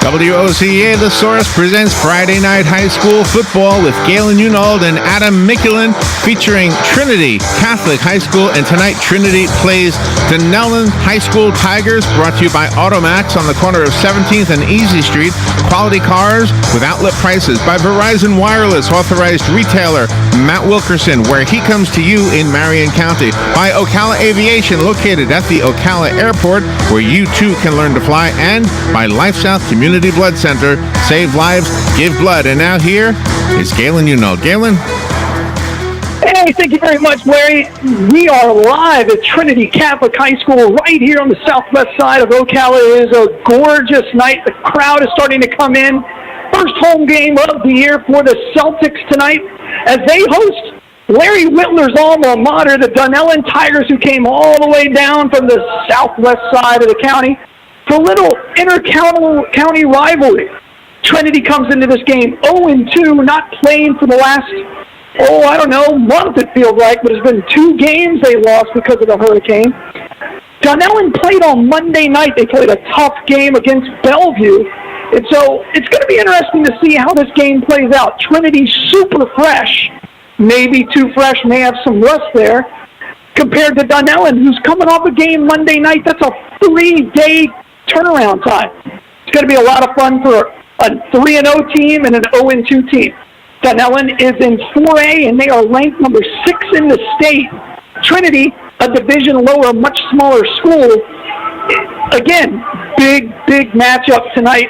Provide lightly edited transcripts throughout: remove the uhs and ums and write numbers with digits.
WOCA The Source presents Friday Night High School Football with Galen Unold and Adam Mikulin, featuring Trinity Catholic High School. And tonight, Trinity plays Dunnellon High School Tigers, brought to you by Automax on the corner of 17th and Easy Street. Quality cars with outlet prices by Verizon Wireless, authorized retailer Matt Wilkerson, where he comes to you in Marion County. By Ocala Aviation, located at the Ocala Airport, where you too can learn to fly. And by Life South Community Blood Center, save lives, give blood. And now here is Galen Unold. Galen? Hey, thank you very much, Larry. We are live at Trinity Catholic High School right here on the southwest side of Ocala. It is a gorgeous night. The crowd is starting to come in. First home game of the year for the Celtics tonight as they host Larry Whitler's alma mater, the Dunnellon Tigers, who came all the way down from the southwest side of the county. For a little inter-county rivalry. Trinity comes into this game 0-2, not playing for the last, month it feels like, but it's been 2 games they lost because of the hurricane. Dunnellon played on Monday night. They played a tough game against Bellevue. And so it's going to be interesting to see how this game plays out. Trinity's super fresh, maybe too fresh, may have some rust there, compared to Dunnellon, who's coming off a game Monday night. That's a 3-day turnaround time. It's going to be a lot of fun for a 3-0 team and an 0-2 team. Dunnellon is in 4A, and they are ranked number 6 in the state. Trinity, a division lower, much smaller school. Again, big matchup tonight.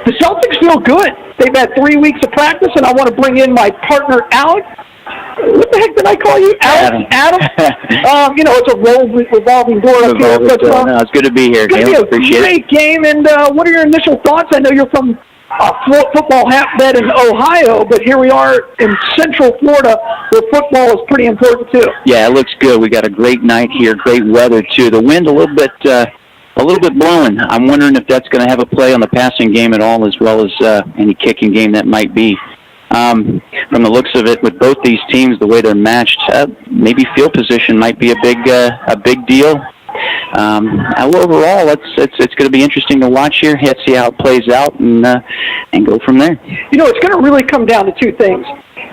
The Celtics feel good. They've had 3 weeks of practice, and I want to bring in my partner, Alex. What the heck did I call you? Adam? It's a revolving door up here. But, no, it's good to be here, Galen. Appreciate it. Great game, and what are your initial thoughts? I know you're from football hotbed in Ohio, but here we are in Central Florida where football is pretty important, too. Yeah, it looks good. We got a great night here, great weather, too. The wind a little bit blowing. I'm wondering if that's going to have a play on the passing game at all, as well as any kicking game that might be. From the looks of it, with both these teams, the way they're matched, maybe field position might be a big deal. Overall, it's going to be interesting to watch here. Let's see how it plays out and go from there. It's going to really come down to 2 things.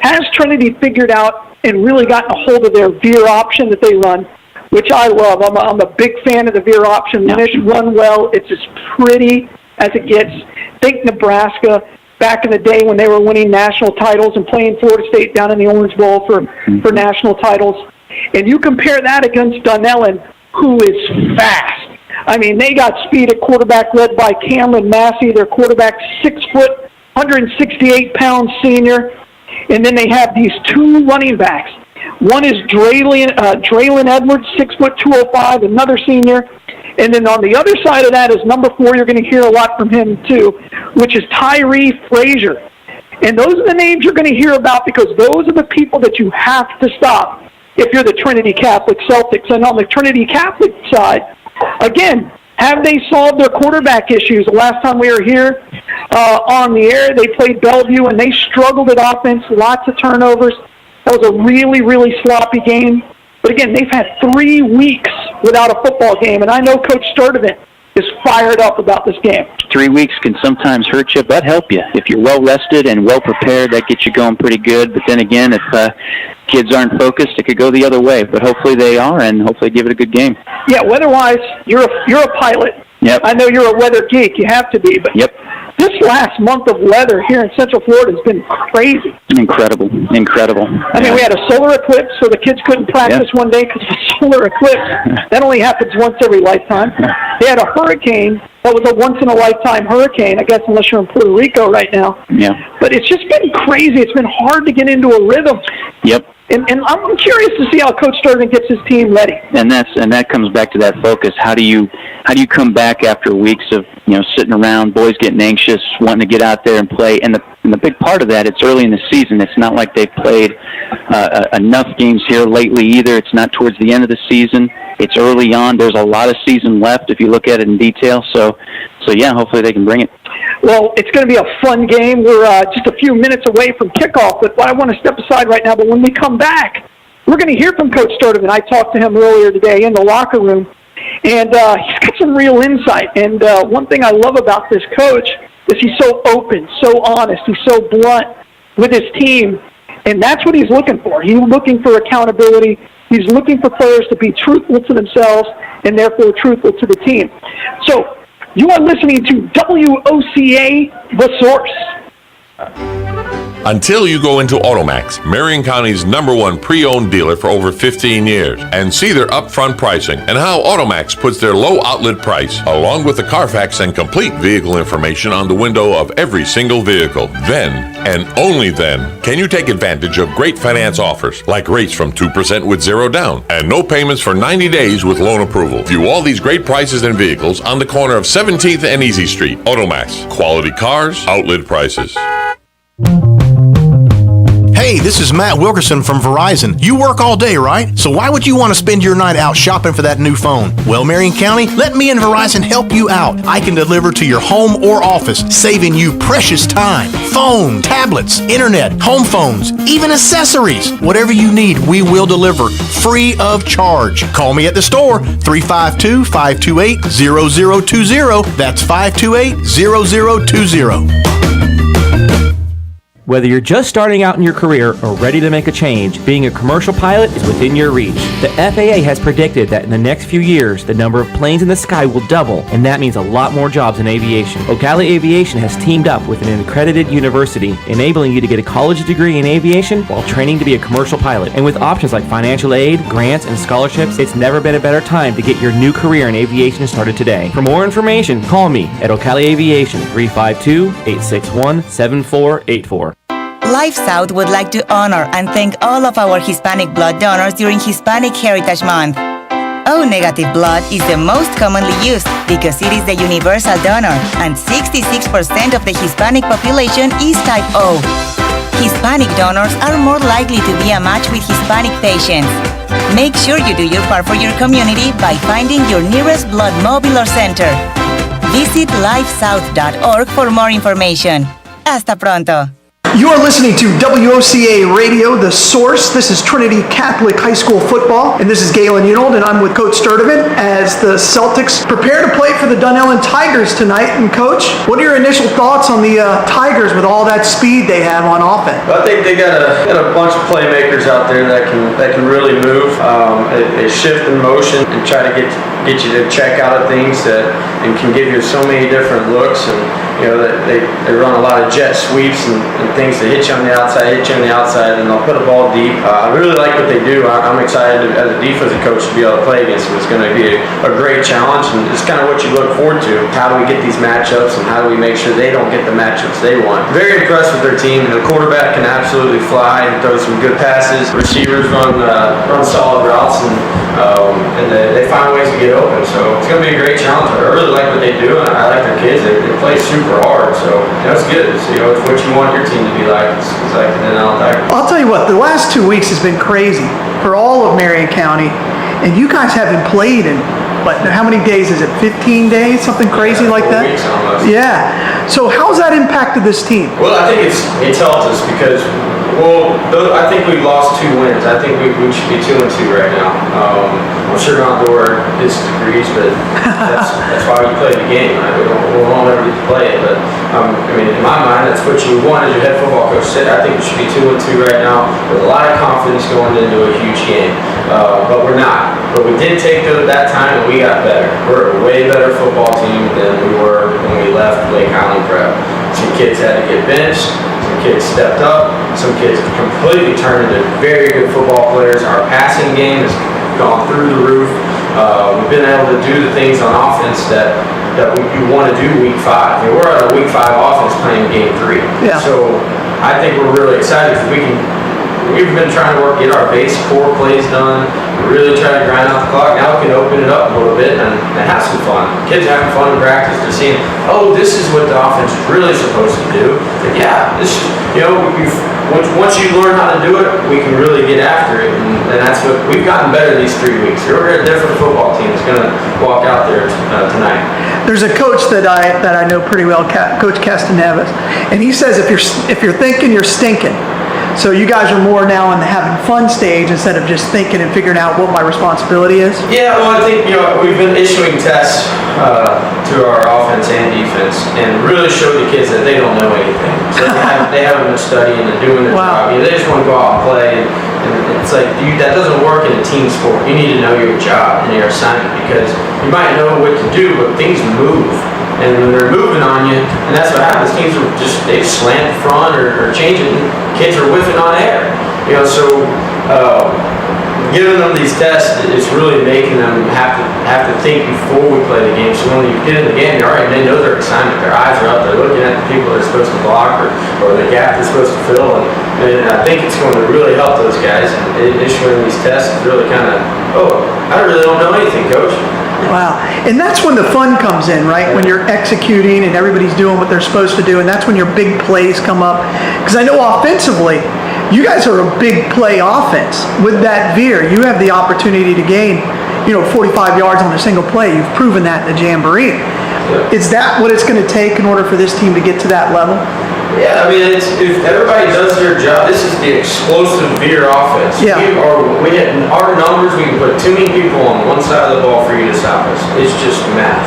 Has Trinity figured out and really gotten a hold of their veer option that they run, which I love. I'm a big fan of the veer option. When it's run well, it's as pretty as it gets. Think Nebraska. Back in the day when they were winning national titles and playing Florida State down in the Orange Bowl for national titles. And you compare that against Dunnellon, who is fast. I mean, they got speed at quarterback led by Cameron Massey, their quarterback, 6 foot, 168-pound senior. And then they have these 2 running backs. One is Draylon Edwards, 6 foot, 205, another senior. And then on the other side of that is number 4. You're going to hear a lot from him, too, which is Tyree Frazier. And those are the names you're going to hear about because those are the people that you have to stop if you're the Trinity Catholic Celtics. And on the Trinity Catholic side, again, have they solved their quarterback issues? The last time we were here on the air, they played Bellevue, and they struggled at offense, lots of turnovers. That was a really, really sloppy game. But again, they've had 3 weeks without a football game, and I know Coach Sturdivant is fired up about this game. 3 weeks can sometimes hurt you, but help you. If you're well-rested and well-prepared, that gets you going pretty good. But then again, if kids aren't focused, it could go the other way. But hopefully they are, and hopefully give it a good game. Yeah, weather-wise, you're a pilot. Yep. I know you're a weather geek. You have to be. But yep. This last month of weather here in Central Florida has been crazy. Incredible. I mean, we had a solar eclipse, so the kids couldn't practice one day because of the solar eclipse. That only happens once every lifetime. They had a hurricane. That was a once-in-a-lifetime hurricane, I guess, unless you're in Puerto Rico right now. Yeah. But it's just been crazy. It's been hard to get into a rhythm. Yep. And I'm curious to see how Coach Sturgeon gets his team ready. And that comes back to that focus. How do you come back after weeks of sitting around, boys getting anxious, wanting to get out there and play? And the big part of that, it's early in the season. It's not like they've played enough games here lately either. It's not towards the end of the season. It's early on. There's a lot of season left if you look at it in detail. So yeah, hopefully they can bring it. Well, it's going to be a fun game. We're just a few minutes away from kickoff, but I want to step aside right now. But when we come back, we're going to hear from Coach Sturdivant. I talked to him earlier today in the locker room, and he's got some real insight. And one thing I love about this coach is he's so open, so honest, he's so blunt with his team, and that's what he's looking for. He's looking for accountability. He's looking for players to be truthful to themselves and therefore truthful to the team. So you are listening to WOCA, The Source. Until you go into Automax, Marion County's #1 pre-owned dealer for over 15 years, and see their upfront pricing and how Automax puts their low outlet price, along with the Carfax and complete vehicle information on the window of every single vehicle. Then, and only then, can you take advantage of great finance offers, like rates from 2% with 0 down, and no payments for 90 days with loan approval. View all these great prices and vehicles on the corner of 17th and Easy Street. Automax. Quality cars, outlet prices. Hey, this is Matt Wilkerson from Verizon. You work all day, right? So why would you want to spend your night out shopping for that new phone? Well, Marion County, let me and Verizon help you out. I can deliver to your home or office, saving you precious time. Phone, tablets, internet, home phones, even accessories. Whatever you need, we will deliver free of charge. Call me at the store, 352-528-0020. That's 528-0020. Whether you're just starting out in your career or ready to make a change, being a commercial pilot is within your reach. The FAA has predicted that in the next few years, the number of planes in the sky will double, and that means a lot more jobs in aviation. Ocala Aviation has teamed up with an accredited university, enabling you to get a college degree in aviation while training to be a commercial pilot. And with options like financial aid, grants, and scholarships, it's never been a better time to get your new career in aviation started today. For more information, call me at Ocala Aviation, 352-861-7484. Life South would like to honor and thank all of our Hispanic blood donors during Hispanic Heritage Month. O negative blood is the most commonly used because it is the universal donor, and 66% of the Hispanic population is type O. Hispanic donors are more likely to be a match with Hispanic patients. Make sure you do your part for your community by finding your nearest blood mobile or center. Visit lifesouth.org for more information. Hasta pronto. You are listening to WOCA Radio, The Source. This is Trinity Catholic High School football, and this is Galen, Unold, and I'm with Coach Sturdivant as the Celtics prepare to play for the Dunnellon Tigers tonight. And Coach, what are your initial thoughts on the Tigers with all that speed they have on offense? I think they got a bunch of playmakers out there that can really move. They shift in motion and try to get you to check out of things and can give you so many different looks. And they run a lot of jet sweeps and things that hit you on the outside, and they'll put a ball deep. I really like what they do. I'm excited as a defensive coach to be able to play against them. It's going to be a great challenge, and it's kind of what you look forward to. How do we get these matchups, and how do we make sure they don't get the matchups they want? Very impressed with their team. The quarterback can absolutely fly and throw some good passes. Receivers run solid routes, and they find ways to get open. So it's going to be a great challenge. I really like what they do, and I like their kids. They play super hard, so it's good. So, it's what you want your team to be like. It's like the Dunnellon Tigers. I'll tell you what, the last 2 weeks has been crazy for all of Marion County, and you guys haven't played in, how many days is it? 15 days? Something crazy like that? 4 weeks almost. Yeah. So how's that impacted this team? Well, I think it's helped us because, I think we've lost 2 wins. I think we should be 2-2 right now. I'm sure Gondor gets degrees, but that's why we play the game. Right? We won't ever get to play it, but in my mind, that's what you want as your head football coach said. I think we should be 2-2 right now with a lot of confidence going into a huge game. But we're not. But we did take that time and we got better. We're a way better football team than we were when we left Lake Highland Prep. Some kids had to get benched. Some kids stepped up. Some kids have completely turned into very good football players. Our passing game has gone through the roof. We've been able to do the things on offense that you want to do week 5. We're at a week 5 offense playing game 3. Yeah. So I think we're really excited because we've been trying to get our base core plays done. We're really trying to grind out the clock. Now we can open it up a little bit and have some fun. Kids are having fun in practice. They're seeing, this is what the offense is really supposed to do. But once you learn how to do it, we can really get after it. And that's what we've gotten better these 3 weeks. We're a different football team that's going to walk out there tonight. There's a coach that I know pretty well, Coach Castanevis, and he says if you're thinking, you're stinking. So you guys are more now in the having fun stage instead of just thinking and figuring out what my responsibility is? Yeah, well, I think, we've been issuing tests to our offense and defense and really show the kids that they don't know anything. So they haven't been studying and doing their job. They just want to go out and play. And it's like, that doesn't work in a team sport. You need to know your job and your assignment, because you might know what to do, but things move. And when they're moving on you, and that's what happens, teams are they slant front or change it, and kids are whiffing on air. So giving them these tests is really making them have to think before we play the game. So when you get in the game, they know their assignment. Their eyes are up. They're looking at the people they're supposed to block or the gap they're supposed to fill. And I think it's going to really help those guys. And issuing these tests is really kind of, I really don't know anything, Coach. Wow. And that's when the fun comes in, right? When you're executing and everybody's doing what they're supposed to do, and that's when your big plays come up. Because I know offensively, you guys are a big play offense. With that veer, you have the opportunity to gain, 45 yards on a single play. You've proven that in the Jamboree. Yeah. Is that what it's going to take in order for this team to get to that level? Yeah, I mean, if everybody does their job, this is the explosive veer offense. Yeah. Our numbers, we can put too many people on one side of the ball for you to stop us. It's just math.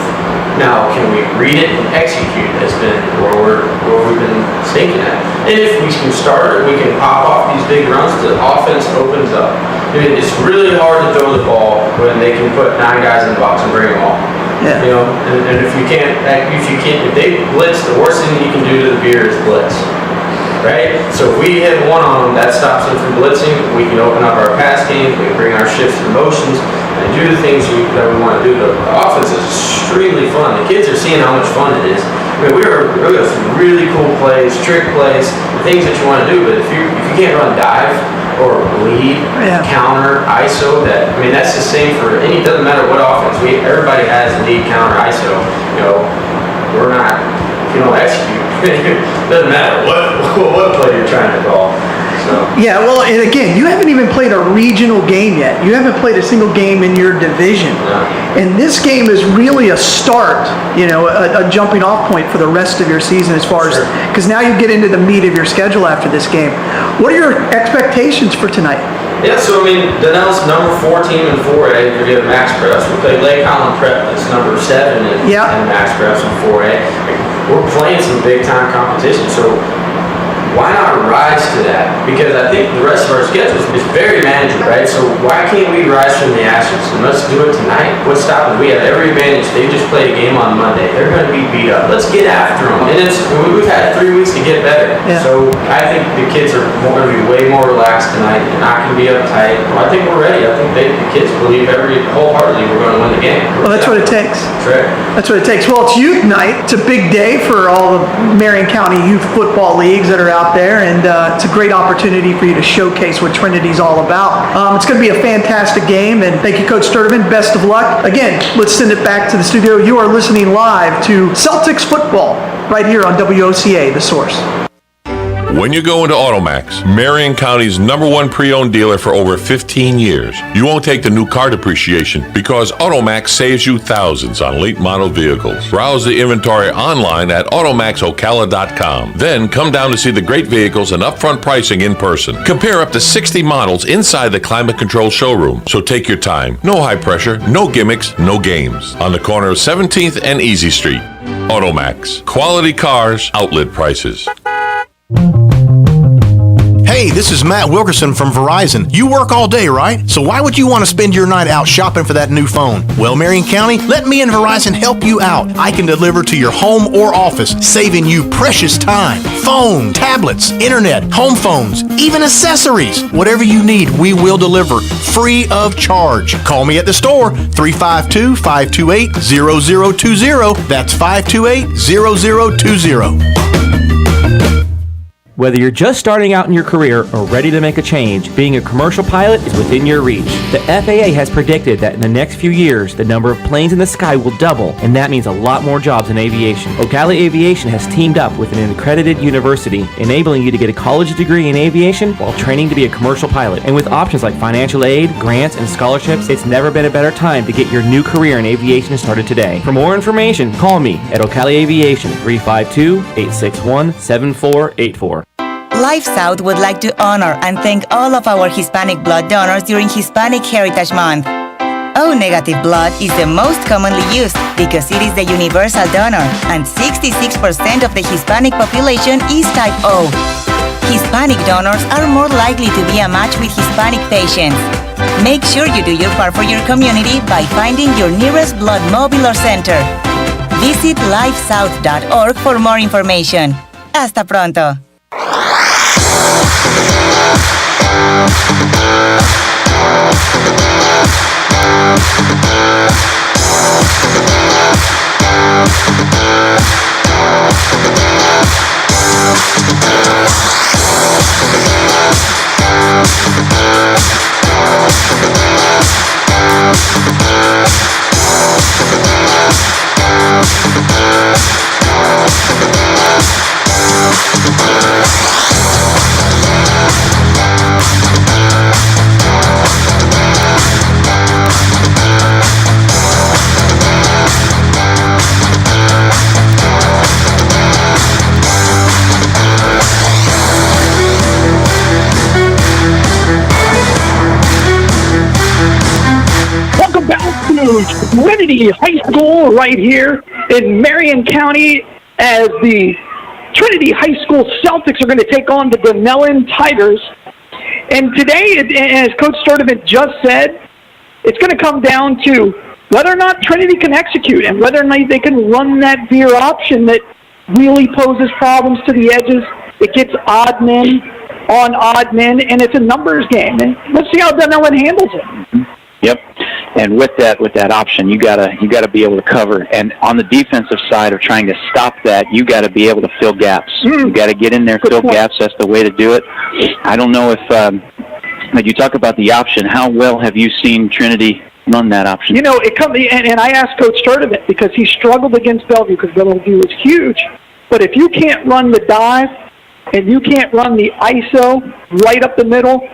Now, can we read it and execute has been where we've been stinking at. And if we can start it, we can pop off these big runs, the offense opens up. I mean, it's really hard to throw the ball when they can put 9 guys in the box and bring them all. Yeah. And if they blitz, the worst thing you can do to the veer is blitz, right? So if we hit one on them, that stops them from blitzing. We can open up our pass game. We can bring our shifts and motions and do the things that we want to do. The offense is extremely fun. The kids are seeing how much fun it is. I mean, we have some really cool plays, trick plays, the things that you want to do. But if you can't run dive or lead, counter, ISO, that's the same for any. It doesn't matter what offense. Everybody has lead, counter, ISO. We're not. If you don't execute, it doesn't matter what play you're trying to call. So. Yeah, well, and again, you haven't even played a regional game yet. You haven't played a single game in your division. No. And this game is really a start, a jumping off point for the rest of your season as far as, because now you get into the meat of your schedule after this game. What are your expectations for tonight? Yeah, so Dunnellon's number 4 team in 4A if you have max preps. We played Lake Holland Prep, that's number 7 in max preps in 4A. We're playing some big time competition, so why not rise to that? Because I think the rest of our schedule is very manageable, right? So why can't we rise from the ashes? And let's do it tonight. What's stopping? We have every advantage. They just played a game on Monday. They're going to be beat up. Let's get after them. And we've had 3 weeks to get better. Yeah. So I think the kids are going to be way more relaxed tonight. They're not going to be uptight. Well, I think we're ready. I think the kids believe wholeheartedly we're going to win the game. Well, that's what it takes. That's right. That's what it takes. Well, it's youth night. It's a big day for all the Marion County youth football leagues that are out there, and it's a great opportunity for you to showcase what Trinity's all about. It's going to be a fantastic game, and thank you, Coach Sturdivant. Best of luck. Again, let's send it back to the studio. You are listening live to Celtics football right here on WOCA, The Source. When you go into Automax, Marion County's #1 pre-owned dealer for over 15 years, you won't take the new car depreciation because Automax saves you thousands on late model vehicles. Browse the inventory online at automaxocala.com. Then come down to see the great vehicles and upfront pricing in person. Compare up to 60 models inside the climate control showroom. So take your time. No high pressure, no gimmicks, no games. On the corner of 17th and Easy Street. Automax. Quality cars, outlet prices. Hey, this is Matt Wilkerson from Verizon. You work all day, right? So why would you want to spend your night out shopping for that new phone? Well, Marion County, let me and Verizon help you out. I can deliver to your home or office, saving you precious time. Phone, tablets, internet, home phones, even accessories. Whatever you need, we will deliver free of charge. Call me at the store, 352-528-0020. That's 528-0020. Whether you're just starting out in your career or ready to make a change, being a commercial pilot is within your reach. The FAA has predicted that in the next few years, the number of planes in the sky will double, and that means a lot more jobs in aviation. Ocala Aviation has teamed up with an accredited university, enabling you to get a college degree in aviation while training to be a commercial pilot. And with options like financial aid, grants, and scholarships, it's never been a better time to get your new career in aviation started today. For more information, call me at Ocala Aviation, 352-861-7484. Life South would like to honor and thank all of our Hispanic blood donors during Hispanic Heritage Month. O negative blood is the most commonly used because it is the universal donor, and 66% of the Hispanic population is type O. Hispanic donors are more likely to be a match with Hispanic patients. Make sure you do your part for your community by finding your nearest blood mobile or center. Visit lifesouth.org for more information. Hasta pronto. Trinity High School right here in Marion County as the Trinity High School Celtics are going to take on the Dunnellon Tigers. And today, as Coach Sturdivant just said, it's going to come down to whether or not Trinity can execute and whether or not they can run that veer option that really poses problems to the edges. It gets odd men on odd men, and it's a numbers game. And let's see how Dunnellon handles it. Yep. And with that option, you gotta be able to cover. And on the defensive side of trying to stop that, you gotta be able to fill gaps. You gotta get in there, fill gaps. That's the way to do it. I don't know if when you talk about the option, how well have you seen Trinity run that option? You know, and I asked Coach Sturdivant because he struggled against Bellevue because Bellevue was huge. But if you can't run the dive and you can't run the ISO right up the middle,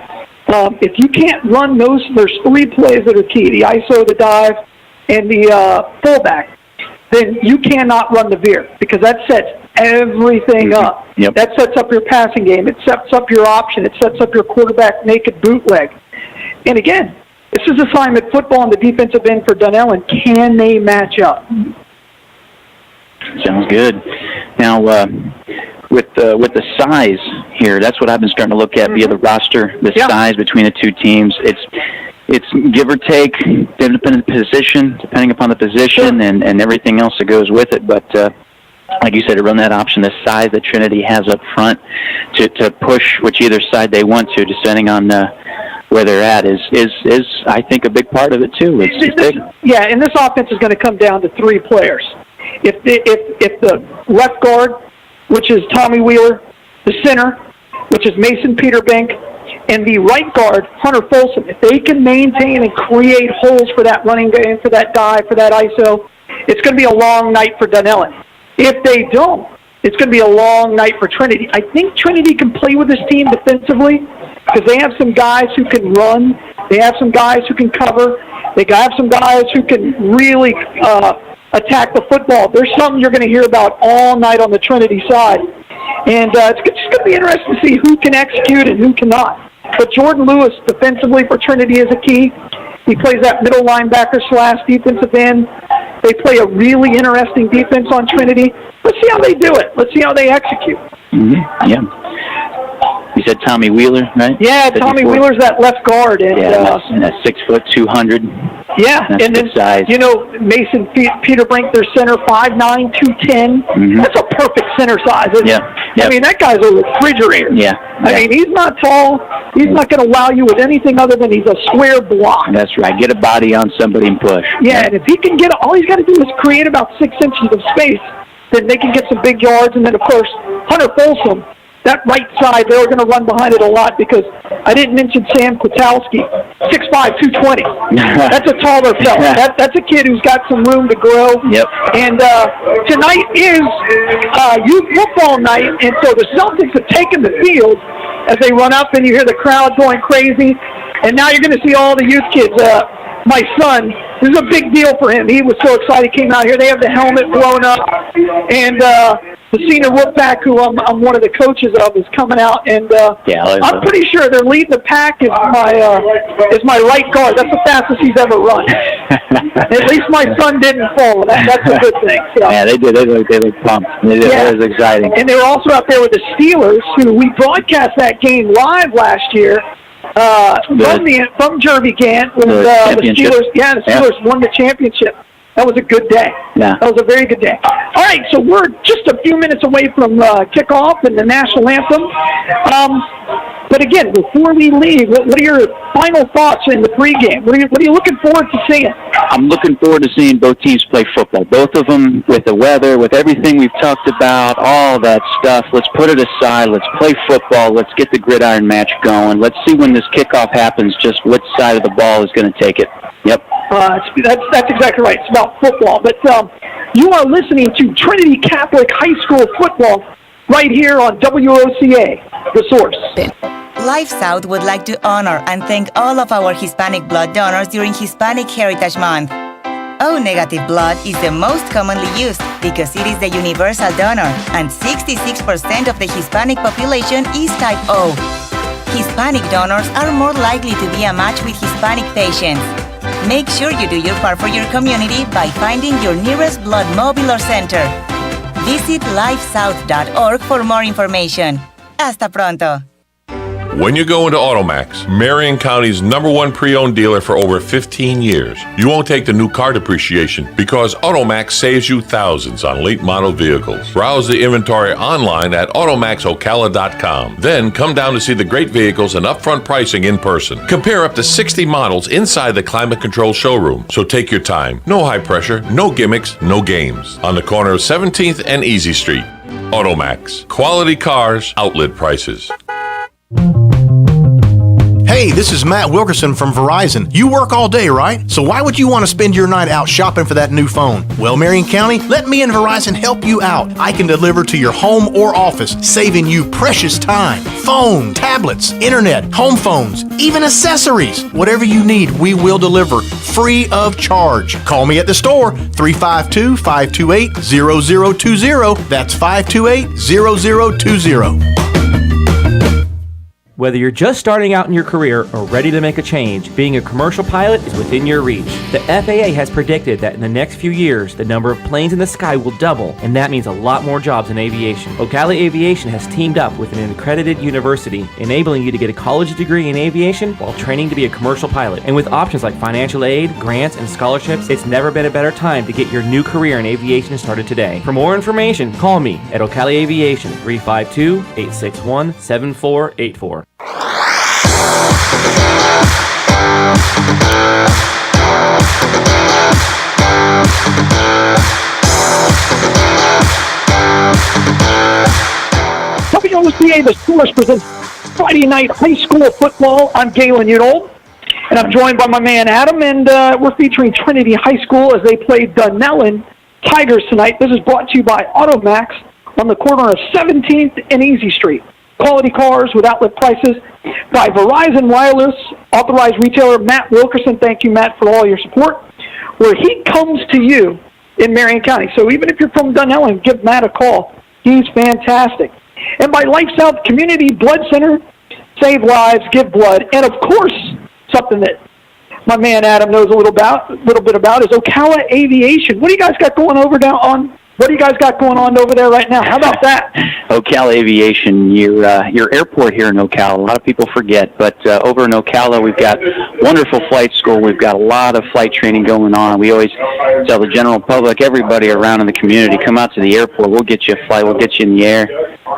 if you can't run those, there's three plays that are key: the ISO, the dive, and the fullback. Then you cannot run the veer because that sets everything up. Yep. That sets up your passing game. It sets up your option. It sets up your quarterback naked bootleg. And again, this is assignment football on the defensive end for Dunnellon. Can they match up? Sounds good. Now, with the size here, that's what I've been starting to look at via the roster, the size between the two teams. It's give or take, depending upon the position and everything else that goes with it. But like you said, to run that option, the size that Trinity has up front to push which either side they want to, depending on where they're at, is I think a big part of it too. It's big. Yeah, and this offense is going to come down to three players. If the left guard, which is Tommy Wheeler, the center, which is Mason Peterbank, and the right guard, Hunter Folsom, if they can maintain and create holes for that running game, for that dive, for that ISO, it's going to be a long night for Dunnellon. If they don't, it's going to be a long night for Trinity. I think Trinity can play with this team defensively because they have some guys who can run. They have some guys who can cover. They have some guys who can really attack the football. There's something you're going to hear about all night on the Trinity side. And it's just going to be interesting to see who can execute and who cannot. But Jordan Lewis defensively for Trinity is a key. He plays that middle linebacker / defensive end. They play a really interesting defense on Trinity. Let's see how they do it. Let's see how they execute. Mm-hmm. Yeah. You said Tommy Wheeler, right? Yeah, Tommy Wheeler's that left guard. And, that's 6 foot 200. Yeah, that's and then, size. you know, Mason Peterbrink, their center, 5'9", 210. Mm-hmm. That's a perfect center size, isn't it? I mean, that guy's a refrigerator. Yeah. I mean, he's not tall. He's not going to wow you with anything other than he's a square block. That's right. Get a body on somebody and push. Yeah, and if he can get, all he's got to do is create about 6 inches of space, then they can get some big yards. And then, of course, Hunter Folsom, that right side, they're going to run behind it a lot because I didn't mention Sam Kwiatkowski, 6'5", 220. That's a taller fella. That's a kid who's got some room to grow. Yep. And tonight is youth football night, and so the Celtics have taken the field as they run up, and you hear the crowd going crazy. And now you're going to see all the youth kids. My son, this is a big deal for him. He was so excited he came out here. They have the helmet blown up, and senior Wolfpack, who I'm one of the coaches of, is coming out, and I'm pretty sure they're leading the pack is my right guard. That's the fastest he's ever run. At least my son didn't fall. That's a good thing. So. Yeah, they did. They looked pumped. It was exciting. And they were also out there with the Steelers, who we broadcast that game live last year from Jervy Gant with the Steelers. Yeah, the Steelers won the championship. That was a good day. Yeah. That was a very good day. All right, so we're just a few minutes away from kickoff and the national anthem. But again, before we leave, what are your final thoughts in the pregame? What are you looking forward to seeing? I'm looking forward to seeing both teams play football. Both of them, with the weather, with everything we've talked about, all that stuff. Let's put it aside. Let's play football. Let's get the gridiron match going. Let's see when this kickoff happens, just which side of the ball is going to take it. Yep. That's exactly right. It's about football. But you are listening to Trinity Catholic High School football right here on WOCA, The Source. Life South would like to honor and thank all of our Hispanic blood donors during Hispanic Heritage Month. O-negative blood is the most commonly used because it is the universal donor, and 66% of the Hispanic population is type O. Hispanic donors are more likely to be a match with Hispanic patients. Make sure you do your part for your community by finding your nearest blood mobile or center. Visit lifesouth.org for more information. Hasta pronto. When you go into Automax, Marion County's #1 pre-owned dealer for over 15 years, you won't take the new car depreciation because Automax saves you thousands on late model vehicles. Browse the inventory online at automaxocala.com. Then come down to see the great vehicles and upfront pricing in person. Compare up to 60 models inside the climate control showroom. So take your time. No high pressure, no gimmicks, no games. On the corner of 17th and Easy Street. Automax. Quality cars, outlet prices. Hey, this is Matt Wilkerson from Verizon. You work all day, right? So why would you want to spend your night out shopping for that new phone? Well, Marion County, let me and Verizon help you out. I can deliver to your home or office, saving you precious time. Phone, tablets, internet, home phones, even accessories. Whatever you need, we will deliver free of charge. Call me at the store, 352-528-0020. That's 528-0020. Whether you're just starting out in your career or ready to make a change, being a commercial pilot is within your reach. The FAA has predicted that in the next few years, the number of planes in the sky will double, and that means a lot more jobs in aviation. Ocala Aviation has teamed up with an accredited university, enabling you to get a college degree in aviation while training to be a commercial pilot. And with options like financial aid, grants, and scholarships, it's never been a better time to get your new career in aviation started today. For more information, call me at Ocala Aviation, 352-861-7484. WOCA, The Source, presents Friday night high school football. I'm Galen Unold, and I'm joined by my man Adam, and we're featuring Trinity High School as they play Dunnellon Tigers tonight. This is brought to you by Automax on the corner of 17th and Easy Street. Quality cars with outlet prices by Verizon Wireless, authorized retailer Matt Wilkerson. Thank you, Matt, for all your support. Where he comes to you in Marion County. So even if you're from Dunnellon, give Matt a call. He's fantastic. And by Life South Community Blood Center, save lives, give blood. And of course, something that my man Adam knows a little bit about is Ocala Aviation. What do you guys got going over there right now? How about that? Ocala Aviation, your airport here in Ocala. A lot of people forget, but over in Ocala, we've got wonderful flight school. We've got a lot of flight training going on. We always tell the general public, everybody around in the community, come out to the airport. We'll get you a flight. We'll get you in the air.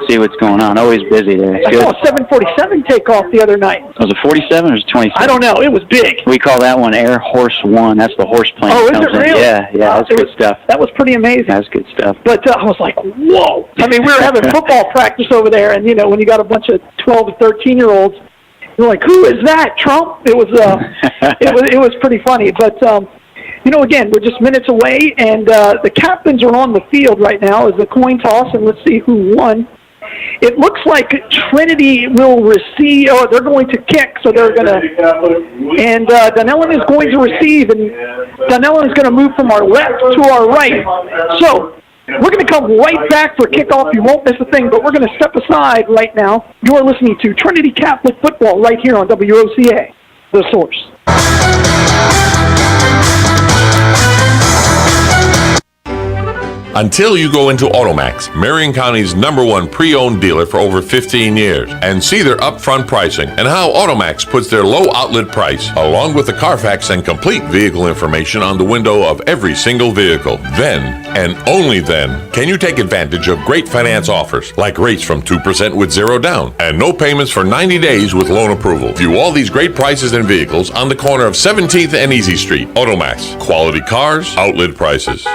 See what's going on. Always busy there. I saw a 747 take off the other night. Was it 47 or was it 27? I don't know. It was big. We call that one Air Horse One. That's the horse plane. Oh, is it really? Yeah, that's good stuff. That was pretty amazing. That's good stuff. But I was like, whoa. I mean, we were having football practice over there, and, when you got a bunch of 12 to 13-year-olds, you're like, who is that, Trump? It was it was pretty funny. But, again, we're just minutes away, and the captains are on the field right now as the coin toss, and let's see who won. It looks like Trinity will receive, or they're going to kick, so they're going to, and Dunnellon is going to receive, and Dunnellon is going to move from our left to our right. So, We're going to come right back for kickoff. You won't miss a thing, but we're going to step aside right now. You are listening to Trinity Catholic Football right here on WOCA, The Source. Until you go into Automax, Marion County's #1 pre-owned dealer for over 15 years, and see their upfront pricing and how Automax puts their low outlet price, along with the Carfax and complete vehicle information on the window of every single vehicle. Then, and only then, can you take advantage of great finance offers, like rates from 2% with 0 down, and no payments for 90 days with loan approval. View all these great prices and vehicles on the corner of 17th and Easy Street. Automax. Quality cars, outlet prices.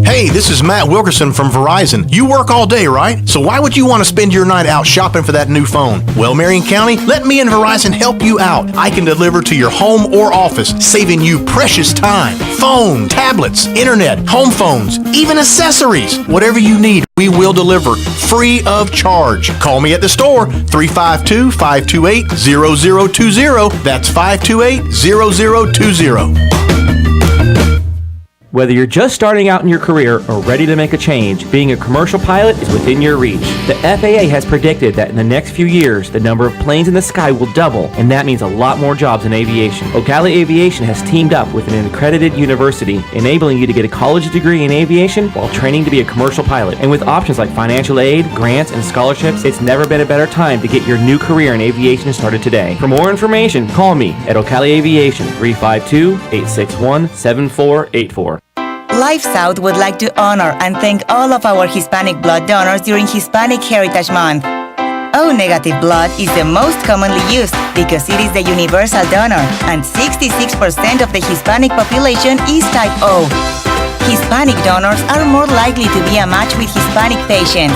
Hey, this is Matt Wilkerson from Verizon. You work all day, right? So why would you want to spend your night out shopping for that new phone? Well, Marion County, let me and Verizon help you out. I can deliver to your home or office, saving you precious time. Phone, tablets, internet, home phones, even accessories. Whatever you need, we will deliver free of charge. Call me at the store, 352-528-0020. That's 528-0020. Whether you're just starting out in your career or ready to make a change, being a commercial pilot is within your reach. The FAA has predicted that in the next few years, the number of planes in the sky will double, and that means a lot more jobs in aviation. Ocala Aviation has teamed up with an accredited university, enabling you to get a college degree in aviation while training to be a commercial pilot. And with options like financial aid, grants, and scholarships, it's never been a better time to get your new career in aviation started today. For more information, call me at Ocala Aviation, 352-861-7484. Life South would like to honor and thank all of our Hispanic blood donors during Hispanic Heritage Month. O-negative blood is the most commonly used because it is the universal donor, and 66% of the Hispanic population is type O. Hispanic donors are more likely to be a match with Hispanic patients.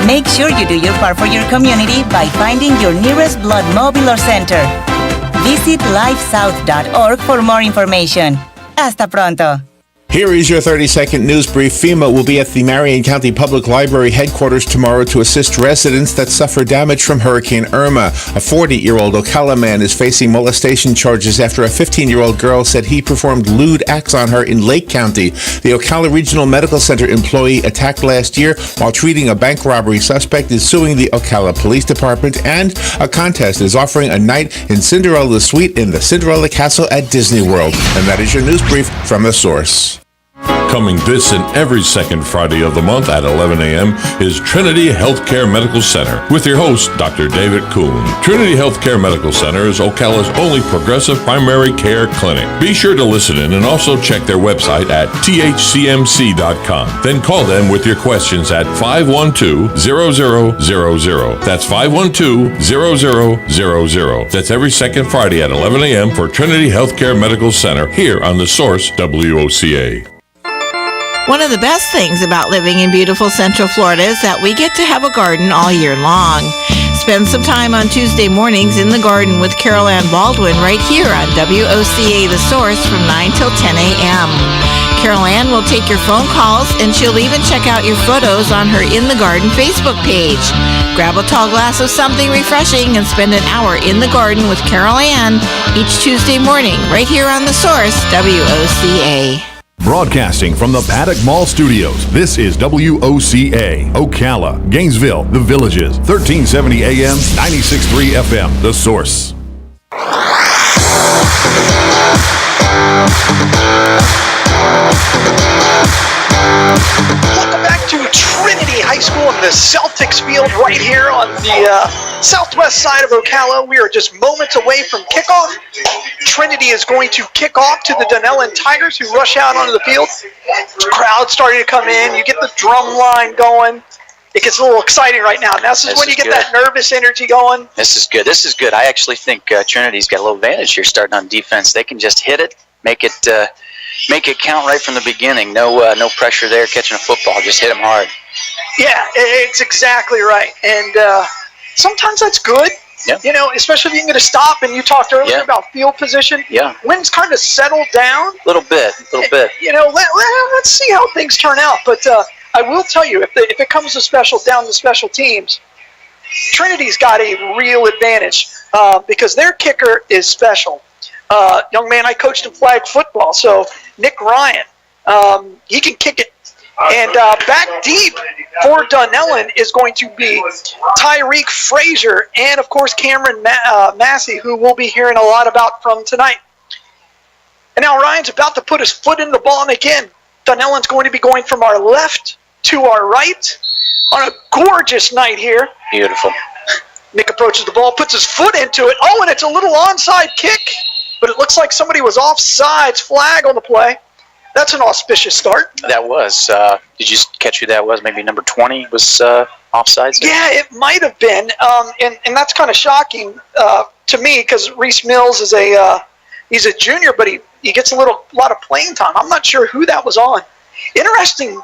Make sure you do your part for your community by finding your nearest blood mobile or center. Visit lifesouth.org for more information. Hasta pronto. Here is your 30-second news brief. FEMA will be at the Marion County Public Library headquarters tomorrow to assist residents that suffer damage from Hurricane Irma. A 40-year-old Ocala man is facing molestation charges after a 15-year-old girl said he performed lewd acts on her in Lake County. The Ocala Regional Medical Center employee attacked last year while treating a bank robbery suspect is suing the Ocala Police Department, and a contest is offering a night in Cinderella Suite in the Cinderella Castle at Disney World. And that is your news brief from The Source. Coming this and every second Friday of the month at 11 a.m. is Trinity Healthcare Medical Center with your host, Dr. David Kuhn. Trinity Healthcare Medical Center is Ocala's only progressive primary care clinic. Be sure to listen in and also check their website at thcmc.com. Then call them with your questions at 512-0000. That's 512-0000. That's every second Friday at 11 a.m. for Trinity Healthcare Medical Center here on The Source WOCA. One of the best things about living in beautiful Central Florida is that we get to have a garden all year long. Spend some time on Tuesday mornings in the garden with Carol Ann Baldwin right here on WOCA The Source from 9 till 10 a.m. Carol Ann will take your phone calls, and she'll even check out your photos on her In the Garden Facebook page. Grab a tall glass of something refreshing and spend an hour in the garden with Carol Ann each Tuesday morning right here on The Source WOCA. Broadcasting from the Paddock Mall Studios, this is WOCA, Ocala, Gainesville, The Villages, 1370 AM, 96.3 FM, The Source. Welcome back to Trinity High School in the Celtics field right here on the southwest side of Ocala. We are just moments away from kickoff. Trinity is going to kick off to the Dunnellon Tigers, who rush out onto the field. The crowd's starting to come in. You get the drum line going. It gets a little exciting right now. And this is when you get that nervous energy going. This is good. This is good. I actually think Trinity's got a little advantage here starting on defense. They can just hit it, make it count right from the beginning. No pressure there catching a football. Just hit them hard. Yeah, it's exactly right. And sometimes that's good. Yeah. You know, especially if you can get a stop. And you talked earlier about field position. Yeah. Wind's kind of settled down. A little bit. You know, let's see how things turn out. But I will tell you, if it comes to down to special teams, Trinity's got a real advantage because their kicker is special. Young man I coached in flag football, so Nick Ryan, He can kick it. And back deep for Dunnellon is going to be Tyreek Frazier and, of course, Cameron Massey, who we'll be hearing a lot about from tonight. And now Ryan's about to put his foot in the ball, and again, Dunnellon's going to be going from our left to our right on a gorgeous night here. Beautiful. Nick approaches the ball, puts his foot into it. Oh, and it's a little onside kick, but it looks like somebody was offsides. Flag on the play. That's an auspicious start. That was. Did you catch who that was? Maybe number 20 was offsides there? Yeah, it might have been. And that's kind of shocking to me because Reese Mills is he's a junior, but he gets a lot of playing time. I'm not sure who that was on. Interesting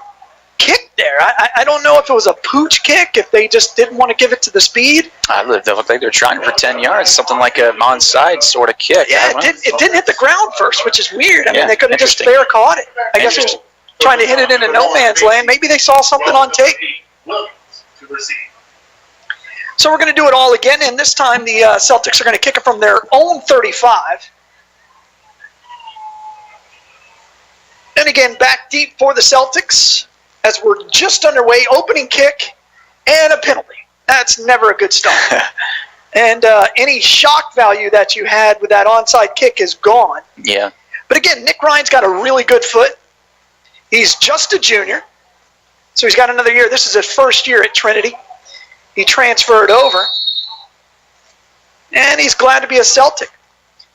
kick there. I don't know if it was a pooch kick, if they just didn't want to give it to the speed. They looked like they were trying for 10 yards, something like an onside sort of kick. Yeah, it didn't hit the ground first, which is weird. I mean, they could have just fair caught it. I guess it was trying to hit it into no man's land. Maybe they saw something on tape. So we're going to do it all again, and this time the Celtics are going to kick it from their own 35. And again, back deep for the Celtics as we're just underway. Opening kick and a penalty. That's never a good start. And any shock value that you had with that onside kick is gone. Yeah. But again, Nick Ryan's got a really good foot. He's just a junior, so he's got another year. This is his first year at Trinity. He transferred over, and he's glad to be a Celtic.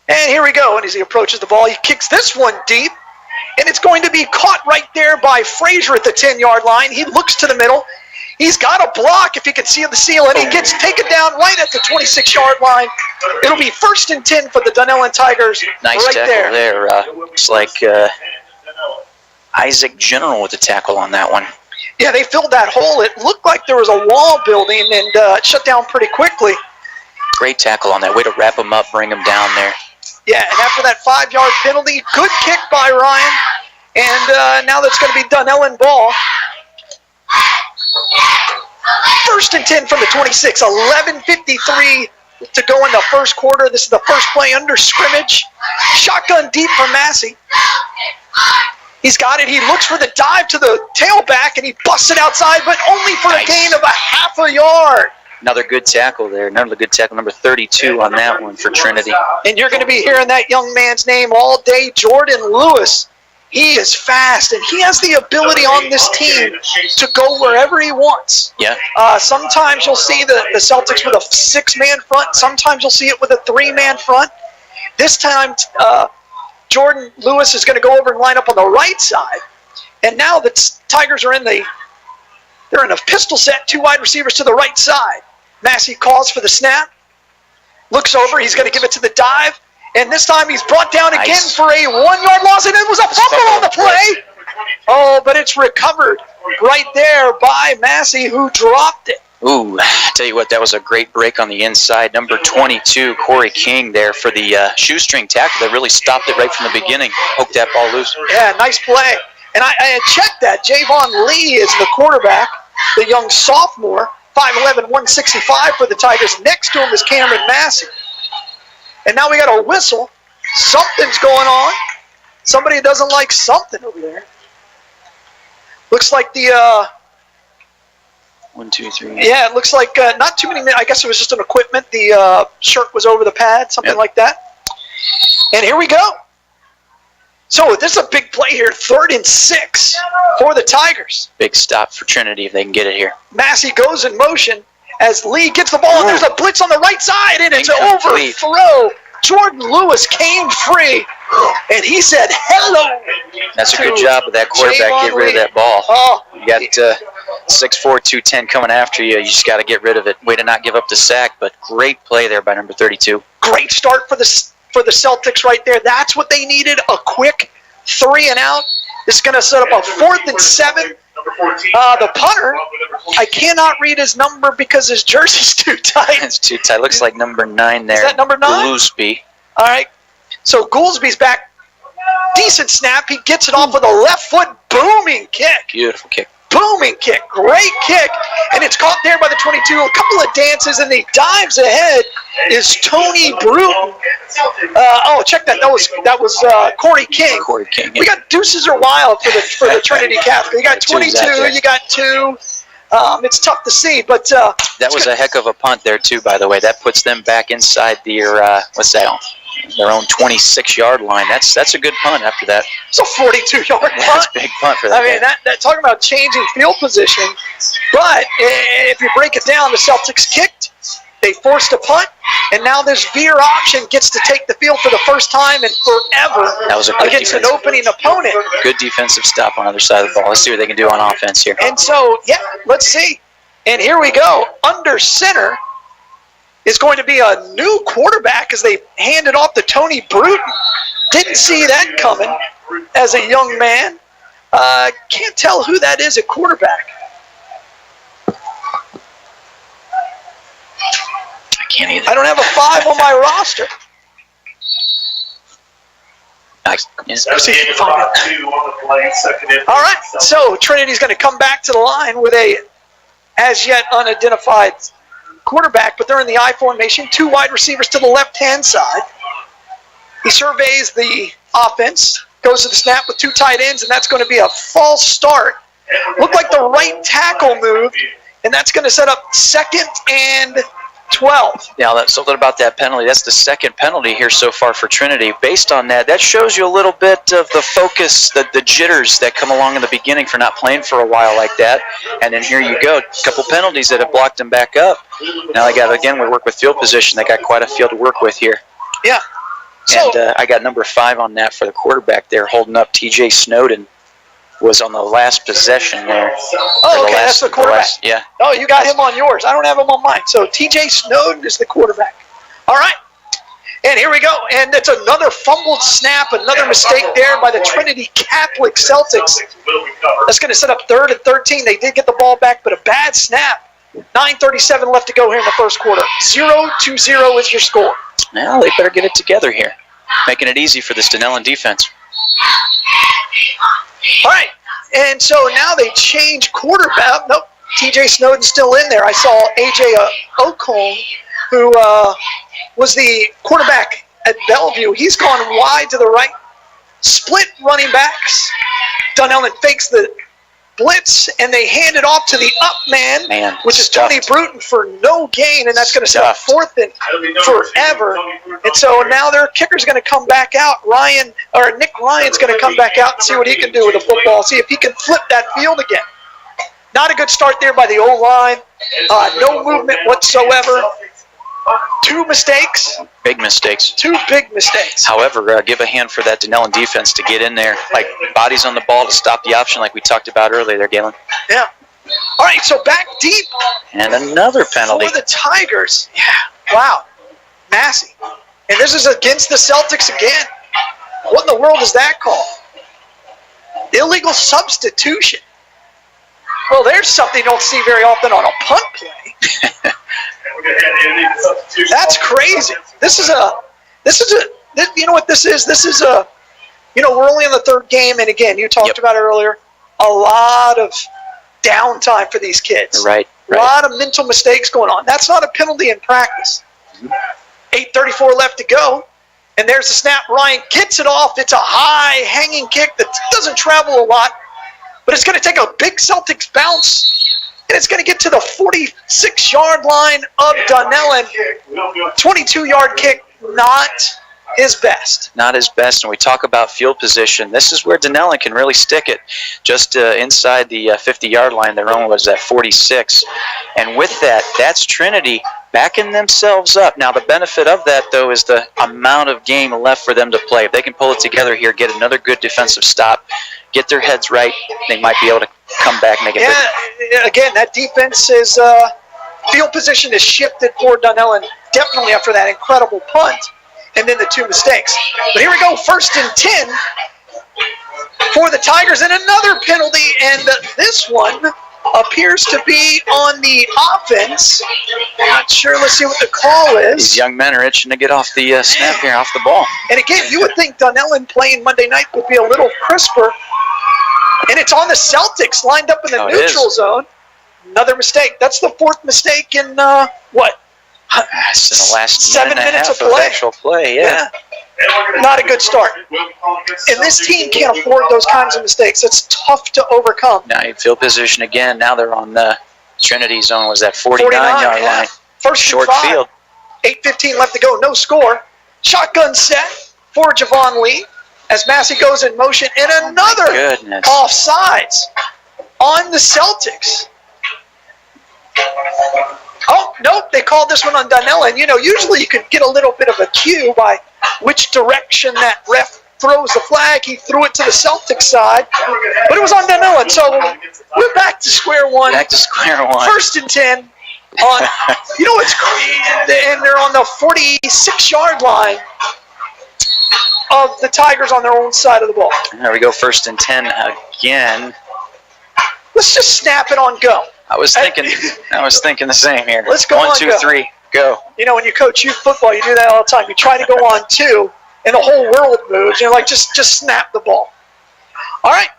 And here we go, and as he approaches the ball, he kicks this one deep, and it's going to be caught right there by Frazier at the 10-yard line. He looks to the middle. He's got a block if he can see the seal, and he gets taken down right at the 26-yard line. It'll be 1st and 10 for the Dunnellon Tigers. Nice right tackle there. Looks like Isaac General with the tackle on that one. Yeah, they filled that hole. It looked like there was a wall building, and it shut down pretty quickly. Great tackle on that. Way to wrap him up, bring him down there. Yeah, and after that 5-yard penalty, good kick by Ryan. And now that's going to be Dunnellon ball. 1st and 10 from the 26. 11:53 to go in the first quarter. This is the first play under scrimmage. Shotgun deep for Massey. He's got it. He looks for the dive to the tailback, and he busts it outside, but only for a gain of a half a yard. Another good tackle there. Another good tackle, number 32 on that one for Trinity. And you're going to be hearing that young man's name all day, Jordan Lewis. He is fast, and he has the ability on this team to go wherever he wants. Yeah. Sometimes you'll see the Celtics with a 6-man front. Sometimes you'll see it with a 3-man front. This time, Jordan Lewis is going to go over and line up on the right side. And now the Tigers are they're in a pistol set, 2 wide receivers to the right side. Massey calls for the snap, looks over, he's going to give it to the dive, and this time he's brought down again for a 1-yard loss, and it was a fumble on the play. Oh, but it's recovered right there by Massey, who dropped it. Ooh, I tell you what, that was a great break on the inside. Number 22, Corey King there for the shoestring tackle that really stopped it right from the beginning. Poked that ball loose. Yeah, nice play. And I had checked that. Javon Lee is the quarterback, the young sophomore, 5'11", 165 for the Tigers. Next to him is Cameron Massey. And now we got a whistle. Something's going on. Somebody doesn't like something over there. Looks like the... 1, 2, 3. Yeah, it looks like not too many minutes. I guess it was just an equipment. The shirt was over the pad, something like that. And here we go. So this is a big play here. 3rd and 6 for the Tigers. Big stop for Trinity if they can get it here. Massey goes in motion as Lee gets the ball, and there's a blitz on the right side, and it's an Incomplete. overthrow. Jordan Lewis came free, and he said hello. That's a good job of that quarterback. Get rid of that ball. Oh, You got 6'4", 210 coming after you. You just got to get rid of it. Way to not give up the sack, but great play there by number 32. great start for the Celtics right there. That's what they needed, a quick 3-and-out. This is going to set up a 4th and 7. The punter, I cannot read his number because his jersey's too tight. It's too tight. Looks like number 9 there. Is that number 9? Goolsby. All right. So Goolsby's back. Decent snap. He gets it off with a left foot. Booming kick. Beautiful kick. Booming kick. Great kick. And it's caught there by the 22. A couple of dances, and he dives ahead is Tony Bruton Check that. That was Corey King. Corey King. We got deuces are wild for the Trinity Catholic. You got 22. You got 2. It's tough to see, but that was a heck of a punt there too. By the way, that puts them back inside their what's that? Their own 26-yard line. That's a good punt after that. It's a 42-yard punt. That's a big punt for that. I mean, that talking about changing field position. But if you break it down, the Celtics kicked. They forced a punt, and now this veer option gets to take the field for the first time in forever that was a good against an opening opponent. Good defensive stop on the other side of the ball. Let's see what they can do on offense here. And so, let's see. And here we go. Under center is going to be a new quarterback as they hand it off to Tony Bruton. Didn't see that coming as a young man. Can't tell who that is at quarterback. Can't either. I don't have a 5 on my roster. All right, so Trinity's going to come back to the line with a as yet unidentified quarterback, but they're in the I formation. 2 wide receivers to the left-hand side. He surveys the offense, goes to the snap with 2 tight ends, and that's going to be a false start. Looked like the right tackle moved, and that's going to set up 2nd and 12. Yeah, that's something about that penalty. That's the 2nd penalty here so far for Trinity. Based on that, that shows you a little bit of the focus, the jitters that come along in the beginning for not playing for a while like that. And then here you go, a couple penalties that have blocked them back up. Now they got, again, we work with field position. They got quite a field to work with here. Yeah. And I got number 5 on that for the quarterback there, holding up TJ Snowden. Was on the last possession there. Oh, okay, that's the quarterback. Yeah. Oh, you got him on yours. I don't have him on mine. So TJ Snowden is the quarterback. All right. And here we go. And it's another fumbled snap, another mistake there by the Trinity Catholic Celtics. That's going to set up 3rd and 13. They did get the ball back, but a bad snap. 9:37 left to go here in the first quarter. 0-0 is your score. Well, they better get it together here. Making it easy for this Dunnellon defense. All right, and so now they change quarterback. Nope, TJ Snowden's still in there. I saw A.J. Ocone, who was the quarterback at Bellevue. He's gone wide to the right. Split running backs. Dunnellon fakes the blitz, and they hand it off to the up man, which is Tony Bruton for no gain, and that's going to set up 4th and forever. And so now their kicker's going to come back out. Nick Ryan's going to come back out and see what he can do with the football, see if he can flip that field again. Not a good start there by the O-line. No movement whatsoever. 2 mistakes. Big mistakes. 2 big mistakes. However, give a hand for that Dunnellon defense to get in there, like bodies on the ball to stop the option like we talked about earlier there, Galen. Yeah. All right, so back deep. And another penalty. For the Tigers. Yeah, wow. Massey. And this is against the Celtics again. What in the world is that called? Illegal substitution. Well, there's something you don't see very often on a punt play. That's crazy. This is you know what this is? This is we're only in the 3rd game, and again, you talked about it earlier, a lot of downtime for these kids. Right. A lot of mental mistakes going on. That's not a penalty in practice. 8:34 left to go, and there's the snap. Ryan gets it off. It's a high hanging kick that doesn't travel a lot, but it's going to take a big Celtics bounce. And it's going to get to the 46-yard line of Dunnellon. 22-yard kick, not his best. Not his best, and we talk about field position. This is where Dunnellon can really stick it. Just inside the 50-yard line, their own was at 46. And with that, that's Trinity backing themselves up. Now, the benefit of that, though, is the amount of game left for them to play. If they can pull it together here, get another good defensive stop, get their heads right, they might be able to come back, make it big. Again, that defense is field position is shifted for Dunnellon definitely after that incredible punt and then the 2 mistakes. But here we go, 1st and 10 for the Tigers, and another penalty, and this one appears to be on the offense. Not sure. Let's see what the call is. These young men are itching to get off the snap here, off the ball. And again, you would think Dunnellon playing Monday night would be a little crisper. And it's on the Celtics, lined up in the neutral zone. Another mistake. That's the 4th mistake in, That's in the last 7 minutes of play. actual play, yeah. Not a good start. And this team can't afford those kinds of mistakes. It's tough to overcome. Now you field position again. Now they're on the Trinity zone. Was that 49-yard line? First short and 5. field. 8:15 left to go. No score. Shotgun set for Javon Lee as Massey goes in motion. And another offsides on the Celtics. Oh, nope, they called this one on Dunnellon. You know, usually you could get a little bit of a cue by which direction that ref throws the flag. He threw it to the Celtics side, but it was on Dunnellon. So we're back to square one. Back to square one. 1st and 10 on, you know, it's and they're on the 46-yard line of the Tigers on their own side of the ball. There we go, 1st and 10 again. Let's just snap it on go. I was thinking the same here. Let's go 1, 2, 3, go. You know, when you coach youth football, you do that all the time. You try to go on 2, and the whole world moves. You're like, just snap the ball. All right.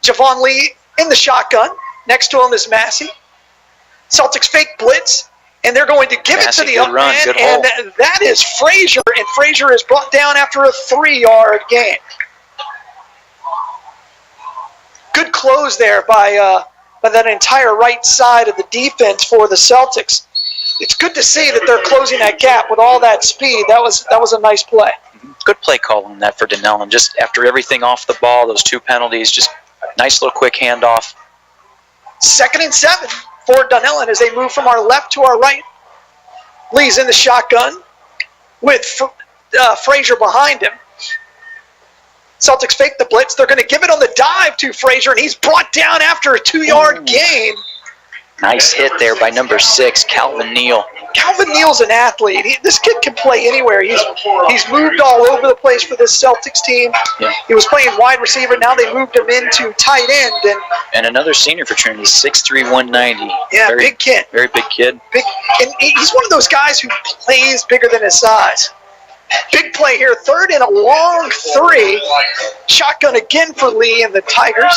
Javon Lee in the shotgun. Next to him is Massey. Celtics fake blitz, and they're going to give Massey, it to the good run, good and that is Frazier, and Frazier is brought down after a 3-yard gain. Good close there by that entire right side of the defense for the Celtics. It's good to see that they're closing that gap with all that speed. That was a nice play. Good play call on that for Dunnellon. Just after everything off the ball, those 2 penalties, just a nice little quick handoff. 2nd and 7 for Dunnellon as they move from our left to our right. Lee's in the shotgun with Frazier behind him. Celtics fake the blitz. They're going to give it on the dive to Frazier, and he's brought down after a 2-yard gain. Nice hit there by number 6, Calvin Neal. Calvin Neal's an athlete. This kid can play anywhere. He's moved all over the place for this Celtics team. Yeah. He was playing wide receiver. Now they moved him into tight end. And another senior for Trinity, 6'3", 190. Yeah, big kid. Very big kid. And he's one of those guys who plays bigger than his size. Big play here, 3rd and a long 3. Shotgun again for Lee and the Tigers.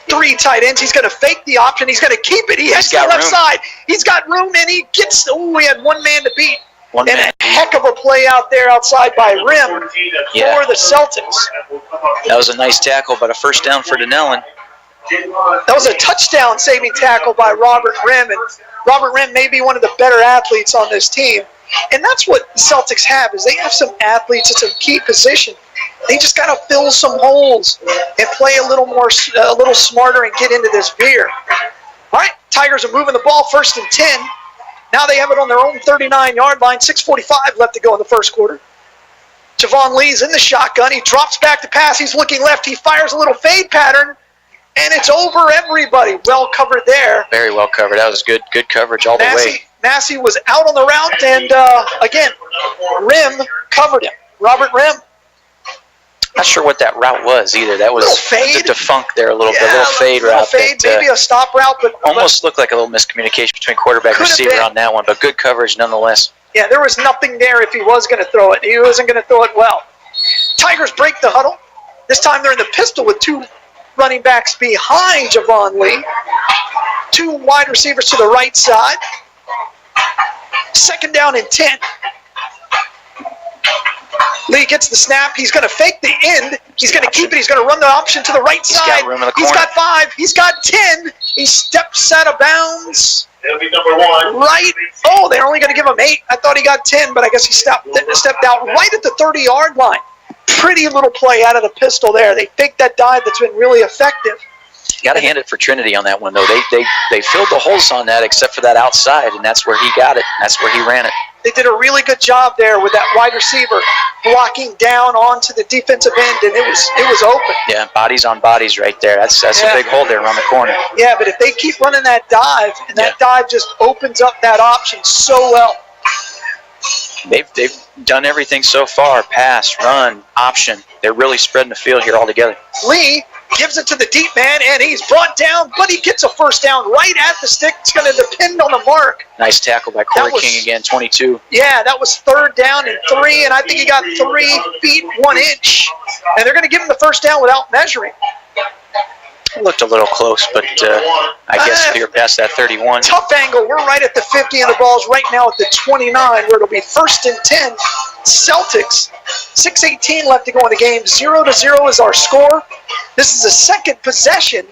3 tight ends. He's going to fake the option. He's going to keep it. He heads to the left side. He's got room, and he gets. We had 1 man to beat. A heck of a play out there outside by Rim for the Celtics. That was a nice tackle, but a first down for Dunnellon. That was a touchdown-saving tackle by Robert Rim, and Robert Rim may be one of the better athletes on this team. And that's what the Celtics have, is they have some athletes at some key position. They just got to fill some holes and play a little smarter and get into this veer. All right, Tigers are moving the ball, 1st and 10. Now they have it on their own 39-yard line, 6:45 left to go in the first quarter. Javon Lee's in the shotgun. He drops back to pass. He's looking left. He fires a little fade pattern, and it's over everybody. Well covered there. Very well covered. That was good coverage all the way. Massey was out on the route, and again, Rim covered him. Robert Rim. Not sure what that route was either. That was a defunct there a little bit. A little fade route. Maybe a stop route, but almost looked like a little miscommunication between quarterback and receiver on that one, but good coverage nonetheless. Yeah, there was nothing there if he was going to throw it. He wasn't going to throw it well. Tigers break the huddle. This time they're in the pistol with 2 running backs behind Javon Lee. 2 wide receivers to the right side. 2nd down and 10. Lee gets the snap. He's going to fake the end. He's going to keep it. He's going to run the option to the right side. He's got room in the corner. He's got 5. He's got 10. He steps out of bounds. It'll be number 1. Right. Oh, they're only going to give him 8. I thought he got 10, but I guess he stepped out right at the 30-yard line. Pretty little play out of the pistol there. They faked that dive that's been really effective. You got to hand it for Trinity on that one, though. They filled the holes on that except for that outside, and that's where he got it. And that's where he ran it. They did a really good job there with that wide receiver blocking down onto the defensive end, and it was open. Yeah, bodies on bodies right there. That's a big hole there around the corner. Yeah, but if they keep running that dive, and that dive just opens up that option so well. They've done everything so far. Pass, run, option. They're really spreading the field here all together. Lee gives it to the deep man, and he's brought down, but he gets a first down right at the stick. It's going to depend on the mark. Nice tackle by Corey King again, 22. Yeah, that was 3rd down and 3, and I think he got 3 feet 1 inch. And they're going to give him the first down without measuring. Looked a little close, but I guess if you're past that 31. Tough angle. We're right at the 50, and the ball's right now at the 29, where it'll be 1st and 10. Celtics, 6:18 left to go in the game. 0-0 is our score. This is the second possession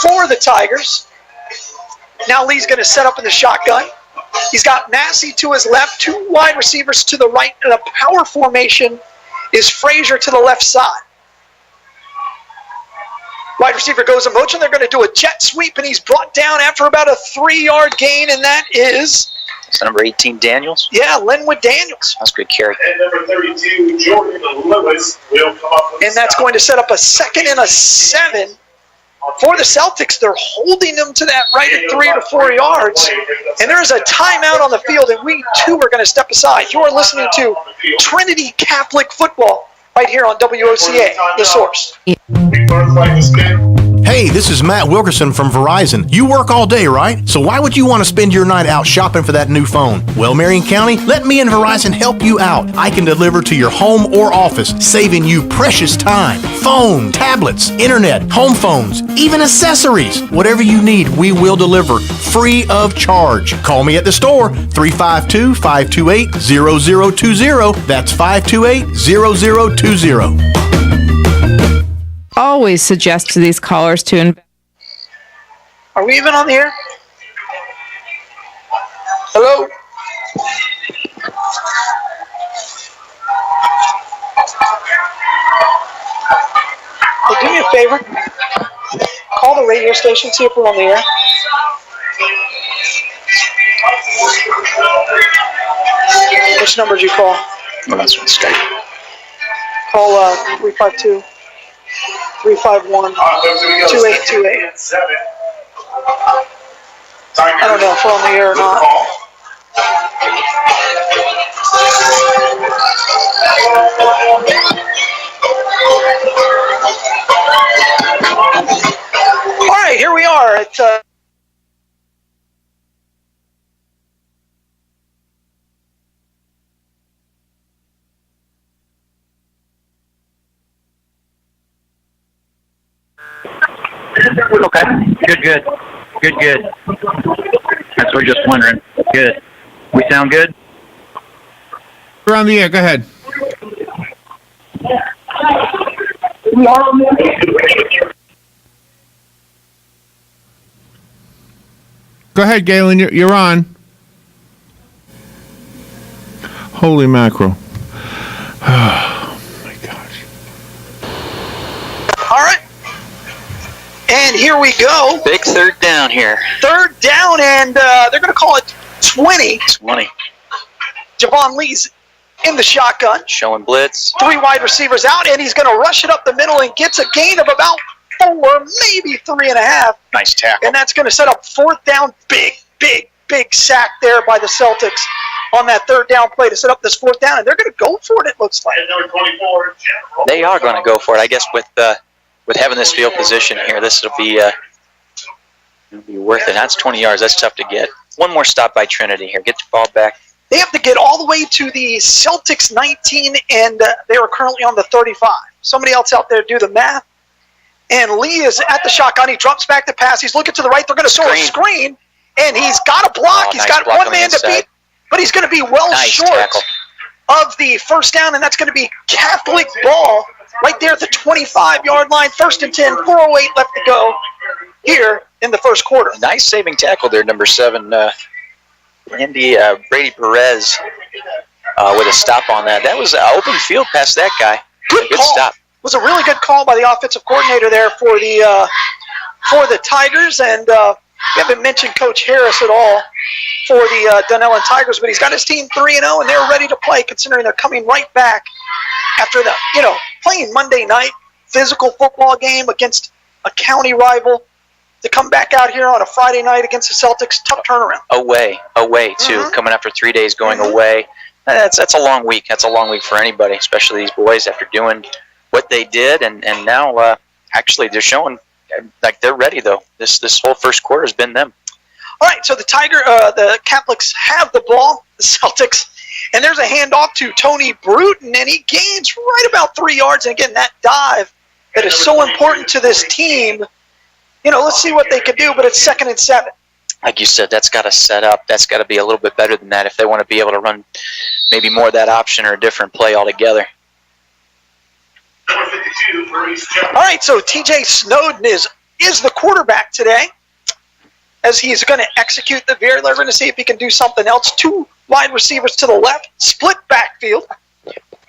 for the Tigers. Now Lee's going to set up in the shotgun. He's got Massey to his left, 2 wide receivers to the right, and a power formation is Frazier to the left side. Wide receiver goes in motion. They're going to do a jet sweep, and he's brought down after about a 3-yard gain, and that is... That's number 18, Daniels? Yeah, Linwood Daniels. That's a good carry. And number 32, Jordan Lewis, will come up with and that's going to set up a 2nd and 7 for the Celtics. They're holding them to that right at 3 to 4 yards. And there's a timeout on the field, and we, too, are going to step aside. You are listening to Trinity Catholic Football right here on WOCA, The Source. Hey, this is Matt Wilkerson from Verizon. You work all day, right? So why would you want to spend your night out shopping for that new phone? Well, Marion County, let me and Verizon help you out. I can deliver to your home or office, saving you precious time. Phone, tablets, internet, home phones, even accessories. Whatever you need, we will deliver free of charge. Call me at the store, 352-528-0020. That's 528-0020. Always suggest to these callers to invest. Are we even on the air? Hello? Hey, do me a favor. Call the radio station, see if we're on the air. Which number did you call? Well, that's one straight. Call 352. 351-2828. I don't know if we're on the air or not. All right, here we are at... Okay. Good. That's what we're just wondering. Good. We sound good? We're on the air. Go ahead. Go ahead, Galen. You're on. Holy mackerel. Oh, my gosh. All right. And here we go. Big third down here. Third down, and they're going to call it 20. 20. Javon Lee's in the shotgun. Showing blitz. 3 wide receivers out, and he's going to rush it up the middle and gets a gain of about 4, maybe 3.5. Nice tackle. And that's going to set up 4th down. Big sack there by the Celtics on that 3rd down play to set up this 4th down, and they're going to go for it, it looks like. They are going to go for it. I guess with having this field position here, this will be worth it. That's 20 yards. That's tough to get. One more stop by Trinity here. Get the ball back. They have to get all the way to the Celtics 19, and they are currently on the 35. Somebody else out there do the math. And Lee is at the shotgun. He drops back the pass. He's looking to the right. They're going to throw a screen, and he's got a block. He's got one man to beat, but he's going to be well short of the 1st down, and that's going to be Catholic ball right there at the 25-yard line. 1st and 10, 4:08 left to go here in the first quarter. Nice saving tackle there, number 7, Brady Perez with a stop on that. That was an open field past that guy. Good call. Stop. It was a really good call by the offensive coordinator there for the Tigers, and we haven't mentioned Coach Harris at all for the Dunnellon Tigers, but he's got his team 3-0, and they're ready to play considering they're coming right back after playing Monday night, physical football game against a county rival. To come back out here on a Friday night against the Celtics, tough turnaround. Away too. Coming after 3 days going away. That's a long week. That's a long week for anybody, especially these boys after doing what they did, and now actually they're showing like they're ready though. This whole first quarter has been them. All right, so the Catholics have the ball, the Celtics, and there's a handoff to Tony Bruton, and he gains right about 3 yards. And again, that dive that is so important to this team. Let's see what they can do, but it's 2nd and 7. Like you said, that's got to set up. That's got to be a little bit better than that if they want to be able to run maybe more of that option or a different play altogether. All right, so TJ Snowden is the quarterback today, as he's going to execute the veer. They're going to see if he can do something else. 2 wide receivers to the left, split backfield,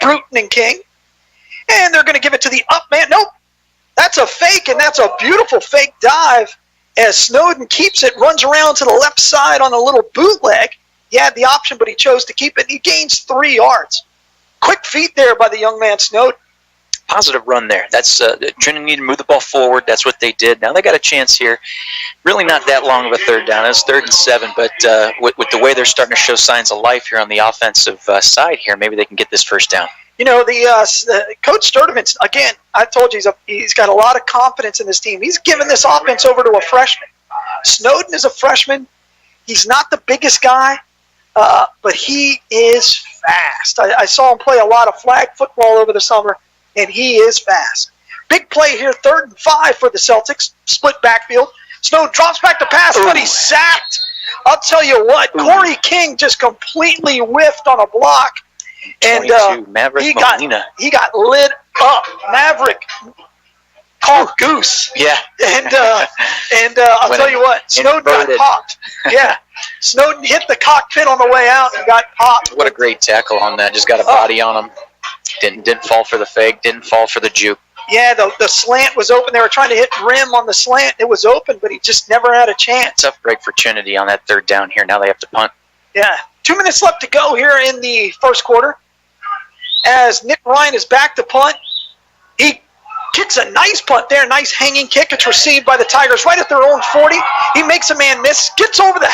Bruton and King. And they're going to give it to the up man. Nope, that's a fake, and that's a beautiful fake dive as Snowden keeps it, runs around to the left side on a little bootleg. He had the option, but he chose to keep it. He gains 3 yards. Quick feet there by the young man Snowden. Positive run there. That's Trinity needed to move the ball forward. That's what they did. Now they got a chance here. Really not that long of a 3rd down. It's 3rd and 7, but with the way they're starting to show signs of life here on the offensive side here, maybe they can get this 1st down. Coach Sturdivant, again, I told you he's got a lot of confidence in this team. He's given this offense over to a freshman. Snowden is a freshman. He's not the biggest guy, but he is fast. I saw him play a lot of flag football over the summer, and he is fast. Big play here, 3rd and 5 for the Celtics. Split backfield. Snowden drops back to pass, but he's sacked. I'll tell you what, Corey King just completely whiffed on a block. And he got lit up. Maverick called Goose. Yeah. And I'll tell you what, Snowden got popped. Yeah. Snowden hit the cockpit on the way out and got popped. What a great tackle on that. Just got a body on him. Didn't fall for the fake. Didn't fall for the juke. Yeah, the slant was open. They were trying to hit rim on the slant. It was open, but he just never had a chance. Tough break for Trinity on that 3rd down here. Now they have to punt. Yeah. 2 minutes left to go here in the 1st quarter. As Nick Ryan is back to punt, he kicks a nice punt there, nice hanging kick. It's received by the Tigers right at their own 40. He makes a man miss, gets over the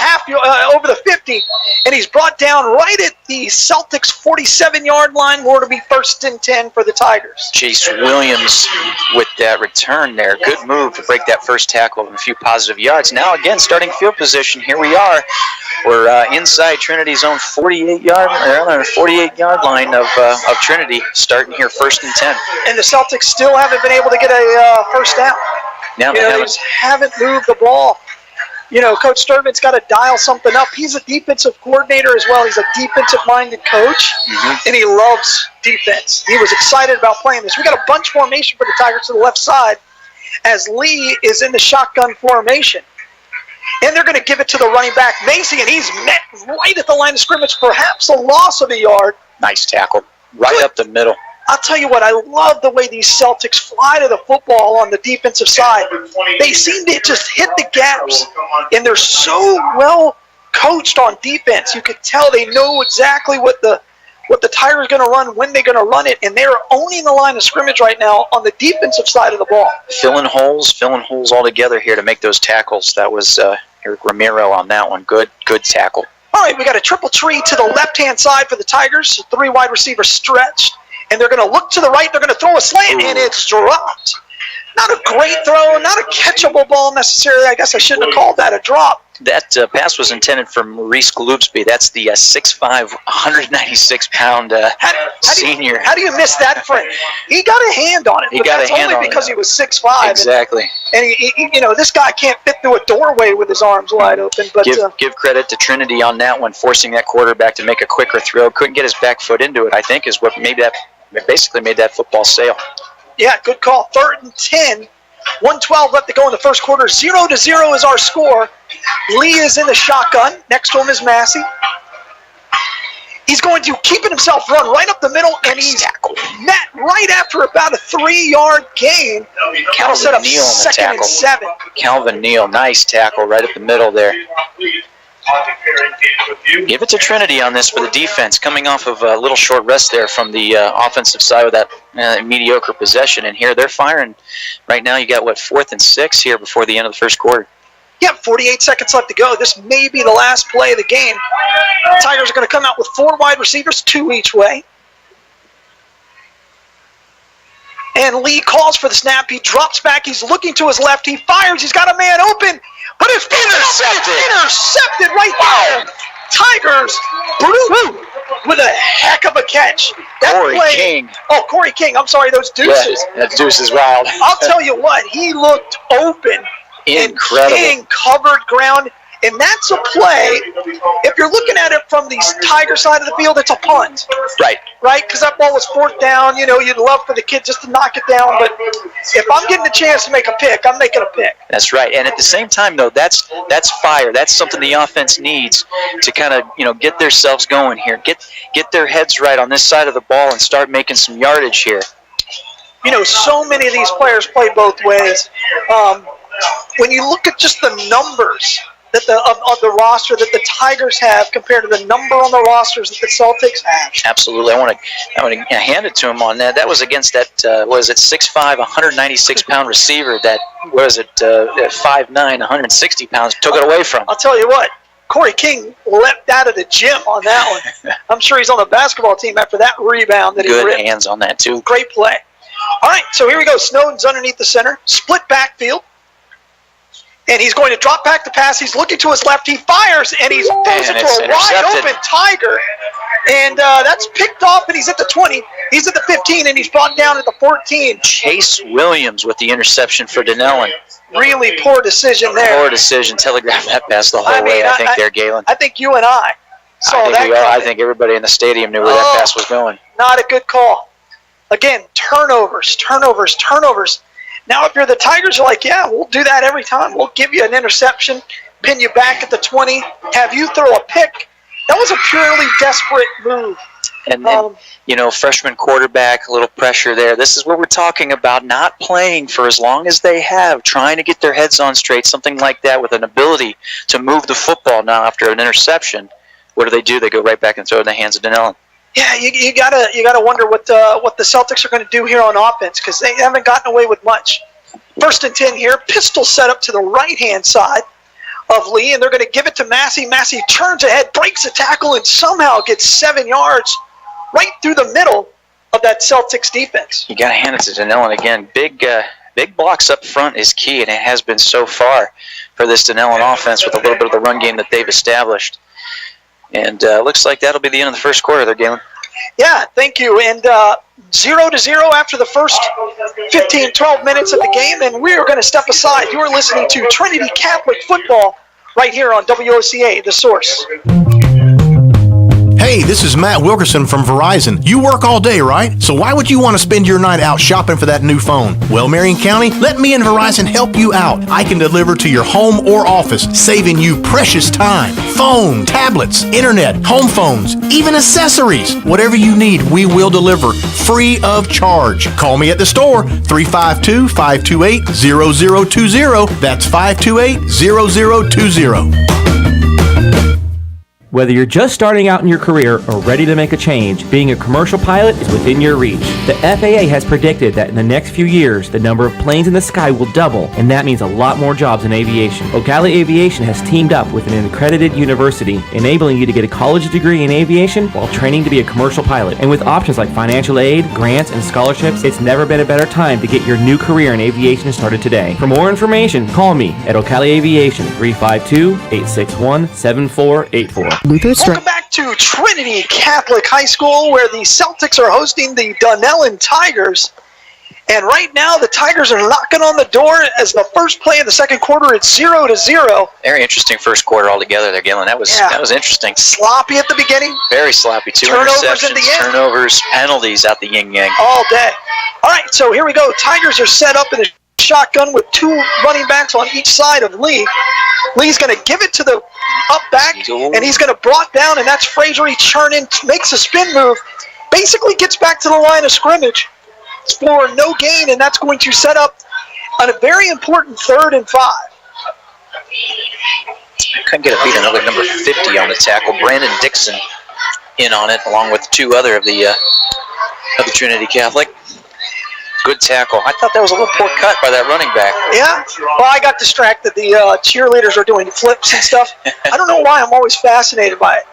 over the 50, and he's brought down right at the Celtics' 47-yard line. More to be 1st and 10 for the Tigers. Chase Williams with that return there. Good move to break that 1st tackle and a few positive yards. Now again, starting field position. Here we are. We're inside Trinity's own 48-yard line of Trinity, starting here 1st and 10. And the Celtics still haven't been able to get a 1st down. Now they just haven't moved the ball. Coach Sturdivant's got to dial something up. He's a defensive coordinator as well. He's a defensive-minded coach, and he loves defense. He was excited about playing this. We got a bunch formation for the Tigers to the left side as Lee is in the shotgun formation. And they're going to give it to the running back, Macy, and he's met right at the line of scrimmage, perhaps a loss of a yard. Nice tackle. Right up the middle. I'll tell you what, I love the way these Celtics fly to the football on the defensive side. They seem to just hit the gaps, and they're so well coached on defense. You could tell they know exactly what the Tigers are going to run, when they're going to run it, and they're owning the line of scrimmage right now on the defensive side of the ball. Filling holes all together here to make those tackles. That was Eric Ramiro on that one. Good tackle. All right, we got a triple tree to the left-hand side for the Tigers. 3 wide receivers stretched, and they're going to look to the right. They're going to throw a slant, and it's dropped. Not a great throw, not a catchable ball necessarily. I guess I shouldn't have called that a drop. That pass was intended for Maurice Galupsby. That's the 6'5", 196-pound senior. How do you miss that frame? He got a hand on it. That's only because he was 6'5". Exactly. And this guy can't fit through a doorway with his arms wide open. But give credit to Trinity on that one, forcing that quarterback to make a quicker throw. Couldn't get his back foot into it, I think, is what basically made that football sail. Yeah, good call. 3rd and 10. 1:12 left to go in the 1st quarter. 0-0 is our score. Lee is in the shotgun. Next to him is Massey. He's going to keep it himself, run right up the middle, and he's met right after about a 3-yard gain. Cal set up 2nd and 7. Calvin Neal, nice tackle right up the middle there. Give it to Trinity on this for the defense, coming off of a little short rest there from the offensive side with that mediocre possession. And here they're firing. Right now you got, 4th and 6 here before the end of the 1st quarter. Yeah, 48 seconds left to go. This may be the last play of the game. Tigers are going to come out with 4 wide receivers, 2 each way. And Lee calls for the snap. He drops back. He's looking to his left. He fires. He's got a man open. But it's intercepted right there. Tigers, Blue with a heck of a catch. Corey King. Oh, Corey King. I'm sorry, those deuces. Yeah, that deuce is wild. I'll tell you what, he looked open. Incredible. And King covered ground. And that's a play. If you're looking at it from the Tiger side of the field, it's a punt. Right. Right? Because that ball was fourth down. You know, you'd love for the kid just to knock it down. But if I'm getting a chance to make a pick, I'm making a pick. That's right. And at the same time, though, that's fire. That's something the offense needs to kind of, get themselves going here. Get their heads right on this side of the ball and start making some yardage here. So many of these players play both ways. When you look at just the numbers that of the roster that the Tigers have compared to the number on the rosters that the Celtics have. Absolutely. I want to hand it to him on that. That was against that, 6'5", 196-pound receiver that, 5'9", 160 pounds, took it away from. I'll tell you what, Corey King leapt out of the gym on that one. I'm sure he's on the basketball team after that rebound that he ripped. Good hands on that, too. Great play. All right, so here we go. Snowden's underneath the center. Split backfield. And he's going to drop back the pass. He's looking to his left. He fires, and he throws it to a wide-open Tiger. And that's picked off, and he's at the 20. He's at the 15, and he's brought down at the 14. Chase Williams with the interception for Dunnellon. Really poor decision there. Poor decision. Telegraph that pass the whole way, I think, there, Galen. I think you and I saw that. I think everybody in the stadium knew where that pass was going. Not a good call. Again, turnovers. Now, if you're the Tigers, you're like, yeah, we'll do that every time. We'll give you an interception, pin you back at the 20, have you throw a pick. That was a purely desperate move. And freshman quarterback, a little pressure there. This is what we're talking about, not playing for as long as they have, trying to get their heads on straight, something like that with an ability to move the football now after an interception. What do? They go right back and throw it in the hands of Dunnellon. Yeah, you gotta wonder what the Celtics are going to do here on offense because they haven't gotten away with much. 1st and 10 here. Pistol set up to the right-hand side of Lee, and they're going to give it to Massey. Massey turns ahead, breaks a tackle, and somehow gets 7 yards right through the middle of that Celtics defense. You got to hand it to Dunnellon again. Big blocks up front is key, and it has been so far for this Dunnellon offense with a little bit of the run game that they've established. And looks like that'll be the end of the first quarter there, Galen. Yeah, thank you. And 0-0 after the first 12 minutes of the game, and we are going to step aside. You are listening to Trinity Catholic Football right here on WOCA, The Source. Hey, this is Matt Wilkerson from Verizon. You work all day, right? So why would you want to spend your night out shopping for that new phone? Well, Marion County, let me and Verizon help you out. I can deliver to your home or office, saving you precious time. Phone, tablets, internet, home phones, even accessories. Whatever you need, we will deliver free of charge. Call me at the store, 352-528-0020. That's 528-0020. Whether you're just starting out in your career or ready to make a change, being a commercial pilot is within your reach. The FAA has predicted that in the next few years, the number of planes in the sky will double, and that means a lot more jobs in aviation. Ocala Aviation has teamed up with an accredited university, enabling you to get a college degree in aviation while training to be a commercial pilot. And with options like financial aid, grants, and scholarships, it's never been a better time to get your new career in aviation started today. For more information, call me at Ocala Aviation, 352-861-7484. Welcome back to Trinity Catholic High School, where the Celtics are hosting the Dunnellon Tigers. And right now, the Tigers are knocking on the door as the first play of the second quarter. It's 0-0. Very interesting first quarter altogether there, Galen. That was interesting. Sloppy at the beginning. Very sloppy. Two turnovers interceptions, in the end. turnovers, penalties out the yin-yang. All day. All right, so here we go. Tigers are set up in a shotgun with 2 running backs on each side of Lee. Lee's going to give it to the up back, and he's going to block down, and that's Fraser. He makes a spin move, basically gets back to the line of scrimmage for no gain, and that's going to set up on a very important 3rd and 5. Couldn't get a beat. Another number 50 on the tackle. Brandon Dixon in on it, along with 2 other of the Trinity Catholic. Good tackle. I thought that was a little poor cut by that running back. Yeah? Well, I got distracted. The cheerleaders are doing flips and stuff. I don't know why I'm always fascinated by it.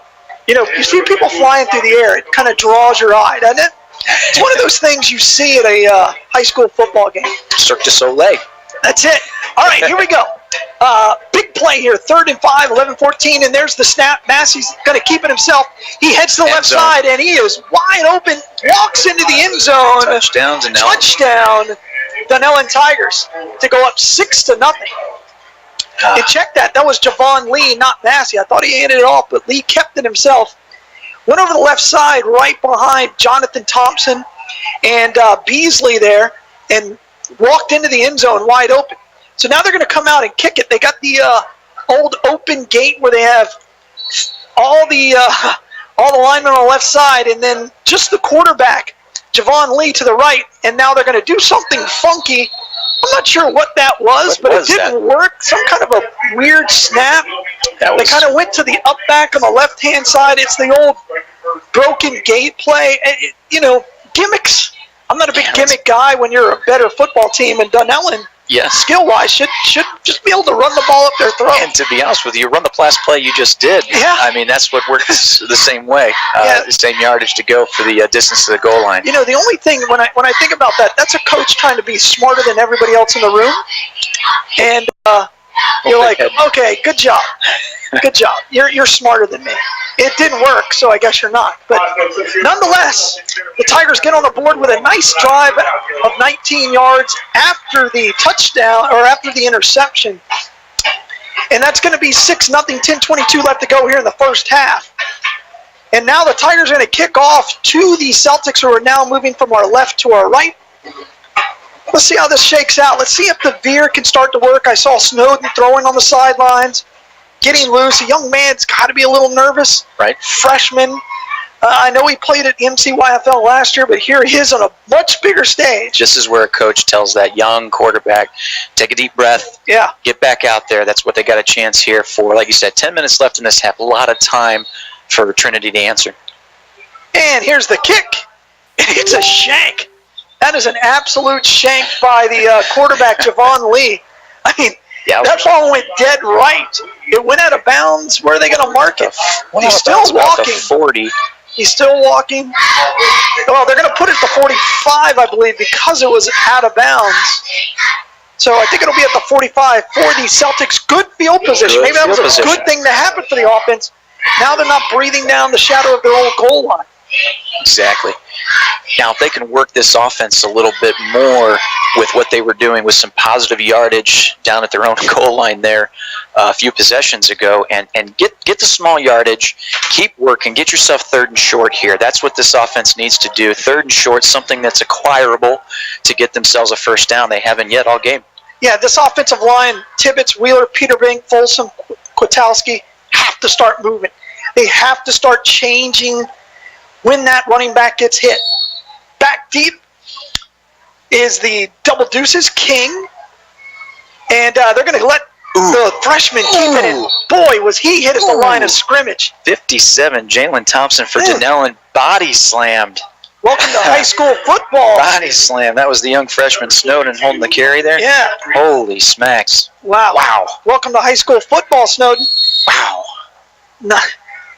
You know, you see people flying through the air. It kind of draws your eye, doesn't it? It's one of those things you see at a high school football game. Cirque du Soleil. That's it. All right, here we go. Big play here, 3rd and 5, 11-14, and there's the snap. Massey's going to keep it himself. He heads to the left side, and he is wide open, walks into the end zone. Touchdown, Dunnellon. Touchdown, Dunnellon Tigers, to go up 6-0. And check that. That was Javon Lee, not Massey. I thought he handed it off, but Lee kept it himself. Went over the left side right behind Jonathan Thompson and Beasley there and walked into the end zone wide open. So now they're going to come out and kick it. They got the old open gate where they have all the linemen on the left side and then just the quarterback, Javon Lee, to the right. And now they're going to do something funky. I'm not sure what that was, but it didn't work. Some kind of a weird snap. They kind of went to the up back on the left-hand side. It's the old broken gate play. Gimmicks. I'm not a big gimmick guy when you're a better football team, and Dunnellon, skill-wise, should just be able to run the ball up their throat. And to be honest with you, run the last play you just did. Yeah. I mean, that's what works the same way. The same yardage to go for the distance to the goal line. The only thing when I think about that, that's a coach trying to be smarter than everybody else in the room. And you're like, okay, good job. Good job. You're smarter than me. It didn't work, so I guess you're not. But nonetheless, the Tigers get on the board with a nice drive of 19 yards after the touchdown, or after the interception. And that's going to be 6-0, 10:22 left to go here in the first half. And now the Tigers are going to kick off to the Celtics, who are now moving from our left to our right. Let's see how this shakes out. Let's see if the veer can start to work. I saw Snowden throwing on the sidelines, getting loose. A young man's got to be a little nervous. Right. Freshman. I know he played at MCYFL last year, but here he is on a much bigger stage. This is where a coach tells that young quarterback, take a deep breath. Yeah. Get back out there. That's what they got a chance here for. Like you said, 10 minutes left in this half. A lot of time for Trinity to answer. And here's the kick. It's a shank. That is an absolute shank by the quarterback, Javon Lee. I mean, that ball went dead right. It went out of bounds. Where are they going to mark it? He's still walking. 40. He's still walking. Well, they're going to put it to 45, I believe, because it was out of bounds. So I think it'll be at the 45 for the Celtics. Good field position. Maybe that was a good thing to happen for the offense. Now they're not breathing down the shadow of their own goal line. Exactly. Now, if they can work this offense a little bit more with what they were doing with some positive yardage down at their own goal line there a few possessions ago and get the small yardage, keep working, get yourself 3rd and short here. That's what this offense needs to do. 3rd and short, something that's acquirable to get themselves a first down. They haven't yet all game. Yeah, this offensive line, Tibbetts, Wheeler, Peterbink, Folsom, Kwiatkowski, have to start moving. They have to start changing when that running back gets hit. Back deep is the double deuces, King. And they're going to let the freshman keep it in. Boy, was he hit at the line of scrimmage. 57, Jalen Thompson for Dunnellon, body slammed. Welcome to high school football. Body slam. That was the young freshman Snowden holding the carry there. Yeah. Holy smacks. Wow. Welcome to high school football, Snowden. Wow.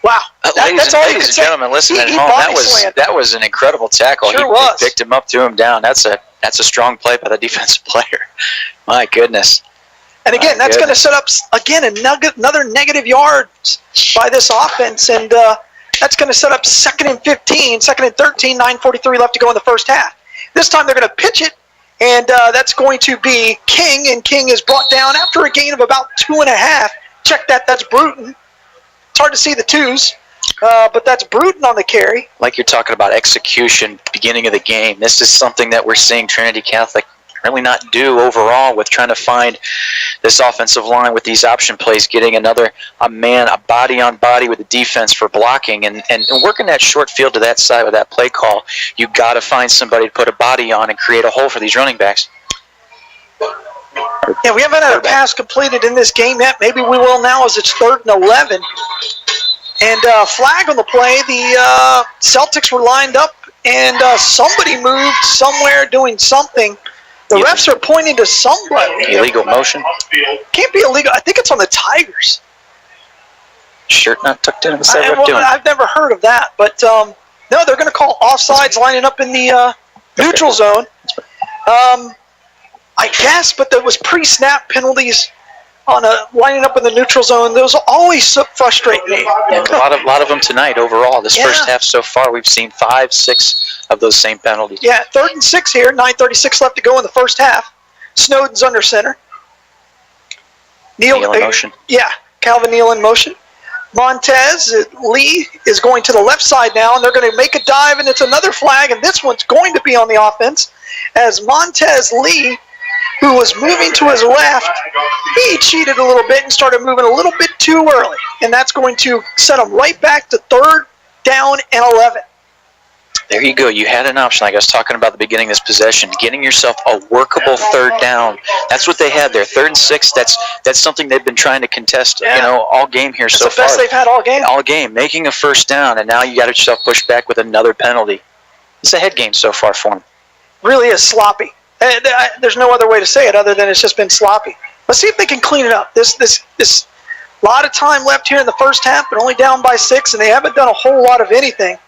Wow. That's all you can say. Ladies and gentlemen, listening at home, that was an incredible tackle. Sure was. He picked him up, threw him down. That's a strong play by the defensive player. My goodness. And again, that's going to set up, another negative yards by this offense. And that's going to set up 2nd and 15, 2nd and 13, 9:43 left to go in the first half. This time they're going to pitch it, and that's going to be King. And King is brought down after a gain of about 2.5. Check that. That's Bruton. It's hard to see the twos, but that's Bruton on the carry. Like you're talking about execution, beginning of the game. This is something that we're seeing Trinity Catholic really not do overall with trying to find this offensive line with these option plays, getting a body on body with the defense for blocking and working that short field to that side with that play call. You got to find somebody to put a body on and create a hole for these running backs. Yeah, we haven't had a pass completed in this game yet. Maybe we will now as it's 3rd and 11. And flag on the play. The Celtics were lined up, and somebody moved somewhere doing something. The refs are pointing to somebody. Illegal motion? Can't be illegal. I think it's on the Tigers. Shirt not tucked in. What's that ref doing? I've never heard of that. But, no, they're going to call offsides lining up in the neutral zone. I guess, but there was pre-snap penalties lining up in the neutral zone. Those always frustrate me. And a lot of them tonight overall. This first half so far, we've seen 5, 6 of those same penalties. Yeah, 3rd and 6 here. 9:36 left to go in the first half. Snowden's under center. Neal in motion. Yeah, Calvin Neal in motion. Montez Lee is going to the left side now, and they're going to make a dive, and it's another flag, and this one's going to be on the offense as Montez Lee, who was moving to his left, he cheated a little bit and started moving a little bit too early, and that's going to set him right back to 3rd down and 11. There you go. You had an option, like I was talking about at the beginning of this possession, getting yourself a workable 3rd down. That's what they had there. 3rd and 6. That's something they've been trying to contest, all game here so far. That's the best they've had all game. All game, making a 1st down, and now you got yourself pushed back with another penalty. It's a head game so far for them. Really is sloppy. There's no other way to say it other than it's just been sloppy. Let's see if they can clean it up. This lot of time left here in the first half, but only down by 6, and they haven't done a whole lot of anything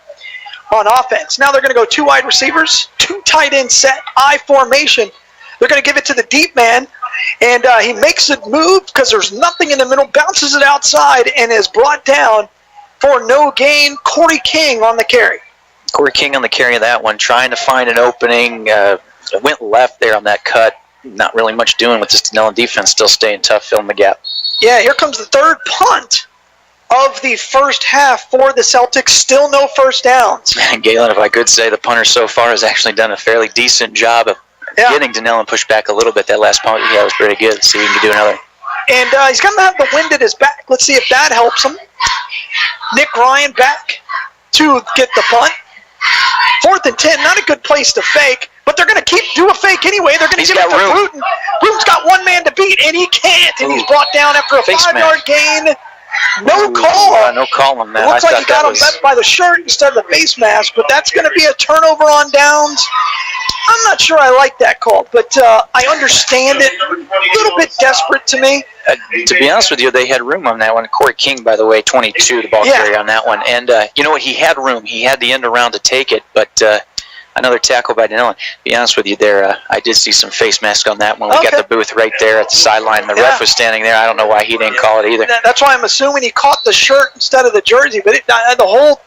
on offense. Now they're going to go 2 wide receivers, 2 tight end set, I formation. They're going to give it to the deep man, and he makes it move because there's nothing in the middle, bounces it outside, and is brought down for no gain. Corey King on the carry. Corey King on the carry of that one, trying to find an opening. Went left there on that cut. Not really much doing with this Dunnellon defense, still staying tough, filling the gap. Yeah, here comes the 3rd punt of the first half for the Celtics. Still no first downs. And Galen, if I could say, the punter so far has actually done a fairly decent job of getting Dunnellon pushed back a little bit. That last punt was pretty good. Let's see if we can do another. And he's going to have the wind at his back. Let's see if that helps him. Nick Ryan back to get the punt. 4th and 10, not a good place to fake, but they're going to do a fake anyway. They're going to give it to Bruton. Bruton's got one man to beat, and he can't, and he's brought down after a 5-yard gain. No call. No call on that. It looks like he got him by the shirt instead of the face mask, but that's going to be a turnover on downs. I'm not sure I like that call, but I understand it. A little bit desperate to me. To be honest with you, they had room on that one. Corey King, by the way, 22, the ball carry on that one. And you know what? He had room. He had the end around to take it, but another tackle by Dunnellon. To be honest with you there, I did see some face mask on that one. We got the booth right there at the sideline. The ref was standing there. I don't know why he didn't call it either. That's why I'm assuming he caught the shirt instead of the jersey, but the whole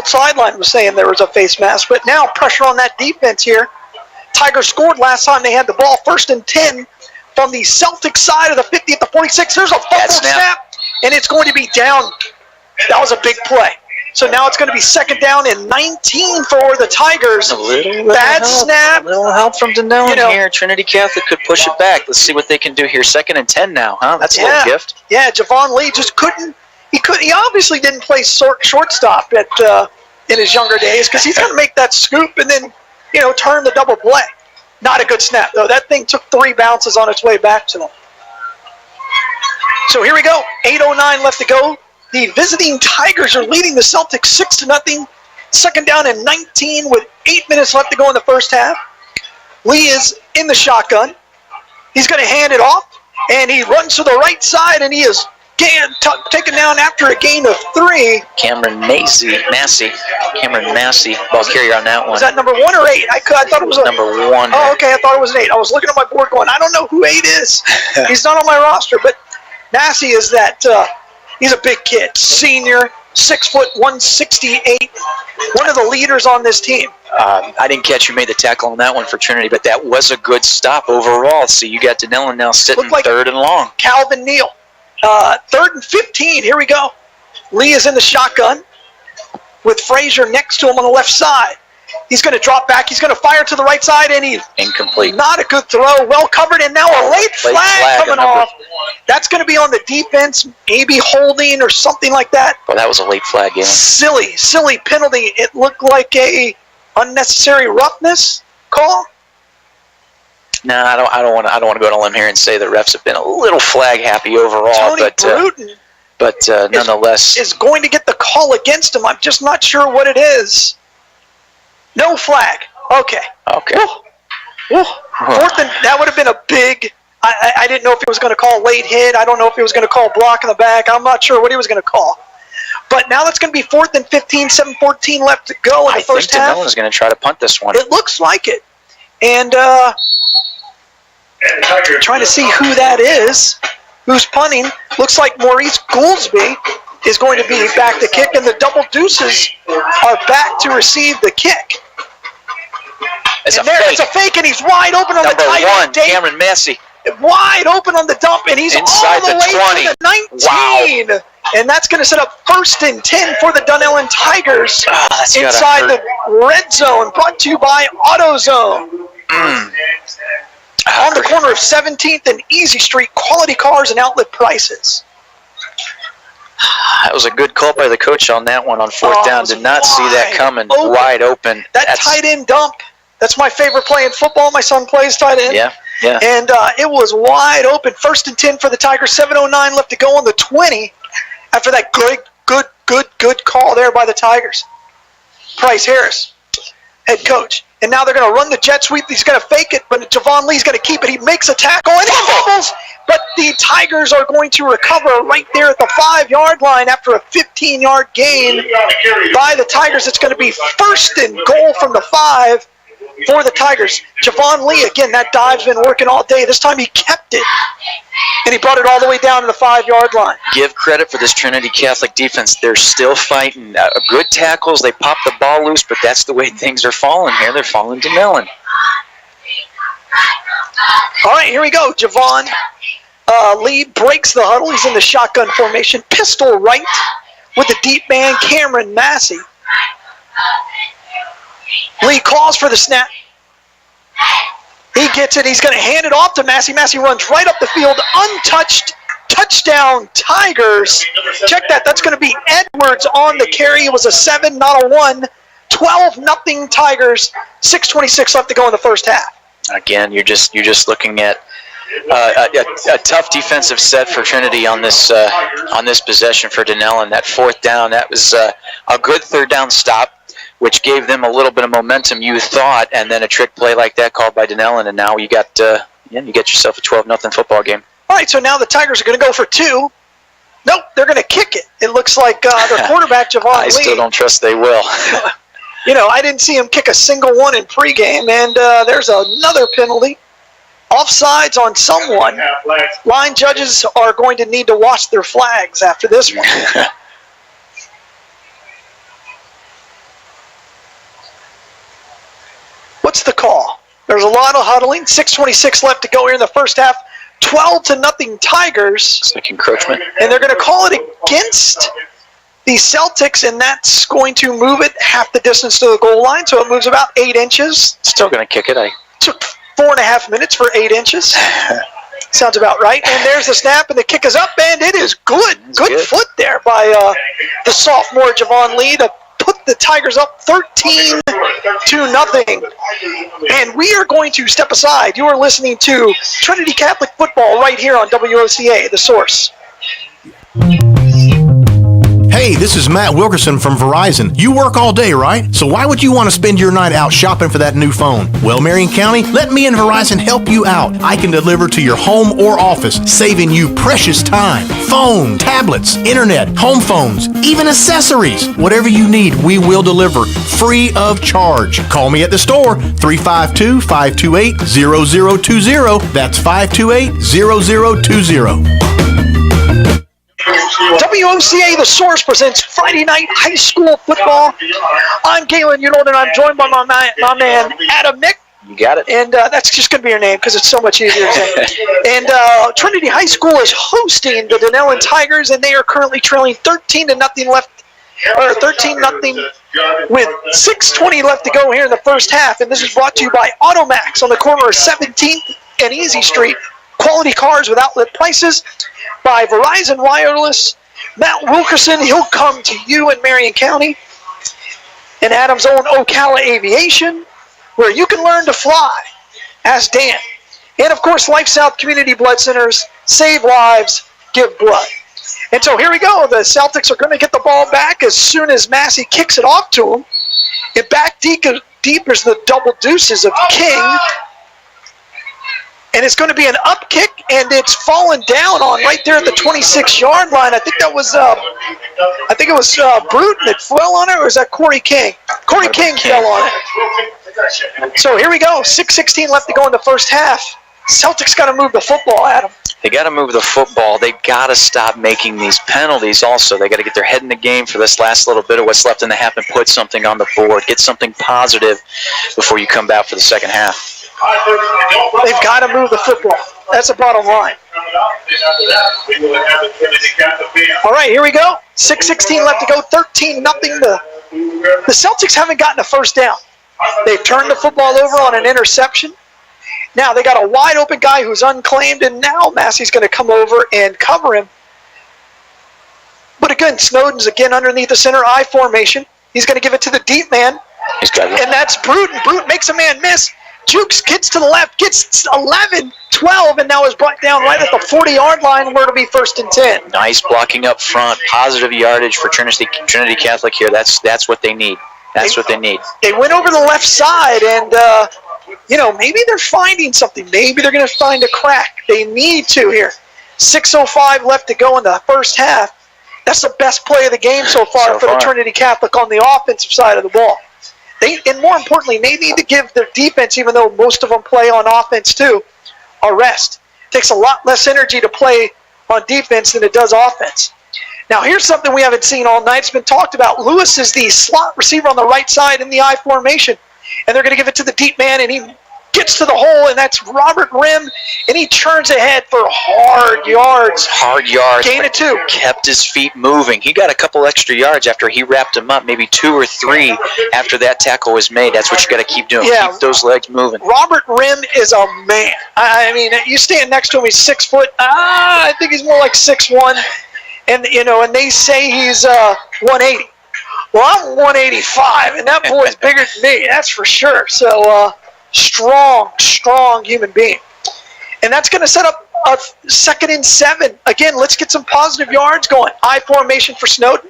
sideline was saying there was a face mask. But now pressure on that defense here. Tigers scored last time they had the ball. 1st and 10 from the Celtic side of the 50 at the 46. There's a fumble snap, and it's going to be down. That was a big play. So now it's going to be 2nd down and 19 for the Tigers. Bad snap. A little help from Dunnellon here. Trinity Catholic could push it back. Let's see what they can do here. 2nd and 10 now, huh? That's a little gift. Yeah, Javon Lee just couldn't. He obviously didn't play shortstop in his younger days because he's going to make that scoop and then turn the double play. Not a good snap though. That thing took 3 bounces on its way back to them. So here we go. 8:09 left to go. The visiting Tigers are leading the Celtics 6-0. 2nd down and 19 with 8 minutes left to go in the first half. Lee is in the shotgun. He's going to hand it off, and he runs to the right side, and he is taken down after a gain of 3. Cameron Massey, ball carrier on that one. Was that number 1 or 8? I thought it was number 1. Oh, okay, I thought it was an 8. I was looking at my board going, I don't know who 8 is. He's not on my roster, but Massey is that. He's a big kid, senior, 6 foot, 168. One of the leaders on this team. I didn't catch who made the tackle on that one for Trinity, but that was a good stop overall. So you got Dunnellon now sitting 3rd and long. Calvin Neal. 3rd and 15. Here we go. Lee is in the shotgun with Frazier next to him on the left side. He's going to drop back. He's going to fire to the right side, and he's incomplete. Not a good throw. Well covered, and now a late flag coming off. That's going to be on the defense, maybe holding or something like that. Well, that was a late flag, yeah. Silly penalty. It looked like a unnecessary roughness call. No, I don't want to go on a limb here and say the refs have been a little flag happy overall, but nonetheless is going to get the call against him. I'm just not sure what it is. No flag. Okay. Ooh. 4th and that would have been a big. I didn't know if he was going to call late hit. I don't know if he was going to call block in the back. I'm not sure what he was going to call. But now it's going to be 4th and 15, 7:14 left to go in the first half. I think Dunnellon is going to try to punt this one. It looks like it. And Trying to see who that is. Who's punting? Looks like Maurice Gouldsby is going to be back to kick, and the Double Deuces are back to receive the kick. It's and a fake. It's a fake, and he's wide open on Number the tight end. Cameron Massey. Wide open on the dump, and he's inside all the way 20. to the 19. Wow. And that's going to set up 1st and 10 for the Dunnellon Tigers inside the red zone, brought to you by AutoZone. On the corner of 17th and Easy Street, quality cars and outlet prices. That was a good call by the coach on that one on 4th down. Did not see that coming. Wide open. That tight end dump, that's my favorite play in football. My son plays tight end. Yeah. And it was wide open. 1st and 10 for the Tigers. 7:09 left to go on the 20 after that good call there by the Tigers. Bryce Harris, head coach. And now they're going to run the jet sweep. He's going to fake it, but Javon Lee's going to keep it. He makes a tackle, and he fumbles. But the Tigers are going to recover right there at the 5-yard line after a 15-yard gain by the Tigers. It's going to be 1st and goal from the 5 for the Tigers. Javon Lee, again, that dive's been working all day. This time he kept it, and he brought it all the way down to the 5-yard line. Give credit for this Trinity Catholic defense. They're still fighting. Good tackles. They pop the ball loose, but that's the way things are falling here. They're falling to Dunnellon. All right, here we go. Javon Lee breaks the huddle. He's in the shotgun formation. Pistol right with the deep man, Cameron Massey. Lee calls for the snap. He gets it. He's going to hand it off to Massey. Massey runs right up the field, untouched. Touchdown, Tigers. Check that. That's going to be Edwards on the carry. It was a 7, not a 1. 12-0 Tigers. 6:26 left to go in the first half. Again, you're just looking at a tough defensive set for Trinity on this possession for Dunnellon. That 4th down, that was a good 3rd down stop, which gave them a little bit of momentum, you thought, and then a trick play like that called by Dunnellon, and now you get yourself a 12-0 football game. All right, so now the Tigers are going to go for 2. Nope, they're going to kick it. It looks like their quarterback, Javon Lee. I still don't trust they will. I didn't see him kick a single one in pregame, and there's another penalty. Offsides on someone. Line judges are going to need to watch their flags after this one. What's the call? There's a lot of huddling. 6:26 left to go here in the first half. 12-0 Tigers. It's like encroachment. And they're going to call it against the Celtics, and that's going to move it half the distance to the goal line, so it moves about 8 inches. Still going to kick it, Took 4.5 minutes for 8 inches. Sounds about right. And there's the snap, and the kick is up, and it is good. Good foot there by the sophomore Javon Lee to put the Tigers up 13-0. And we are going to step aside. You are listening to Trinity Catholic Football right here on WOCA, The Source. Hey, this is Matt Wilkerson from Verizon. You work all day, right? So why would you want to spend your night out shopping for that new phone? Well, Marion County, let me and Verizon help you out. I can deliver to your home or office, saving you precious time. Phone, tablets, internet, home phones, even accessories. Whatever you need, we will deliver free of charge. Call me at the store, 352-528-0020. That's 528-0020. WOCA, The Source, presents Friday night high school football. I'm Galen Unold, and I'm joined by my man, Adam Nick. You got it. And that's just going to be your name because it's so much easier to say. And Trinity High School is hosting the Dunnellon Tigers, and they are currently trailing 13-0 left, or 13-0 with 6:20 left to go here in the first half. And this is brought to you by Automax on the corner of 17th and Easy Street. Quality cars with outlet prices. By Verizon Wireless, Matt Wilkerson, he'll come to you in Marion County. And Adam's own Ocala Aviation, where you can learn to fly. Ask Dan. And of course, Life South Community Blood Centers, save lives, give blood. And so here we go. The Celtics are going to get the ball back as soon as Massey kicks it off to him. And back deep is the Double Deuces of King. And it's going to be an up kick, and it's fallen down on right there at the 26-yard line. I think that was, Bruton that fell on it, or is that Corey King? Corey King fell on it. So here we go. 6:16 left to go in the first half. Celtics got to move the football, Adam. They got to move the football. They got to stop making these penalties also. They got to get their head in the game for this last little bit of what's left in the half and put something on the board. Get something positive before you come back for the second half. They've got to move the football. That's the bottom line. All right, here we go. 6:16 left to go, 13-0. The Celtics haven't gotten a first down. They've turned the football over on an interception. Now they got a wide open guy who's unclaimed, and now Massey's going to come over and cover him. But again, Snowden's again underneath the center I formation. He's going to give it to the deep man, and that's Bruton. Bruton makes a man miss. Jukes gets to the left, gets 11, 12, and now is brought down right at the 40-yard line where it'll be 1st and 10. Nice blocking up front, positive yardage for Trinity Catholic here. That's what they need. That's what they need. They went over the left side, and maybe they're finding something. Maybe they're going to find a crack. They need to here. 6:05 left to go in the first half. That's the best play of the game so far for the Trinity Catholic on the offensive side of the ball. And more importantly, they need to give their defense, even though most of them play on offense too, a rest. It takes a lot less energy to play on defense than it does offense. Now, here's something we haven't seen all night. It's been talked about. Lewis is the slot receiver on the right side in the I formation. And they're going to give it to the deep man, and he gets to the hole, and that's Robert Rim, and he churns ahead for hard yards. Hard yards. Gain of 2. Kept his feet moving. He got a couple extra yards after he wrapped him up, maybe 2 or 3 after that tackle was made. That's what you got to keep doing. Yeah. Keep those legs moving. Robert Rim is a man. I mean, you stand next to him, he's 6 foot. I think he's more like 6'1", and they say he's 180. Well, I'm 185, and that boy's bigger than me. That's for sure. So. Strong human being. And that's going to set up a 2nd and 7. Again, let's get some positive yards going. I formation for Snowden.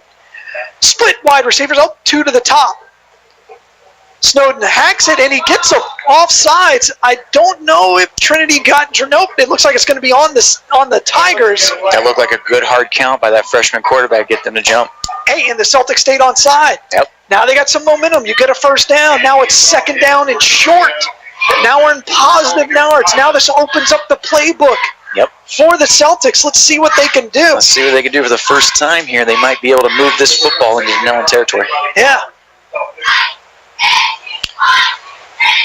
Split wide receivers up, 2 to the top. Snowden hacks it, and he gets them off sides. I don't know if Trinity nope, it looks like it's going to be on the Tigers. That looked like a good hard count by that freshman quarterback, get them to jump. Hey, and the Celtics stayed on side. Yep. Now they got some momentum. You get a first down. Now it's 2nd down and short. Now we're in positive yards. Now this opens up the playbook for the Celtics. Let's see what they can do. Let's see what they can do for the first time here. They might be able to move this football into Dunnellon territory. Yeah.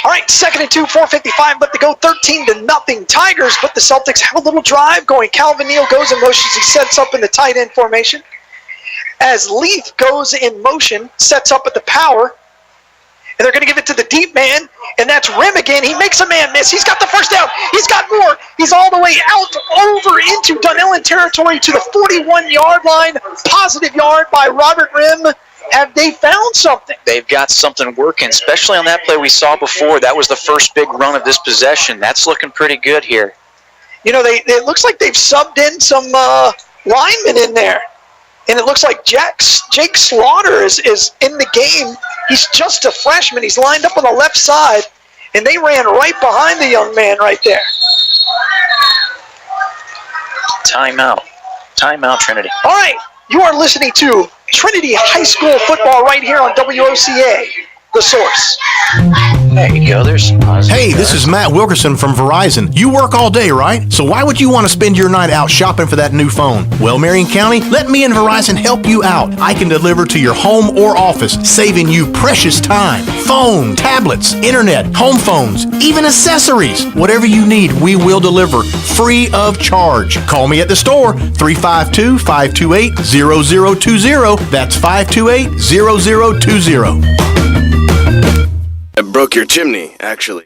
All right, 2nd and 2, 4:55 left to go, 13-0 Tigers, but the Celtics have a little drive going. Calvin Neal goes in motion. He sets up in the tight end formation. As Leith goes in motion, sets up at the power, and they're going to give it to the deep man, and that's Rim again. He makes a man miss. He's got the first down. He's got more. He's all the way out over into Dunnellon territory to the 41-yard line. Positive yard by Robert Rim. Have they found something? They've got something working, especially on that play we saw before. That was the first big run of this possession. That's looking pretty good here. It looks like they've subbed in some linemen in there. And it looks like Jake Slaughter is in the game. He's just a freshman. He's lined up on the left side, and they ran right behind the young man right there. Timeout. Timeout, Trinity. All right, you are listening to Trinity High School football right here on WOCA, The Source. There you go. There's Hey, this is Matt Wilkerson from Verizon. You work all day, right? So why would you want to spend your night out shopping for that new phone? Well, Marion County, let me and Verizon help you out. I can deliver to your home or office, saving you precious time. Phone, tablets, internet, home phones, even accessories. Whatever you need, we will deliver free of charge. Call me at the store, 352-528-0020. That's 528-0020. I broke your chimney, actually.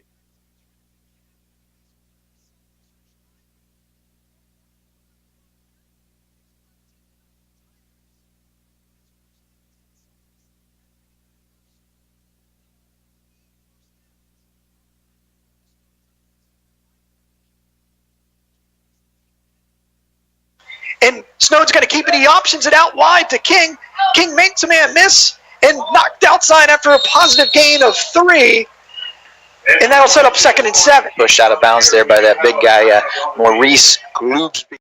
And Snowden's going to keep it. He options it out wide to King. King makes a man miss and knocked outside after a positive gain of 3. And that'll set up 2nd and 7. Push out of bounds there by that big guy, Maurice Gloopsby.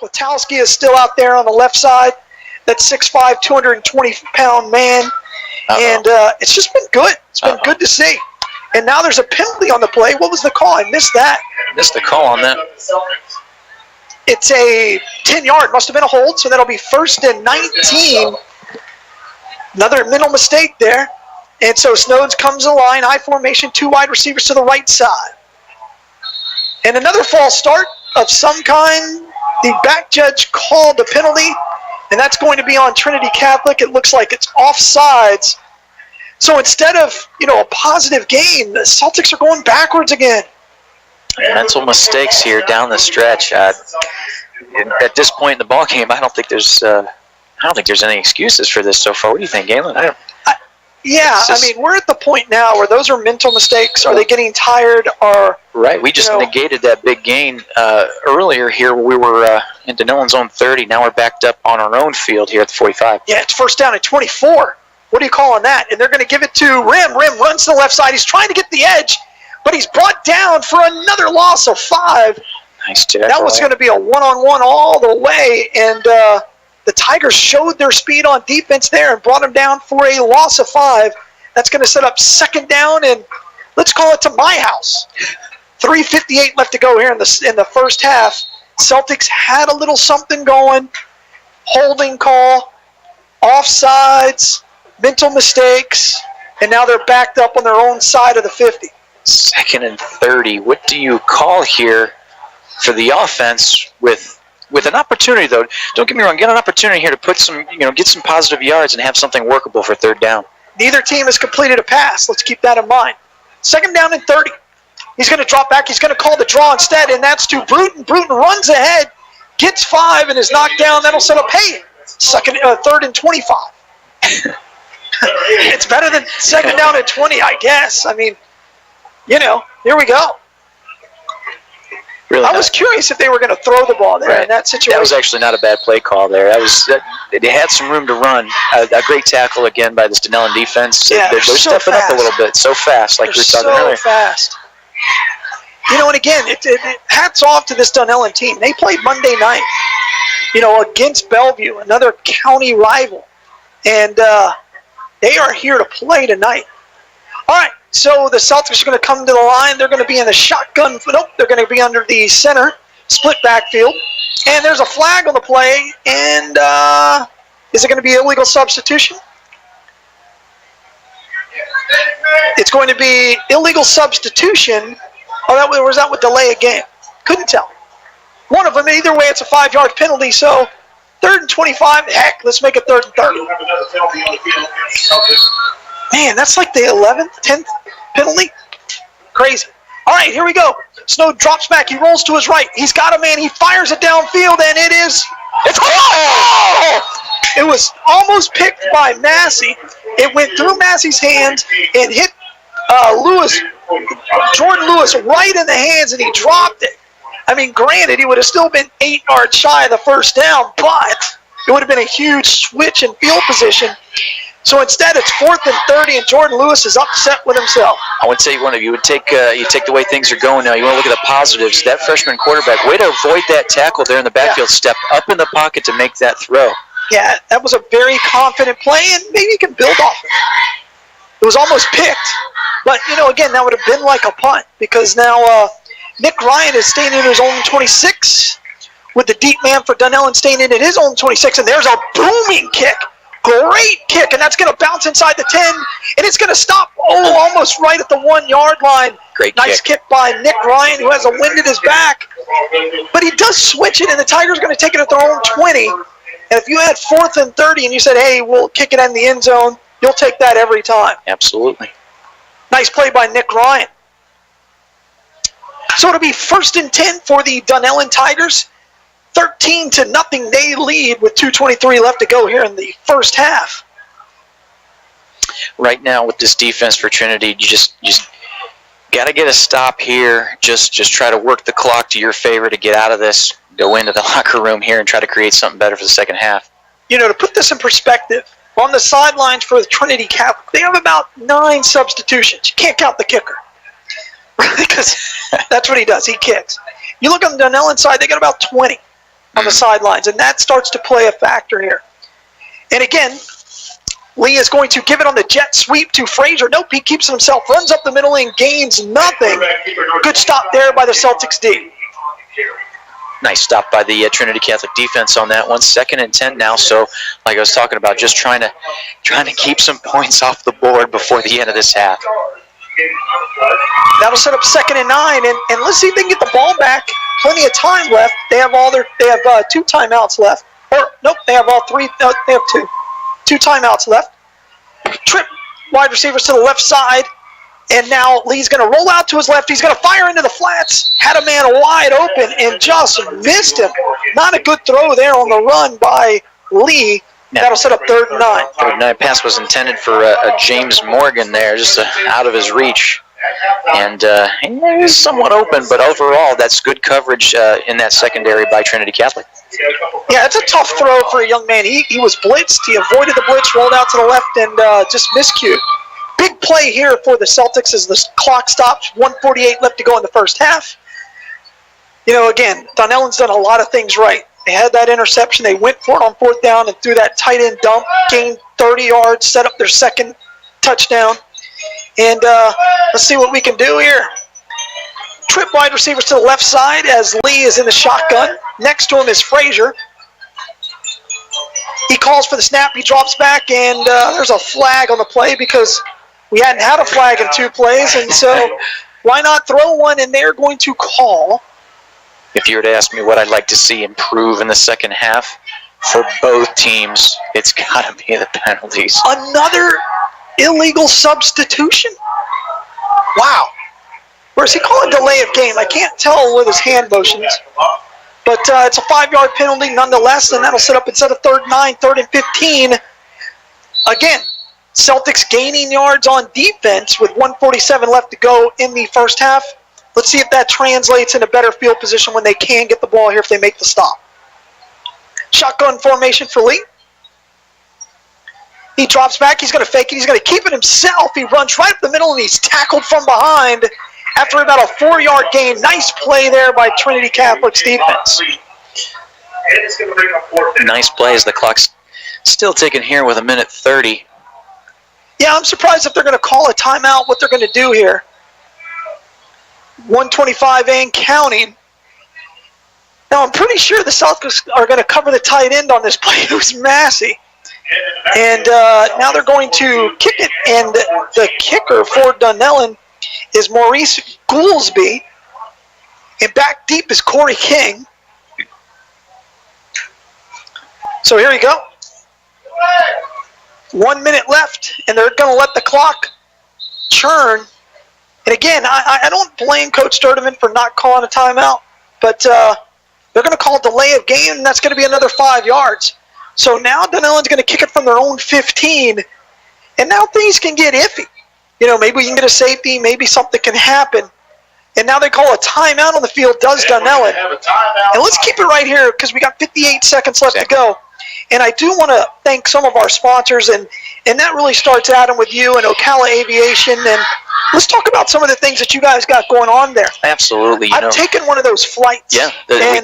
Kwiatkowski is still out there on the left side. That 6'5", 220-pound man. And it's just been good. It's been good to see. And now there's a penalty on the play. What was the call? I missed that. Missed the call on that. It's a 10-yard. Must have been a hold, so that'll be 1st and 19. Another mental mistake there. And so Snowden comes to the line, I formation, 2 wide receivers to the right side. And another false start of some kind. The back judge called the penalty, and that's going to be on Trinity Catholic. It looks like it's offsides. So instead of, a positive gain, the Celtics are going backwards again. Mental mistakes here down the stretch. At this point in the ball game, I don't think there's any excuses for this so far. What do you think, Galen? We're at the point now where those are mental mistakes. Are they getting tired? Right, we just negated that big gain earlier here. We were in Dunnellon's own 30. Now we're backed up on our own field here at the 45. Yeah, it's 1st down at 24. What do you call on that? And they're going to give it to Rim. Rim runs to the left side. He's trying to get the edge, but he's brought down for another loss of 5. Nice tackle. That was going to be a one-on-one all the way, and the Tigers showed their speed on defense there and brought him down for a loss of 5. That's going to set up 2nd down, and let's call it to my house. 3:58 left to go here in the first half. Celtics had a little something going. Holding call, offsides, mental mistakes, and now they're backed up on their own side of the 50. 2nd and 30. What do you call here for the offense with an opportunity, though? Don't get me wrong. Get an opportunity here to put some, get some positive yards and have something workable for 3rd down. Neither team has completed a pass. Let's keep that in mind. 2nd down and 30. He's going to drop back. He's going to call the draw instead, and that's to Bruton. Bruton runs ahead, gets 5, and is knocked down. That'll set up 3rd and 25. It's better than 2nd down at 20, I guess. I mean, here we go. Really I was curious if they were going to throw the ball there in that situation. That was actually not a bad play call there. They had some room to run. A great tackle again by this Dunnellon defense. Yeah, they're stepping up a little bit. So fast, like we were talking earlier. So fast. And again, hats off to this Dunnellon team. They played Monday night, against Bellevue, another county rival. And they are here to play tonight. All right, so the Celtics are going to come to the line. They're going to be in the shotgun. Nope, they're going to be under the center, split backfield. And there's a flag on the play. And is it going to be illegal substitution? It's going to be illegal substitution. Or that would delay a game? Couldn't tell. One of them. Either way, it's a 5-yard penalty. So 3rd and 25. Heck, let's make it 3rd and 30. Man, that's like the 11th, 10th penalty. Crazy. All right, here we go. Snow drops back. He rolls to his right. He's got a man. He fires it downfield, and it's It was almost picked by Massey. It went through Massey's hands and hit Jordan Lewis right in the hands, and he dropped it. I mean, granted, he would have still been 8 yards shy of the 1st down, but it would have been a huge switch in field position. So instead, it's 4th and 30, and Jordan Lewis is upset with himself. I would say you would take the way things are going now. You want to look at the positives. That freshman quarterback, way to avoid that tackle there in the backfield, step up in the pocket to make that throw. Yeah, that was a very confident play, and maybe you can build off it. It was almost picked, but, again, that would have been like a punt because now Nick Ryan is staying in his own 26 with the deep man for Dunnellon staying in at his own 26, and there's a booming kick. Great kick, and that's going to bounce inside the 10, and it's going to stop almost right at the 1-yard line. Great nice kick by Nick Ryan, who has a wind at his back. But he does switch it, and the Tigers are going to take it at their own 20. And if you had 4th and 30 and you said, hey, we'll kick it in the end zone, you'll take that every time. Absolutely. Nice play by Nick Ryan. So it'll be 1st and 10 for the Dunnellon Tigers. 13-0, they lead with 2:23 left to go here in the first half. Right now with this defense for Trinity, you just got to get a stop here. Just try to work the clock to your favor to get out of this, go into the locker room here and try to create something better for the second half. To put this in perspective, on the sidelines for the Trinity Catholic, they have about 9 substitutions. You can't count the kicker because that's what he does. He kicks. You look on the Dunnellon side, they got about 20. on the sidelines, and that starts to play a factor here. And again, Lee is going to give it on the jet sweep to Frazier. Nope, he keeps it himself, runs up the middle and gains nothing. Good stop there by the Celtics D. Nice stop by the Trinity Catholic defense on that one. 2nd and 10 now, so like I was talking about, just trying to keep some points off the board before the end of this half. That'll set up 2nd and 9, and let's see if they can get the ball back. Plenty of time left. They have 2 timeouts left. Or nope, they have all 3. No, they have 2. 2 timeouts left. Trip wide receivers to the left side. And now Lee's going to roll out to his left. He's going to fire into the flats. Had a man wide open and just missed him. Not a good throw there on the run by Lee. That'll set up 3rd and 9. 3rd and 9 pass was intended for a James Morgan there, just out of his reach. And he was somewhat open, but overall, that's good coverage in that secondary by Trinity Catholic. Yeah, it's a tough throw for a young man. He was blitzed. He avoided the blitz, rolled out to the left, and just miscued. Big play here for the Celtics as the clock stops. 1:48 left to go in the first half. You know, again, Dunnellon's done a lot of things right. They had that interception. They went for it on 4th down and threw that tight end dump, gained 30 yards, set up their 2nd touchdown. And let's see what we can do here. Trip wide receivers to the left side as Lee is in the shotgun. Next to him is Frazier. He calls for the snap. He drops back, and there's a flag on the play because we hadn't had a flag in 2 plays, and so why not throw one, and they're going to call. If you were to ask me what I'd like to see improve in the second half for both teams, it's got to be the penalties. Another illegal substitution? Wow. Or is he calling delay of game? I can't tell with his hand motions. But it's a 5-yard penalty nonetheless, and that'll set up instead of 3rd and 9, 3rd and 15. Again, Celtics gaining yards on defense with 1:47 left to go in the first half. Let's see if that translates in a better field position when they can get the ball here if they make the stop. Shotgun formation for Lee. He drops back. He's going to fake it. He's going to keep it himself. He runs right up the middle, and he's tackled from behind after about a 4-yard gain. Nice play there by Trinity Catholic's defense. Nice play as the clock's still ticking here with 1:30. Yeah, I'm surprised if they're going to call a timeout, what they're going to do here. 1:25 and counting. Now, I'm pretty sure the Celtics are going to cover the tight end on this play. It was Massey. And now they're going to kick it, and the kicker for Dunnellon is Maurice Goolsby. And back deep is Corey King. So here we go. 1 minute left, and they're going to let the clock churn. And again, I don't blame Coach Sturdivant for not calling a timeout, but they're going to call a delay of game, and that's going to be another 5 yards. So now Dunnellon's going to kick it from their own 15, and now things can get iffy. You know, maybe we can get a safety, maybe something can happen. And now they call a timeout on the field, does Dunnellon. And let's keep it right here because we got 58 seconds left to go. And I do want to thank some of our sponsors, and that really starts, Adam, with you and Ocala Aviation. And let's talk about some of the things that you guys got going on there. Absolutely. I've taken one of those flights. Yeah,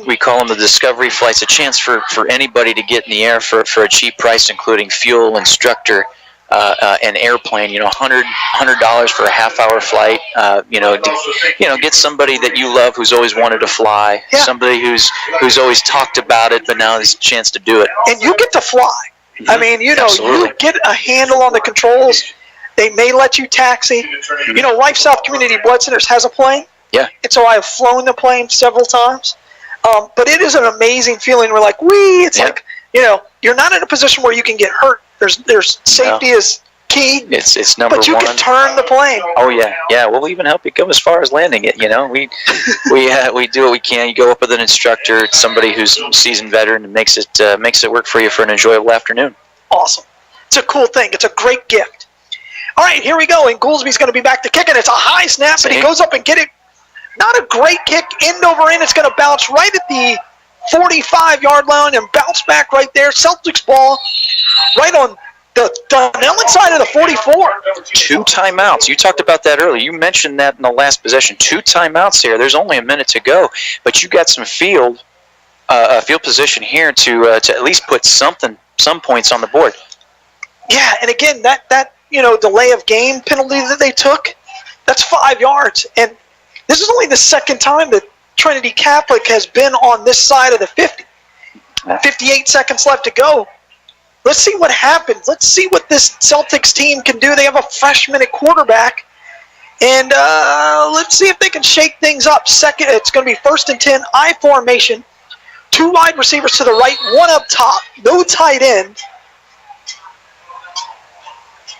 we call them the Discovery flights. A chance for anybody to get in the air for a cheap price, including fuel, instructor, and airplane. You know, $100 for a half-hour flight. Get somebody that you love who's always wanted to fly. Yeah. Somebody who's always talked about it, but now there's a chance to do it. And you get to fly. Mm-hmm. I mean, you get a handle on the controls. They may let you taxi. You know, Life South Community Blood Centers has a plane. Yeah. And so I have flown the plane several times. But it is an amazing feeling. We're like, wee! It's like, you're not in a position where you can get hurt. There's safety is key. It's number one. But you can turn the plane. Oh yeah. We'll even help you go as far as landing it. You know, we do what we can. You go up with an instructor, somebody who's a seasoned veteran, and makes it work for you for an enjoyable afternoon. Awesome. It's a cool thing. It's a great gift. All right, here we go. And Goolsby's going to be back to kick it. It's a high snap, and he goes up and get it. Not a great kick, end over end. It's going to bounce right at the 45-yard line and bounce back right there. Celtics ball right on the Dunnellon side of the 44. 2 timeouts. You talked about that earlier. You mentioned that in the last possession. 2 timeouts here. There's only a minute to go, but you got some field field position here to at least put some points on the board. Yeah, and again, that delay of game penalty that they took, that's 5 yards. And this is only the second time that Trinity Catholic has been on this side of the 50. 58 seconds left to go. Let's see what happens. Let's see what this Celtics team can do. They have a freshman at quarterback. And let's see if they can shake things up. Second, it's going to be 1st and 10, I formation. 2 wide receivers to the right, 1 up top. No tight end.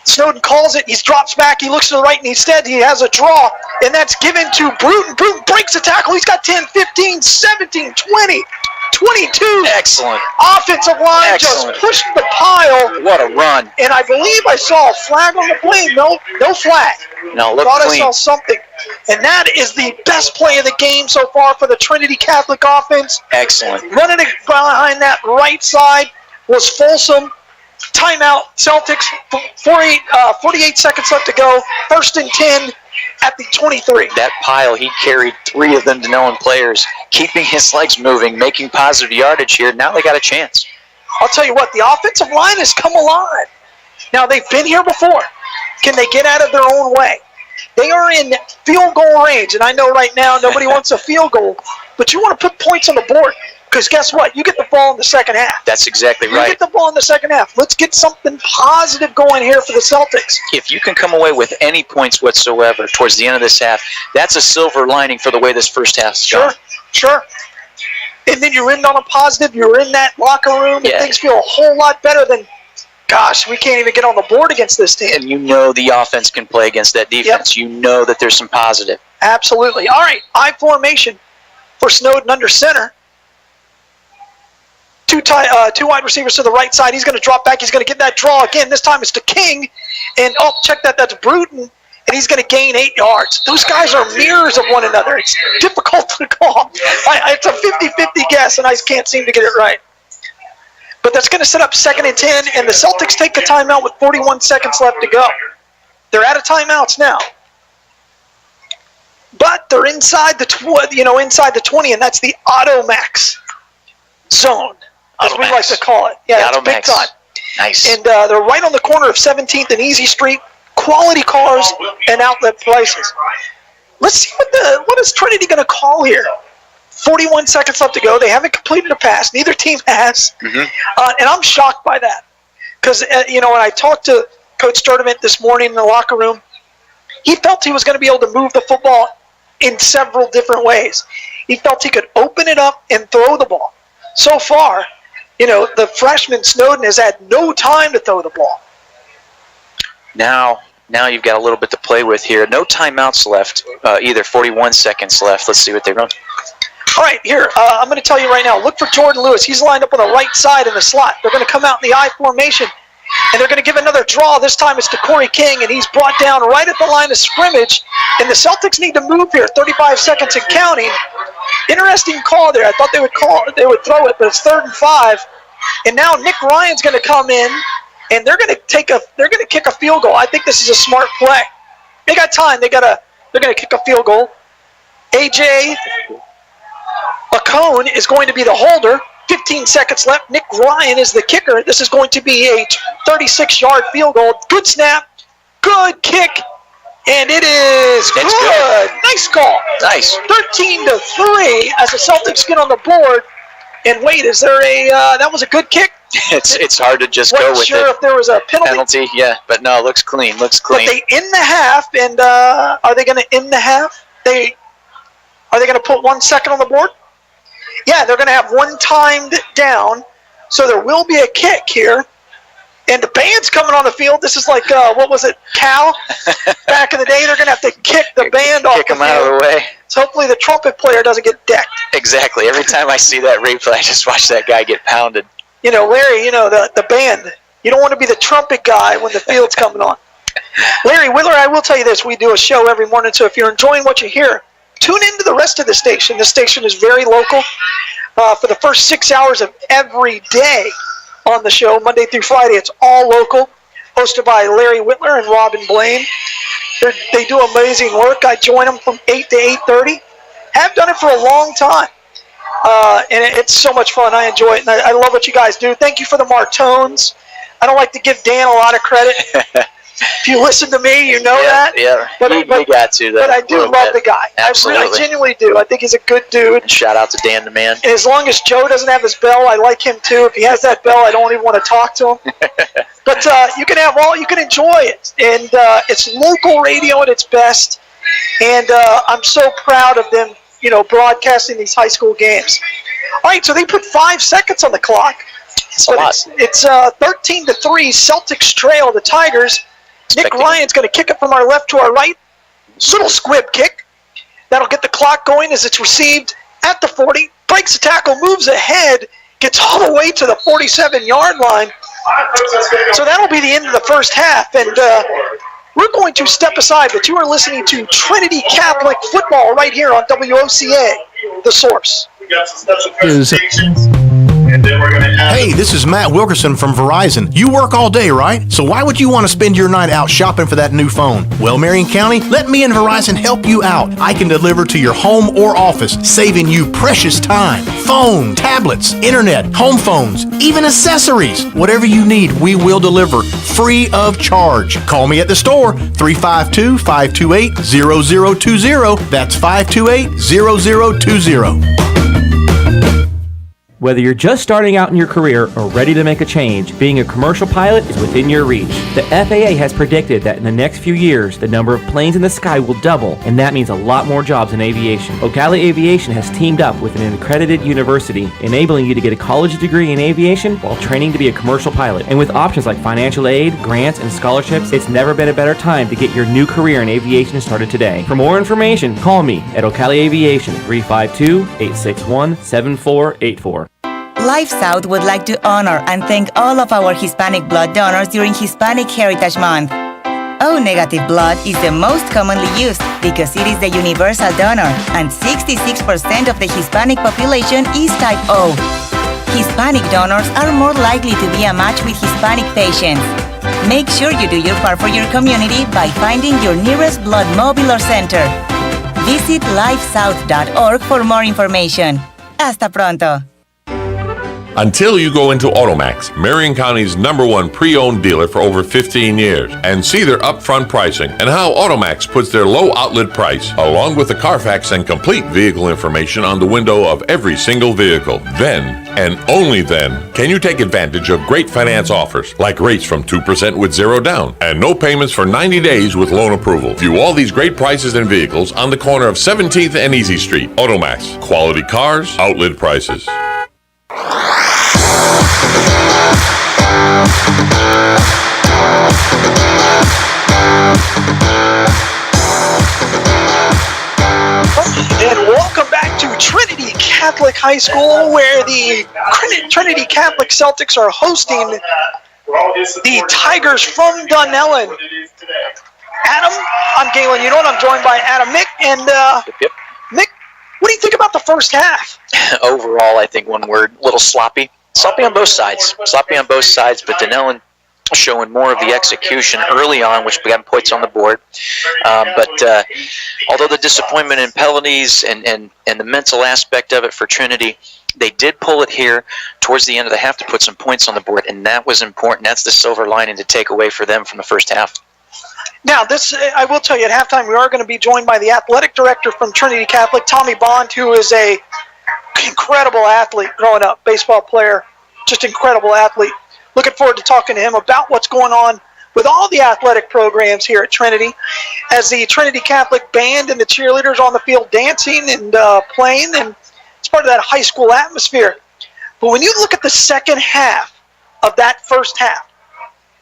Snowden calls it. He drops back. He looks to the right, and instead he has a draw, and that's given to Bruton. Bruton breaks the tackle. He's got 10, 15, 17, 20, 22. Excellent. Offensive line just pushed the pile. What a run. And I believe I saw a flag on the play. No flag. No, look Thought clean. I saw something. And that is the best play of the game so far for the Trinity Catholic offense. Excellent. Running it behind that right side was Folsom. Timeout, Celtics, 48 seconds left to go. 1st and 10 at the 23. That pile, he carried 3 of them Dunnellon players, keeping his legs moving, making positive yardage here. Now they got a chance. I'll tell you what, the offensive line has come alive. Now, they've been here before. Can they get out of their own way? They are in field goal range, and I know right now nobody wants a field goal, but you want to put points on the board. Because guess what? You get the ball in the second half. That's exactly right. You get the ball in the second half. Let's get something positive going here for the Celtics. If you can come away with any points whatsoever towards the end of this half, that's a silver lining for the way this first half's gone. Sure. And then you end on a positive. You're in that locker room, and things feel a whole lot better than, gosh, we can't even get on the board against this team. And you know the offense can play against that defense. Yep. You know that there's some positive. Absolutely. All right, I formation for Snowden under center. 2 wide receivers to the right side. He's going to drop back. He's going to get that draw again. This time it's to King. And, check that. That's Bruton. And he's going to gain 8 yards. Those guys are mirrors of one another. It's difficult to call. It's a 50-50 guess, and I can't seem to get it right. But that's going to set up 2nd and 10, and the Celtics take a timeout with 41 seconds left to go. They're out of timeouts now. But they're inside the 20, and that's the Automax zone, as we like to call it. Yeah, that's big time. Nice. And they're right on the corner of 17th and Easy Street. Quality cars and outlet prices. Let's see what is Trinity going to call here. 41 seconds left to go. They haven't completed a pass. Neither team has. Mm-hmm. And I'm shocked by that. Because, when I talked to Coach Sturdivant this morning in the locker room, he felt he was going to be able to move the football in several different ways. He felt he could open it up and throw the ball. So far, the freshman Snowden has had no time to throw the ball. Now you've got a little bit to play with here. No timeouts left, either 41 seconds left. Let's see what they run. All right, here, I'm going to tell you right now, look for Jordan Lewis. He's lined up on the right side in the slot. They're going to come out in the I formation, and they're going to give another draw. This time it's to Corey King, and he's brought down right at the line of scrimmage, and the Celtics need to move here. 35 seconds and counting. Interesting call there. I thought they would throw it, but it's 3rd and 5. And now Nick Ryan's going to come in, and they're going to kick a field goal. I think this is a smart play. They got time. They're going to kick a field goal. AJ Lacone is going to be the holder. 15 seconds left. Nick Ryan is the kicker. This is going to be a 36-yard field goal. Good snap. Good kick. And it is good. Nice call. Nice. 13-3 as the Celtics get on the board. And wait, is there that was a good kick? It's hard to just go with it. Wasn't sure if there was a penalty. Yeah, but no, looks clean. Looks clean. But they end the half, and are they going to end the half? Are they going to put 1 second on the board? Yeah, they're going to have one timed down, so there will be a kick here. And the band's coming on the field. This is like, what was it, Cal? Back in the day, they're going to have to kick the band off the field. Kick them out of the way. So hopefully the trumpet player doesn't get decked. Exactly. Every time I see that replay, I just watch that guy get pounded. Larry, the band, you don't want to be the trumpet guy when the field's coming on. Larry Whittler, I will tell you this. We do a show every morning, so if you're enjoying what you hear, tune into the rest of the station. The station is very local. For the first 6 hours of every day on the show, Monday through Friday, it's all local, hosted by Larry Whittler and Robin Blaine. They do amazing work. I join them from 8 to 8:30. Have done it for a long time. And it's so much fun. I enjoy it, and I love what you guys do. Thank you for the Martones. I don't like to give Dan a lot of credit. If you listen to me, you know that. Yeah, but you got to. But I do love the guy. Absolutely. I genuinely do. I think he's a good dude. And shout out to Dan the Man. And as long as Joe doesn't have his bell, I like him too. If he has that bell, I don't even want to talk to him. But you can enjoy it, and it's local radio at its best. And I'm so proud of them, broadcasting these high school games. All right, so they put 5 seconds on the clock. It's a lot. It's 13-3. Celtics trail the Tigers. Nick Ryan's going to kick it from our left to our right. Little squib kick. That'll get the clock going as it's received at the 40. Breaks the tackle, moves ahead, gets all the way to the 47-yard line. So that'll be the end of the first half. And we're going to step aside, but you are listening to Trinity Catholic Football right here on WOCA, The Source. We got some special presentations. And then we're going to have... Hey, this is Matt Wilkerson from Verizon. You work all day, right? So why would you want to spend your night out shopping for that new phone? Well, Marion County, let me and Verizon help you out. I can deliver to your home or office, saving you precious time. Phone, tablets, internet, home phones, even accessories. Whatever you need, we will deliver free of charge. Call me at the store, 352-528-0020. That's 528-0020. Whether you're just starting out in your career or ready to make a change, being a commercial pilot is within your reach. The FAA has predicted that in the next few years, the number of planes in the sky will double, and that means a lot more jobs in aviation. Ocala Aviation has teamed up with an accredited university, enabling you to get a college degree in aviation while training to be a commercial pilot. And with options like financial aid, grants, and scholarships, it's never been a better time to get your new career in aviation started today. For more information, call me at Ocala Aviation, 352-861-7484. Life South would like to honor and thank all of our Hispanic blood donors during Hispanic Heritage Month. O negative blood is the most commonly used because it is the universal donor, and 66% of the Hispanic population is type O. Hispanic donors are more likely to be a match with Hispanic patients. Make sure you do your part for your community by finding your nearest blood mobile or center. Visit lifesouth.org for more information. Hasta pronto. Until you go into Automax, Marion County's #1 pre-owned dealer for over 15 years, and see their upfront pricing and how Automax puts their low outlet price, along with the Carfax and complete vehicle information on the window of every single vehicle. Then, and only then, can you take advantage of great finance offers, like rates from 2% with 0 down, and no payments for 90 days with loan approval. View all these great prices and vehicles on the corner of 17th and Easy Street. Automax, quality cars, outlet prices. And welcome back to Trinity Catholic High School, where the Trinity Catholic Celtics are hosting the Tigers from Dunnellon. Adam, I'm Galen Unold. I'm joined by Adam Mick. And Mick, what do you think about the first half? Overall, I think one word, a little sloppy. Sloppy on both sides. Sloppy on both sides, but Dunnellon showing more of the execution early on, which got points on the board. But although the disappointment in penalties and the mental aspect of it for Trinity, they did pull it here towards the end of the half to put some points on the board, and that was important. That's the silver lining to take away for them from the first half. Now, I will tell you, at halftime, we are going to be joined by the athletic director from Trinity Catholic, Tommy Bond, who is a incredible athlete growing up, baseball player, just incredible athlete. Looking forward to talking to him about what's going on with all the athletic programs here at Trinity, as the Trinity Catholic band and the cheerleaders on the field dancing and playing, and it's part of that high school atmosphere. But when you look at the second half of that first half,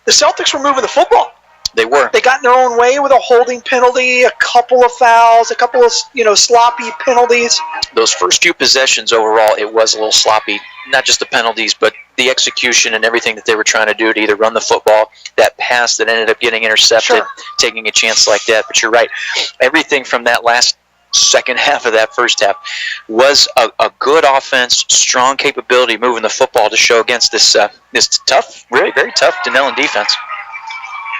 the Celtics were moving the football. They were. They got in their own way with a holding penalty, a couple of fouls, a couple of sloppy penalties. Those first few possessions overall, it was a little sloppy. Not just the penalties, but the execution and everything that they were trying to do to either run the football, that pass that ended up getting intercepted, taking a chance like that. But you're right. Everything from that last second half of that first half was a good offense, strong capability moving the football to show against this tough, really very tough Dunnellon defense.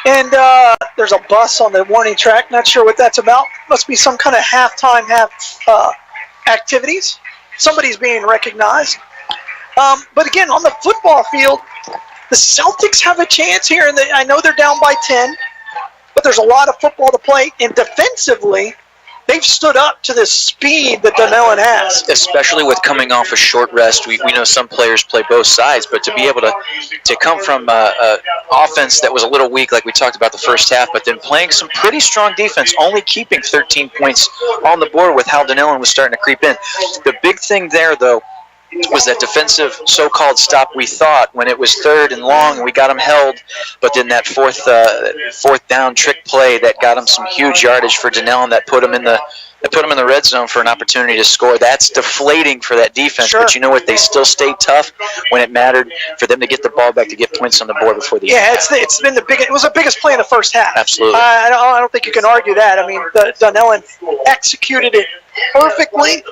And there's a bus on the warning track. Not sure what that's about. Must be some kind of halftime activities. somebody's being recognized. But again, on the football field, the Celtics have a chance here. And I know they're down by 10, but there's a lot of football to play. And defensively, they've stood up to the speed that Dunnellon has. Especially with coming off a short rest. We know some players play both sides, but to be able to come from an offense that was a little weak, like we talked about the first half, but then playing some pretty strong defense, only keeping 13 points on the board with how Dunnellon was starting to creep in. The big thing there, though, was that defensive so-called stop we thought when it was 3rd and long and we got them held, but then that fourth down trick play that got them some huge yardage for Dunnellon that put them in the red zone for an opportunity to score. That's deflating for that defense. Sure. But you know what? They still stayed tough when it mattered for them to get the ball back to get points on the board before the end. Yeah, it's been it was the biggest play in the first half. Absolutely. I don't think you can argue that. I mean, Dunnellon executed it perfectly.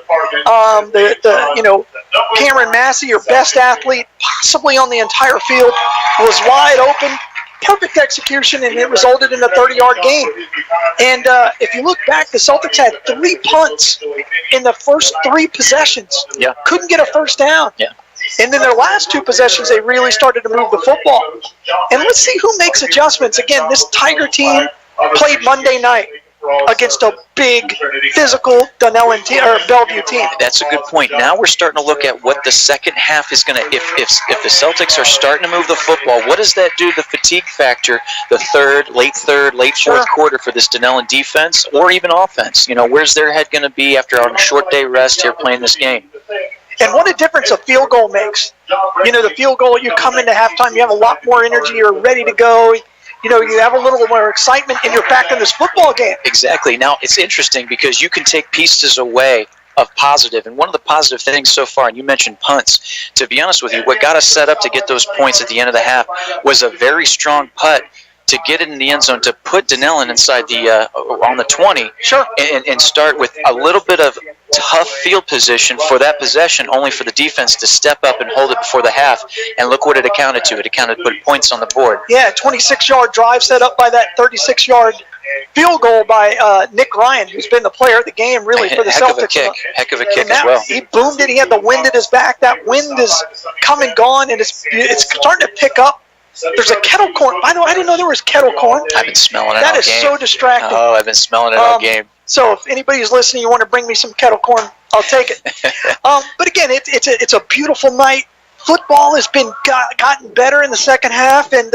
Cameron Massey, your best athlete possibly on the entire field, was wide open. Perfect execution, and it resulted in a 30-yard gain. And if you look back, the Celtics had 3 punts in the first 3 possessions. Yeah. Couldn't get a first down. Yeah. And then their last 2 possessions, they really started to move the football. And let's see who makes adjustments. Again, this Tiger team played Monday night against a big physical Dunnellon team or Bellevue team. That's a good point. Now we're starting to look at what the second half is going to, if the Celtics are starting to move the football, what does that do to the fatigue factor, the late fourth quarter for this Dunnellon defense or even offense? Where's their head going to be after on a short day rest here playing this game? And what a difference a field goal makes. The field goal, you come into halftime, you have a lot more energy, you're ready to go. You have a little more excitement, and you're back in this football game. Exactly. Now, it's interesting because you can take pieces away of positive, and one of the positive things so far, and you mentioned punts, to be honest with you, what got us set up to get those points at the end of the half was a very strong putt to get it in the end zone, to put Dunnellon inside on the 20, sure, and start with a little bit of tough field position for that possession, only for the defense to step up and hold it before the half. And look what it accounted to. It accounted to put points on the board. Yeah, 26-yard drive set up by that 36-yard field goal by Nick Ryan, who's been the player of the game, really, for the Celtics. Heck of a kick as well. He boomed it. He had the wind at his back. That wind is come and gone, and it's starting to pick up. There's a kettle corn. By the way, I didn't know there was kettle corn. I've been smelling it all game. That is so distracting. Oh, I've been smelling it all game. So if anybody's listening, you want to bring me some kettle corn, I'll take it. But again, it's a beautiful night. Football has been gotten better in the second half, and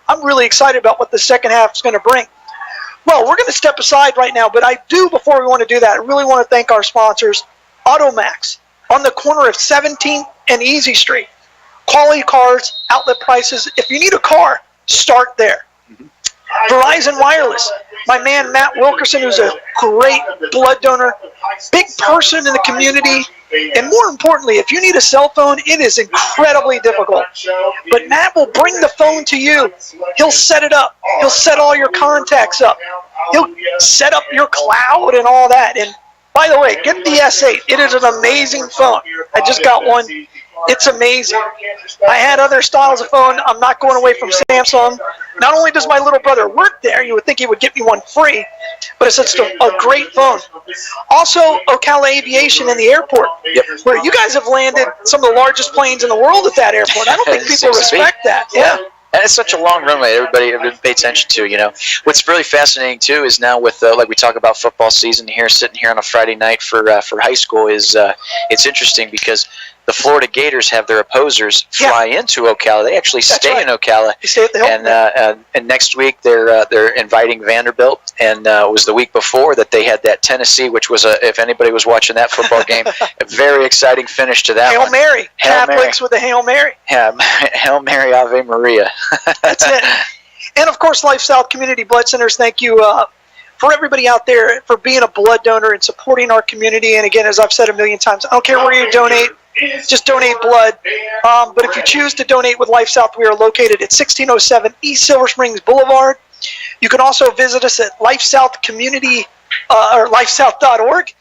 I'm really excited about what the second half is going to bring. Well, we're going to step aside right now, but before we want to do that, I really want to thank our sponsors, AutoMax, on the corner of 17th and Easy Street. Quality cars, outlet prices. If you need a car, start there. Verizon Wireless. My man Matt Wilkerson, who's a great blood donor, big person in the community, and more importantly, if you need a cell phone, it is incredibly difficult. But Matt will bring the phone to you. He'll set it up. He'll set all your contacts up. He'll set up your cloud and all that. And by the way, get the S8. It is an amazing phone. I just got one. It's amazing. I had other styles of phone. I'm not going away from Samsung. Not only does my little brother work there, you would think he would get me one free, but it's just a great phone. Also, Ocala Aviation in the airport, where you guys have landed some of the largest planes in the world at that airport. I don't think people respect that. Yeah. And it's such a long runway. Everybody pay attention to. What's really fascinating too is now with like we talk about football season here, sitting here on a Friday night for high school is it's interesting because the Florida Gators have their opposers fly into Ocala. They actually stay in Ocala. They stay at the Hilton. And next week they're inviting Vanderbilt. And it was the week before that they had that Tennessee, which was if anybody was watching that football game, a very exciting finish to that Hail Mary. Catholics with a Hail Mary. Yeah, Hail Mary, Ave Maria. That's it. And of course, Life South Community Blood Centers. Thank you for everybody out there for being a blood donor and supporting our community. And again, as I've said a million times, I don't care where you donate. Just donate blood. But if you choose to donate with Life South, we are located at 1607 East Silver Springs Boulevard. You can also visit us at Life South Community or lifesouth.org.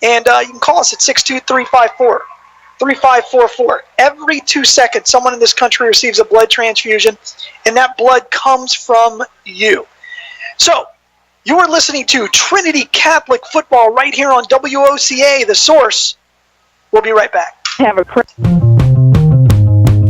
And you can call us at 62354-3544. Every 2 seconds, someone in this country receives a blood transfusion, and that blood comes from you. So, you are listening to Trinity Catholic Football right here on WOCA, the source. We'll be right back. Have a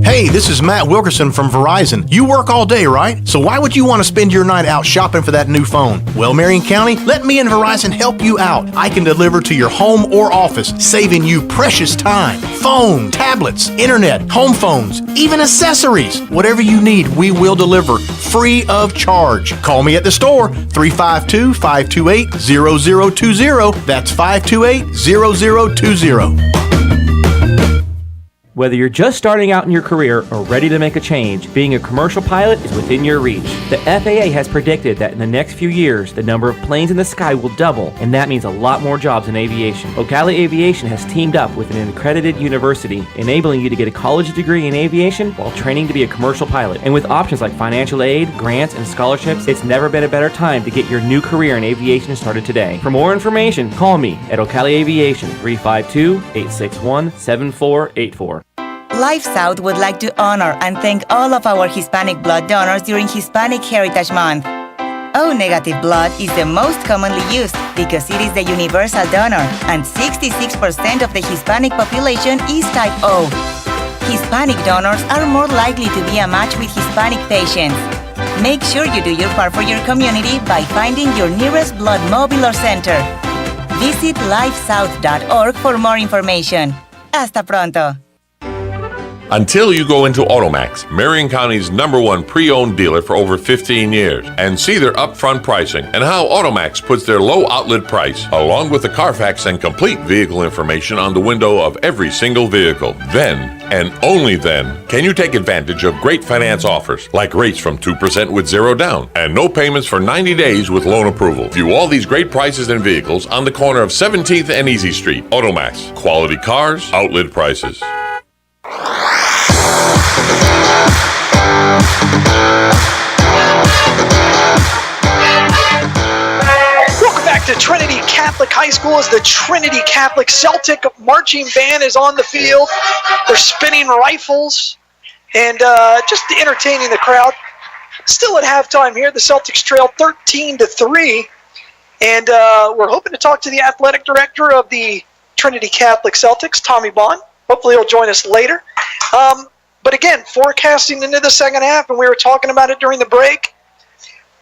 Hey, this is Matt Wilkerson from Verizon. You work all day, right? So why would you want to spend your night out shopping for that new phone? Well, Marion County, let me and Verizon help you out. I can deliver to your home or office, saving you precious time. Phone, tablets, internet, home phones, even accessories. Whatever you need, we will deliver free of charge. Call me at the store, 352-528-0020. That's 528-0020. Whether you're just starting out in your career or ready to make a change, being a commercial pilot is within your reach. The FAA has predicted that in the next few years, the number of planes in the sky will double, and that means a lot more jobs in aviation. Ocala Aviation has teamed up with an accredited university, enabling you to get a college degree in aviation while training to be a commercial pilot. And with options like financial aid, grants, and scholarships, it's never been a better time to get your new career in aviation started today. For more information, call me at Ocala Aviation, 352-861-7484. Life South would like to honor and thank all of our Hispanic blood donors during Hispanic Heritage Month. O negative blood is the most commonly used because it is the universal donor, and 66% of the Hispanic population is type O. Hispanic donors are more likely to be a match with Hispanic patients. Make sure you do your part for your community by finding your nearest blood mobile or center. Visit lifesouth.org for more information. Hasta pronto. Until you go into Automax, Marion County's #1 pre-owned dealer for over 15 years, and see their upfront pricing and how Automax puts their low outlet price, along with the Carfax and complete vehicle information on the window of every single vehicle. Then, and only then, can you take advantage of great finance offers, like rates from 2% with 0 down, and no payments for 90 days with loan approval. View all these great prices and vehicles on the corner of 17th and Easy Street. Automax. Quality cars, outlet prices. Welcome back to Trinity Catholic High School as the Trinity Catholic Celtic marching band is on the field. They're spinning rifles and just entertaining the crowd. Still at halftime here, the Celtics trail 13-3, and we're hoping to talk to the athletic director of the Trinity Catholic Celtics, Tommy Bond. Hopefully he'll join us later. But again, forecasting into the second half, and we were talking about it during the break,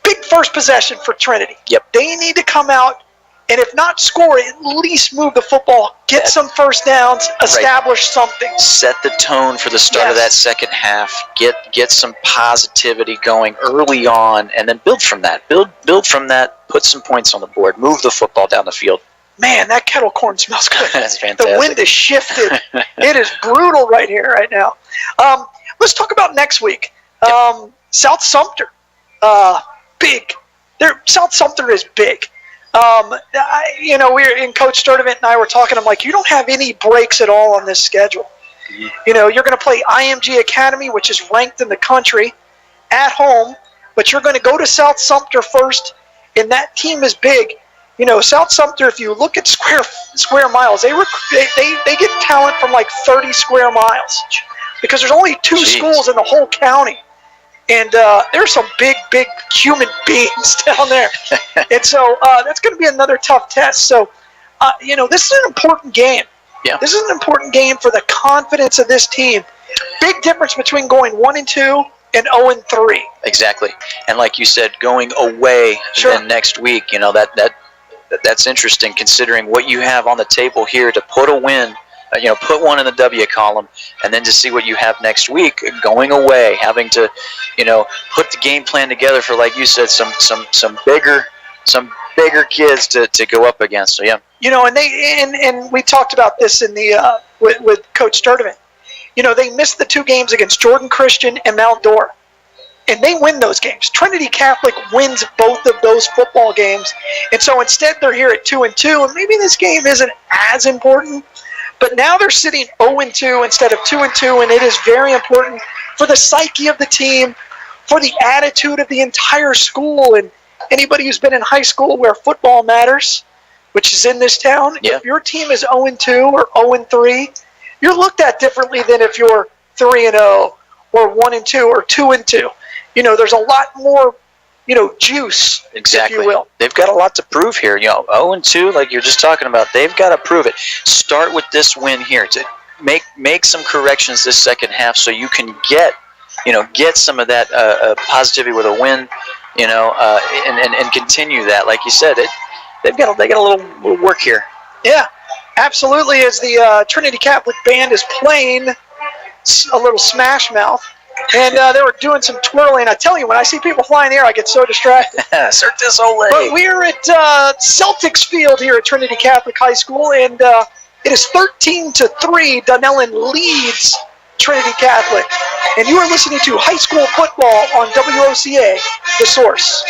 big first possession for Trinity. Yep. They need to come out, and if not score, at least move the football, get some first downs, establish something. Set the tone for the start of that second half. Get some positivity going early on, and then build from that. Build from that, put some points on the board, move the football down the field. Man, that kettle corn smells good. That's fantastic. The wind has shifted. It is brutal right here, right now. Let's talk about next week. South Sumter, big. South Sumter is big. We're in Coach Sturdivant and I were talking. I'm like, you don't have any breaks at all on this schedule. Mm-hmm. You're going to play IMG Academy, which is ranked in the country, at home, but you're going to go to South Sumter first, and that team is big. South Sumter, if you look at square miles, they get talent from like 30 square miles because there's only 2 schools in the whole county. And there's some big human beings down there. And so that's going to be another tough test. So, this is an important game. Yeah. This is an important game for the confidence of this team. Big difference between going 1-2 and 0-3. Exactly. And like you said, going away then next week, that's interesting considering what you have on the table here to put a win, put one in the W column, and then to see what you have next week going away, having to, put the game plan together for, like you said, some bigger kids to go up against. So yeah. And we talked about this in the with Coach Sturdivant. They missed the 2 games against Jordan Christian and Mount Dora. And they win those games. Trinity Catholic wins both of those football games. And so instead they're here at 2-2, and maybe this game isn't as important. But now they're sitting 0-2 instead of 2-2, and it is very important for the psyche of the team, for the attitude of the entire school. And anybody who's been in high school where football matters, which is in this town, if your team is 0-2 or 0-3, you're looked at differently than if you're 3-0 or 1-2 or 2-2. There's a lot more juice, exactly. if you will. They've got a lot to prove here. 0-2, like you're just talking about. They've got to prove it. Start with this win here to make some corrections this second half, so you can get some of that positivity with a win, and continue that. Like you said, they got a little work here. Yeah, absolutely. As the Trinity Catholic Band is playing a little Smash Mouth. And they were doing some twirling. I tell you, when I see people flying in the air, I get so distracted. Cirque du Soleil. But we're at Celtics Field here at Trinity Catholic High School, and it is 13-3. Dunnellon leads Trinity Catholic. And you are listening to high school football on WOCA, The Source.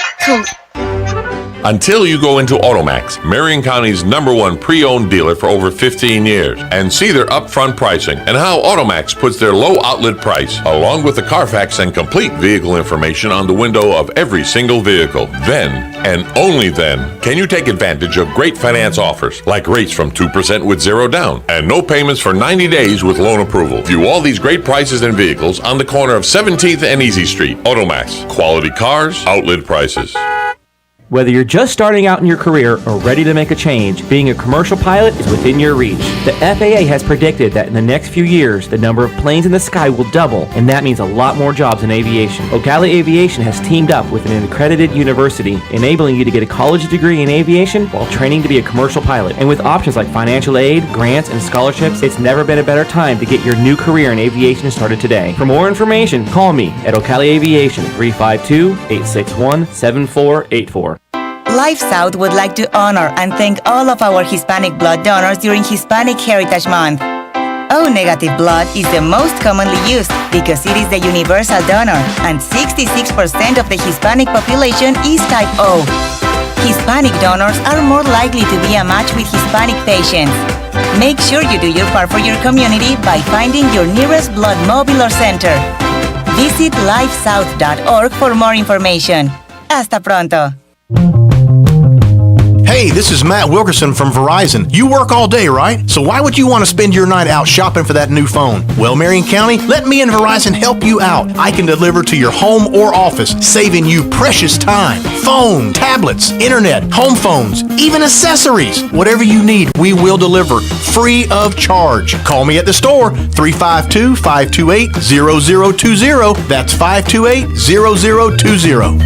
Until you go into Automax, Marion County's #1 pre-owned dealer for over 15 years, and see their upfront pricing and how Automax puts their low outlet price, along with the Carfax and complete vehicle information on the window of every single vehicle. Then, and only then, can you take advantage of great finance offers, like rates from 2% with 0 down, and no payments for 90 days with loan approval. View all these great prices and vehicles on the corner of 17th and Easy Street. Automax, quality cars, outlet prices. Whether you're just starting out in your career or ready to make a change, being a commercial pilot is within your reach. The FAA has predicted that in the next few years, the number of planes in the sky will double, and that means a lot more jobs in aviation. Ocala Aviation has teamed up with an accredited university, enabling you to get a college degree in aviation while training to be a commercial pilot. And with options like financial aid, grants, and scholarships, it's never been a better time to get your new career in aviation started today. For more information, call me at Ocala Aviation, 352-861-7484. Life South would like to honor and thank all of our Hispanic blood donors during Hispanic Heritage Month. O-negative blood is the most commonly used because it is the universal donor, and 66% of the Hispanic population is type O. Hispanic donors are more likely to be a match with Hispanic patients. Make sure you do your part for your community by finding your nearest blood mobile or center. Visit lifesouth.org for more information. Hasta pronto. Hey, this is Matt Wilkerson from Verizon. You work all day, right? So why would you want to spend your night out shopping for that new phone? Well, Marion County, let me and Verizon help you out. I can deliver to your home or office, saving you precious time. Phone, tablets, internet, home phones, even accessories. Whatever you need, we will deliver free of charge. Call me at the store, 352-528-0020. That's 528-0020.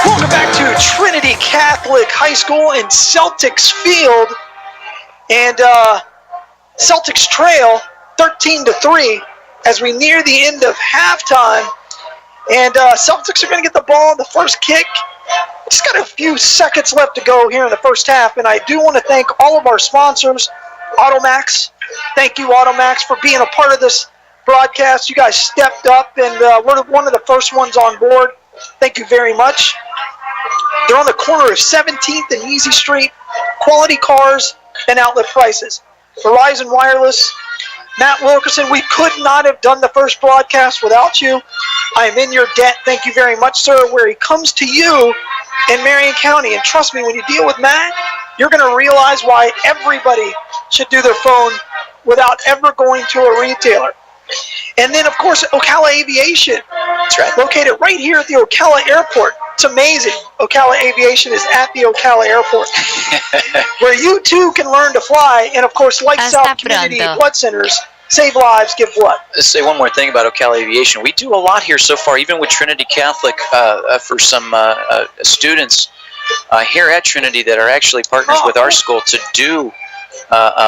Welcome back to Trinity Catholic High School in Celtics Field. And Celtics trail 13-3 as we near the end of halftime. And Celtics are going to get the ball on the first kick. Just got a few seconds left to go here in the first half, and I do want to thank all of our sponsors, Automax. Thank you, Automax, for being a part of this broadcast. You guys stepped up, and we're one of the first ones on board. Thank you very much. They're on the corner of 17th and Easy Street. Quality cars and outlet prices. Verizon Wireless. Matt Wilkerson, we could not have done the first broadcast without you. I am in your debt. Thank you very much, sir. Where he comes to you in Marion County. And trust me, when you deal with Matt, you're going to realize why everybody should do their phone without ever going to a retailer. And then, of course, Ocala Aviation. That's right. Located right here at the Ocala Airport. It's amazing. Ocala Aviation is at the Ocala Airport, where you too can learn to fly. And, of course, like South Community Blood Centers, save lives, give blood. Let's say one more thing about Ocala Aviation. We do a lot here so far, even with Trinity Catholic, for some students here at Trinity that are actually partners with our school to do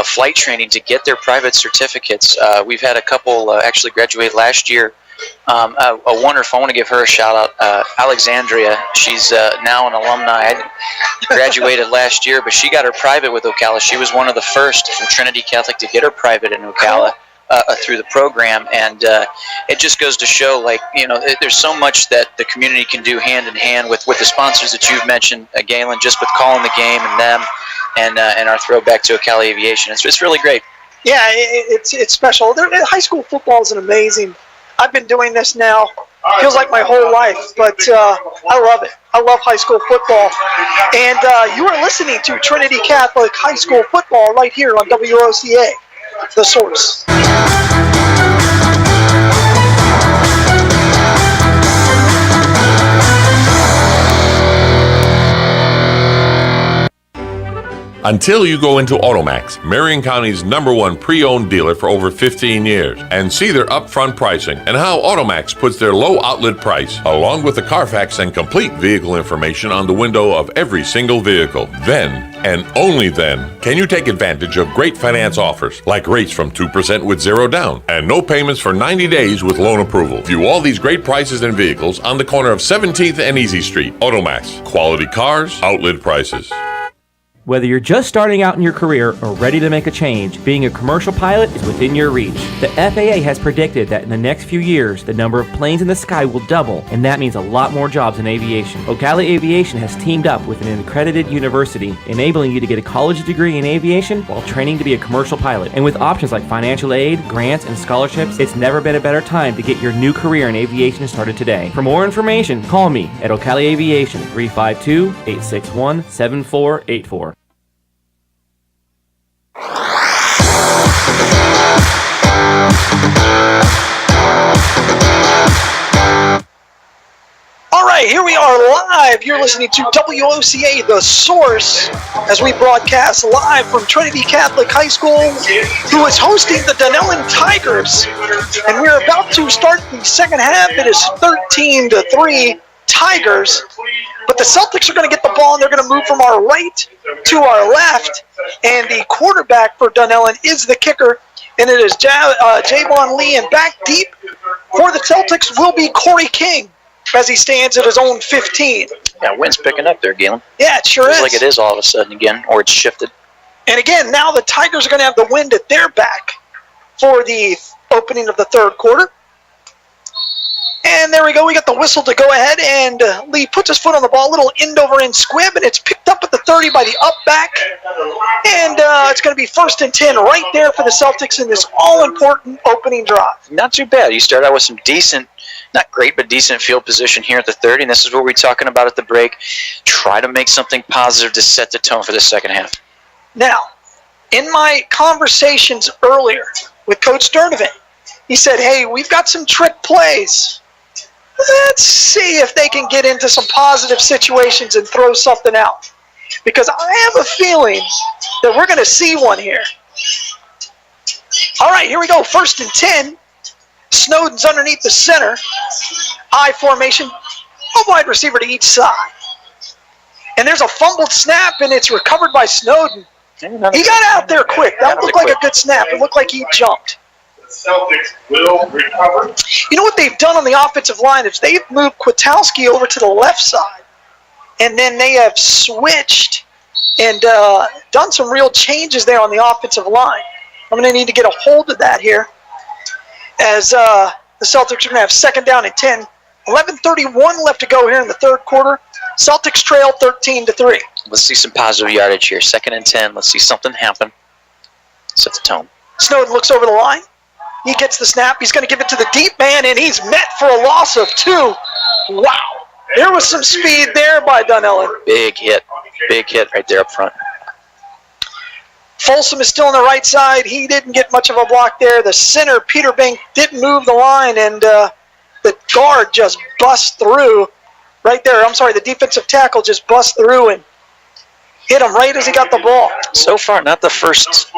flight training to get their private certificates. We've had a couple actually graduate last year. A wonderful, I want to give her a shout out, Alexandria. She's now an alumni. I graduated last year, but she got her private with Ocala. She was one of the first from Trinity Catholic to get her private in Ocala through the program, and it just goes to show, like, there's so much that the community can do hand in hand with the sponsors that you've mentioned, Galen, just with calling the game and them, and our throwback to Ocala Aviation. It's really great. Yeah, it's special. High school football is an amazing. I've been doing this now Feels like my whole life, but I love it. I love high school football. And you are listening to Trinity Catholic High School Football right here on WOCA, The Source. Until you go into Automax, Marion County's #1 pre-owned dealer for over 15 years, and see their upfront pricing and how Automax puts their low outlet price, along with the Carfax and complete vehicle information on the window of every single vehicle. Then, and only then, can you take advantage of great finance offers, like rates from 2% with 0 down, and no payments for 90 days with loan approval. View all these great prices and vehicles on the corner of 17th and Easy Street. Automax, quality cars, outlet prices. Whether you're just starting out in your career or ready to make a change, being a commercial pilot is within your reach. The FAA has predicted that in the next few years, the number of planes in the sky will double, and that means a lot more jobs in aviation. Ocala Aviation has teamed up with an accredited university, enabling you to get a college degree in aviation while training to be a commercial pilot. And with options like financial aid, grants, and scholarships, it's never been a better time to get your new career in aviation started today. For more information, call me at Ocala Aviation, 352-861-7484. All right, here we are live. You're listening to WOCA, The Source, as we broadcast live from Trinity Catholic High School, who is hosting the Dunnellon Tigers. And we're about to start the second half. It is 13-3 Tigers. But the Celtics are going to get the ball, and they're going to move from our right to our left. And the quarterback for Dunnellon is the kicker, and it is Javon Lee. And back deep for the Celtics will be Corey King, as he stands at his own 15. Yeah, wind's picking up there, Galen. Yeah, it sure is. Feels like it is all of a sudden again, or it's shifted. And again, now the Tigers are going to have the wind at their back for the opening of the third quarter. And there we go. We got the whistle to go ahead, and Lee puts his foot on the ball. Little end-over-end squib, and it's picked up at the 30 by the up back. And it's going to be 1st and 10 right there for the Celtics in this all-important opening drive. Not too bad. You start out with some decent, not great, but decent field position here at the 30, and this is what we're talking about at the break. Try to make something positive to set the tone for the second half. Now, in my conversations earlier with Coach Sturdivant, he said, hey, we've got some trick plays. Let's see if they can get into some positive situations and throw something out. Because I have a feeling that we're going to see one here. All right, here we go. 1st and 10. Snowden's underneath the center. I formation. A wide receiver to each side. And there's a fumbled snap, and it's recovered by Snowden. He got out there quick. That looked like a good snap. It looked like he jumped. Celtics will recover. You know what they've done on the offensive line is they've moved Kwiatkowski over to the left side, and then they have switched and done some real changes there on the offensive line. I'm going to need to get a hold of that here as the Celtics are going to have 2nd down and 10. 11:31 left to go here in the third quarter. Celtics trail 13-3. Let's see some positive yardage here. 2nd and 10. Let's see something happen. Set the tone. Snowden looks over the line. He gets the snap. He's going to give it to the deep man, and he's met for a loss of 2. Wow. There was some speed there by Dunnellon. Big hit. Big hit right there up front. Folsom is still on the right side. He didn't get much of a block there. The center, Peter Bink, didn't move the line, and the guard just bust through right there. I'm sorry, the defensive tackle just bust through and hit him right as he got the ball. So far, not the first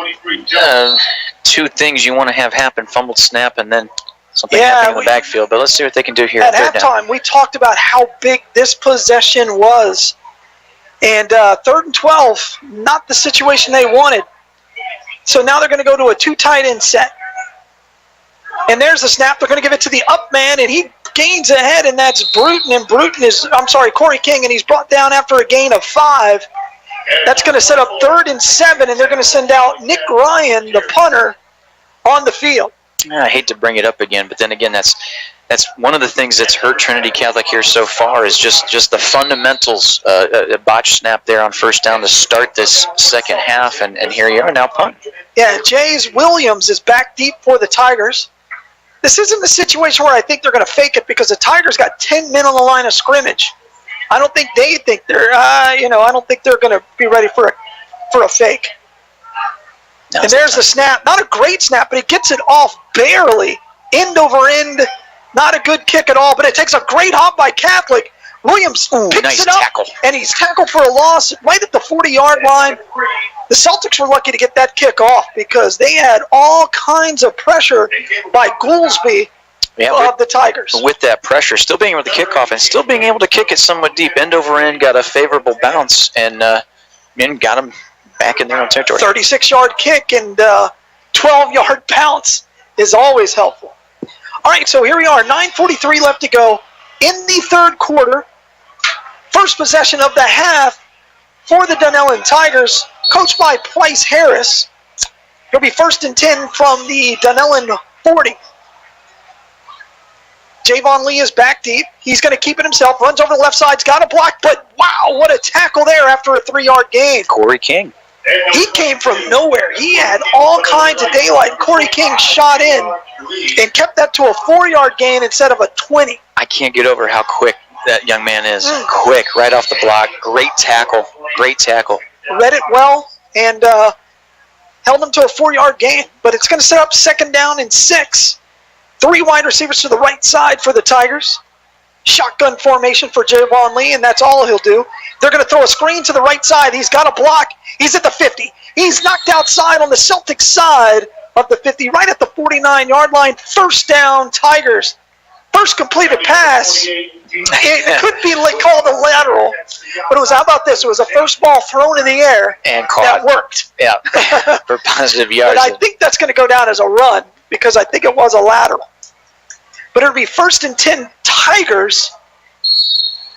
2 things you want to have happen. Fumbled snap and then something happening in the backfield. But let's see what they can do here. At halftime, we talked about how big this possession was. And 3rd and 12, not the situation they wanted. So now they're going to go to a 2 tight end set. And there's the snap. They're going to give it to the up man, and he gains ahead, and that's Bruton. And Corey King, and he's brought down after a gain of 5. That's going to set up 3rd and 7, and they're going to send out Nick Ryan, the punter, on the field. I hate to bring it up again, but then again, that's one of the things that's hurt Trinity Catholic here so far is just the fundamentals. A botch snap there on 1st down to start this second half, and here you are now punt. Yeah, Jays Williams is back deep for the Tigers. This isn't a situation where I think they're going to fake it because the Tigers got 10 men on the line of scrimmage. I don't think they think they're, I don't think they're going to be ready for a fake. And there's the snap. Not a great snap, but he gets it off barely. End over end. Not a good kick at all, but it takes a great hop by Catholic. Williams picks it up, and he's tackled for a loss right at the 40-yard line. The Celtics were lucky to get that kick off because they had all kinds of pressure by Goolsby of the Tigers. With that pressure, still being able to kick off and still being able to kick it somewhat deep. End over end, got a favorable bounce, and got him back in their own territory. 36-yard kick and 12-yard bounce is always helpful. All right, so here we are, 9:43 left to go in the third quarter. First possession of the half for the Dunnellon Tigers, coached by Price Harris. It'll be 1st and 10 from the Dunnellon 40. Javon Lee is back deep. He's going to keep it himself. Runs over the left side's got a block, but wow, what a tackle there after a 3-yard gain. Corey King. He came from nowhere. He had all kinds of daylight. Corey King shot in and kept that to a 4-yard gain instead of a 20. I can't get over how quick that young man is. Quick, right off the block. Great tackle. Great tackle. Read it well and held him to a 4-yard gain. But it's going to set up 2nd down and 6. 3 wide receivers to the right side for the Tigers. Shotgun formation for Javon Lee, and that's all he'll do. They're going to throw a screen to the right side. He's got a block. He's at the 50. He's knocked outside on the Celtics side of the 50, right at the 49-yard line. 1st down, Tigers. First completed pass. It could be called a lateral, but it was, how about this? It was a first ball thrown in the air and caught. That worked. Yeah, for positive yards. But I think that's going to go down as a run because I think it was a lateral. But it'll be 1st and 10 Tigers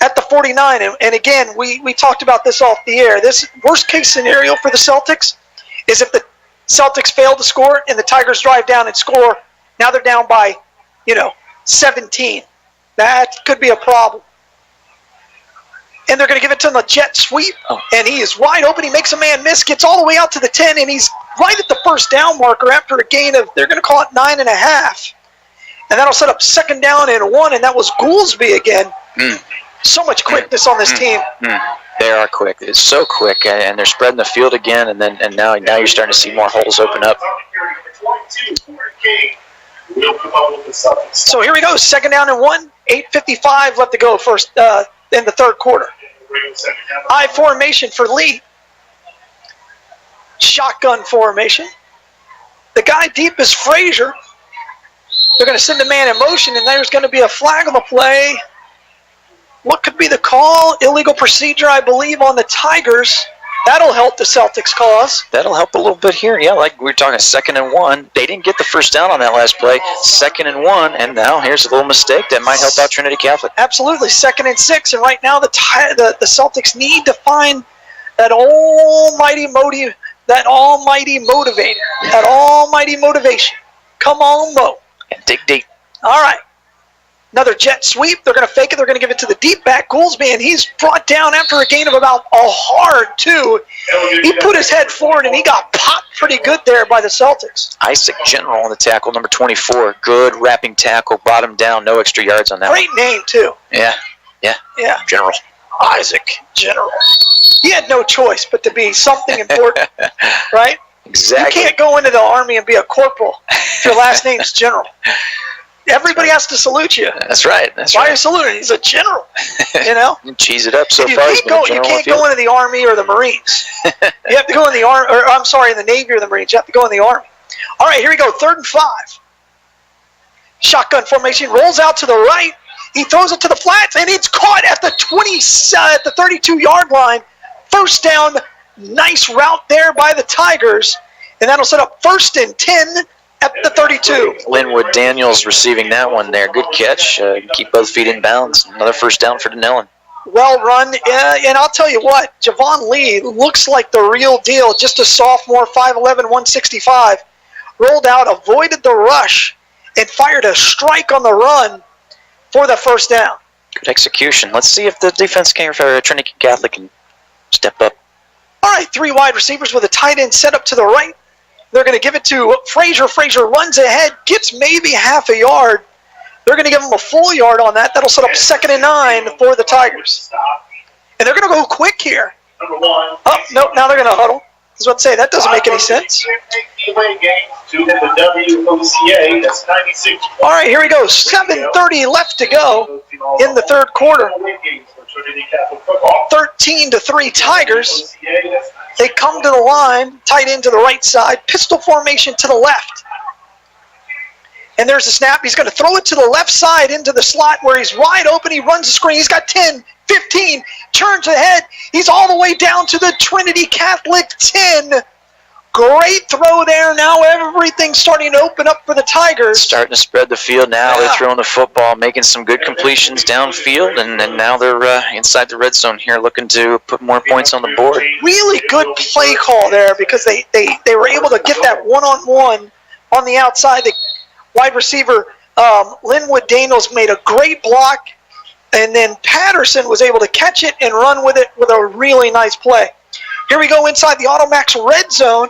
at the 49. And again, we talked about this off the air. This worst case scenario for the Celtics is if the Celtics fail to score and the Tigers drive down and score. Now they're down by, 17. That could be a problem. And they're going to give it to him a jet sweep. And he is wide open. He makes a man miss, gets all the way out to the 10, and he's right at the 1st down marker after a gain of, they're going to call it 9.5. And that'll set up 2nd down and 1, and that was Goolsby again. So much quickness on this team. They are quick. It's so quick, and they're spreading the field again, and now you're starting to see more holes open up. So here we go, 2nd down and 1, 8:55 left to go first in the third quarter. I formation for Lee. Shotgun formation. The guy deep is Frazier. They're going to send a man in motion, and there's going to be a flag on the play. What could be the call? Illegal procedure, I believe, on the Tigers. That'll help the Celtics cause. That'll help a little bit here. Yeah, like we were talking 2nd and 1. They didn't get the 1st down on that last play. 2nd and 1, and now here's a little mistake that might help out Trinity Catholic. Absolutely, 2nd and 6, and right now the Celtics need to find that almighty motivator, that almighty motivation. Come on, Mo. And dig deep. All right. Another jet sweep. They're going to fake it. They're going to give it to the deep back, Goolsby, and he's brought down after a gain of about a hard 2. He put his head forward, and he got popped pretty good there by the Celtics. Isaac General on the tackle, number 24. Good wrapping tackle. Brought him down. No extra yards on that. Great name, too. Yeah. General. Isaac General. He had no choice but to be something important, right? Exactly. You can't go into the Army and be a corporal if your last name's General. Everybody has to salute you. That's right. Why are you saluting? He's a general. You cheese it up so you far. You can't go into the Army or the Marines. You have to go in the Army, or I'm sorry, in the Navy or the Marines. You have to go in the Army. All right, here we go. 3rd and 5. Shotgun formation. Rolls out to the right. He throws it to the flats, and it's caught at the 32-yard line. 1st down. Nice route there by the Tigers, and that'll set up 1st and 10 at the 32. Linwood Daniels receiving that one there. Good catch. Keep both feet in bounds. Another 1st down for Dunnellon. Well run. And I'll tell you what, Javon Lee looks like the real deal. Just a sophomore, 5'11", 165. Rolled out, avoided the rush, and fired a strike on the run for the 1st down. Good execution. Let's see if the defense for Trinity Catholic can step up. All right, 3 wide receivers with a tight end set up to the right. They're going to give it to Frazier. Frazier runs ahead, gets maybe half a yard. They're going to give him a full yard on that. That'll set up 2nd and 9 for the Tigers. And they're going to go quick here. Oh, no, now they're going to huddle. I was about to say, that doesn't make any sense. All right, here we go. 7:30 left to go in the third quarter. 13-3 Tigers. They come to the line, tight end to the right side, pistol formation to the left. And there's a snap. He's going to throw it to the left side into the slot where he's wide open. He runs the screen. He's got 10, 15, turns ahead. He's all the way down to the Trinity Catholic 10. Great throw there. Now everything's starting to open up for the Tigers. Starting to spread the field now. Yeah. They're throwing the football, making some good completions downfield, and now they're inside the red zone here looking to put more points on the board. Really good play call there because they were able to get that one-on-one on the outside. The wide receiver, Linwood Daniels, made a great block, and then Patterson was able to catch it and run with it with a really nice play. Here we go inside the Automax red zone.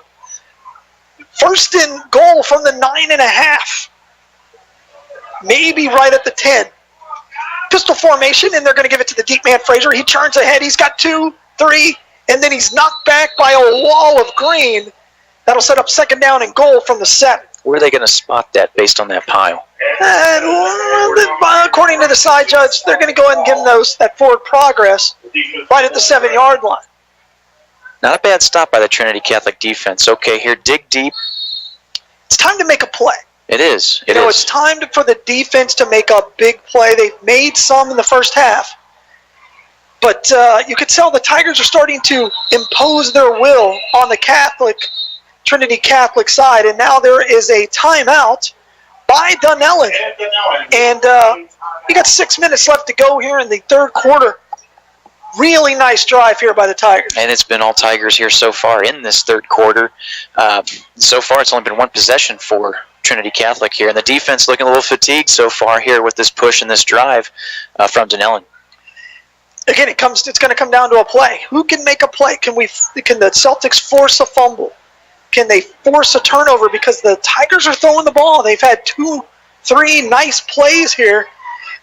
1st and goal from the 9.5. Maybe right at the 10. Pistol formation, and they're going to give it to the deep man, Frazier. He turns ahead. He's got 2, 3, and then he's knocked back by a wall of green. That'll set up 2nd down and goal from the 7. Where are they going to spot that based on that pile? According to the side judge, they're going to go ahead and give them that forward progress right at the 7-yard line. Not a bad stop by the Trinity Catholic defense. Okay, here, dig deep. It's time to make a play. It is. It's time for the defense to make a big play. They've made some in the first half. But you could tell the Tigers are starting to impose their will on the Trinity Catholic side. And now there is a timeout by Dunnellon. And you got 6 minutes left to go here in the third quarter. Really nice drive here by the Tigers. And it's been all Tigers here so far in this third quarter. So far, it's only been one possession for Trinity Catholic here. And the defense looking a little fatigued so far here with this push and this drive from Dunnellon. Again, it's going to come down to a play. Who can make a play? Can the Celtics force a fumble? Can they force a turnover? Because the Tigers are throwing the ball. They've had 2, 3 nice plays here.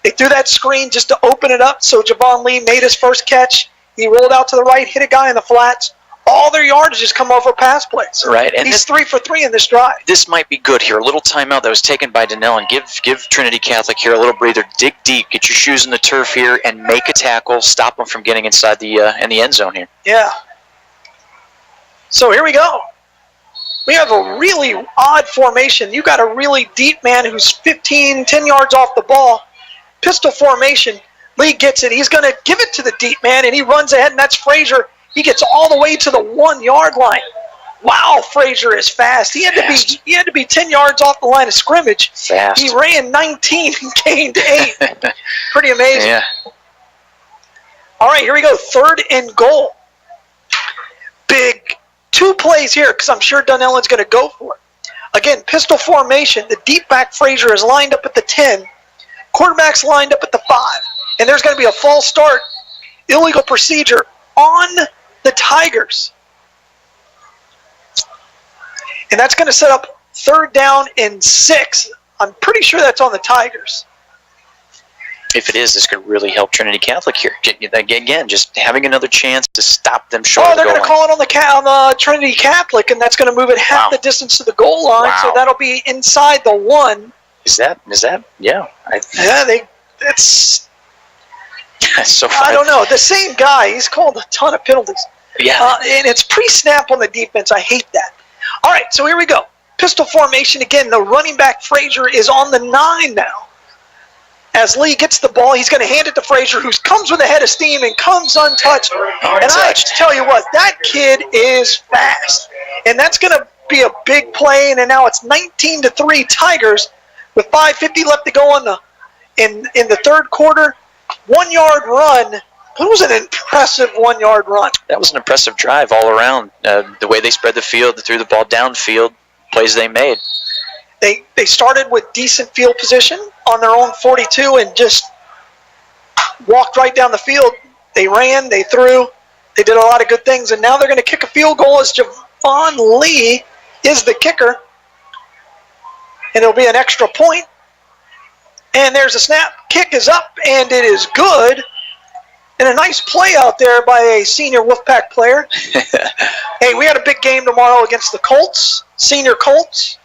They threw that screen just to open it up, so Javon Lee made his first catch. He rolled out to the right, hit a guy in the flats. All their yards just come over pass plays. Right, and he's 3 for 3 in this drive. This might be good here. A little timeout that was taken by Dunnellon. Give Trinity Catholic here a little breather. Dig deep, get your shoes in the turf here, and make a tackle. Stop them from getting inside the in the end zone here. Yeah. So here we go. We have a really odd formation. You got a really deep man who's 10 yards off the ball. Pistol formation. Lee gets it. He's going to give it to the deep man, and he runs ahead, and that's Frazier. He gets all the way to the 1-yard line. Wow, Frazier is fast. He had to be 10 yards off the line of scrimmage. Fast. He ran 19 and gained 8. Pretty amazing. Yeah. All right, here we go. 3rd and goal. Big 2 plays here because I'm sure Dunnellon's going to go for it. Again, pistol formation. The deep back Frazier is lined up at the 10. Quarterback's lined up at the 5. And there's going to be a false start. Illegal procedure on the Tigers. And that's going to set up 3rd down and 6. I'm pretty sure that's on the Tigers. If it is, this could really help Trinity Catholic here. Again, just having another chance to stop them short of the goal line. They're going to call it on the Trinity Catholic, and that's going to move it half the distance to the goal line. Wow. So that'll be inside the 1. Is that? Yeah. It's so I don't know. The same guy, he's called a ton of penalties. Yeah. And it's pre-snap on the defense. I hate that. All right, so here we go. Pistol formation again. The running back Frazier is on the 9 now. As Lee gets the ball, he's going to hand it to Frazier, who comes with a head of steam and comes untouched. And I tell you what, that kid is fast. And that's going to be a big play. And now it's 19-3 Tigers with 5:50 left to go in the third quarter. 1-yard run. It was an impressive 1-yard run. That was an impressive drive all around. The way they spread the field, they threw the ball downfield, plays they made. They started with decent field position on their own 42 and just walked right down the field. They ran, they threw, they did a lot of good things, and now they're going to kick a field goal as Javon Lee is the kicker. And it'll be an extra point. And there's a snap. Kick is up, and it is good. And a nice play out there by a senior Wolfpack player. Hey, we had a big game tomorrow against the Colts, senior Colts.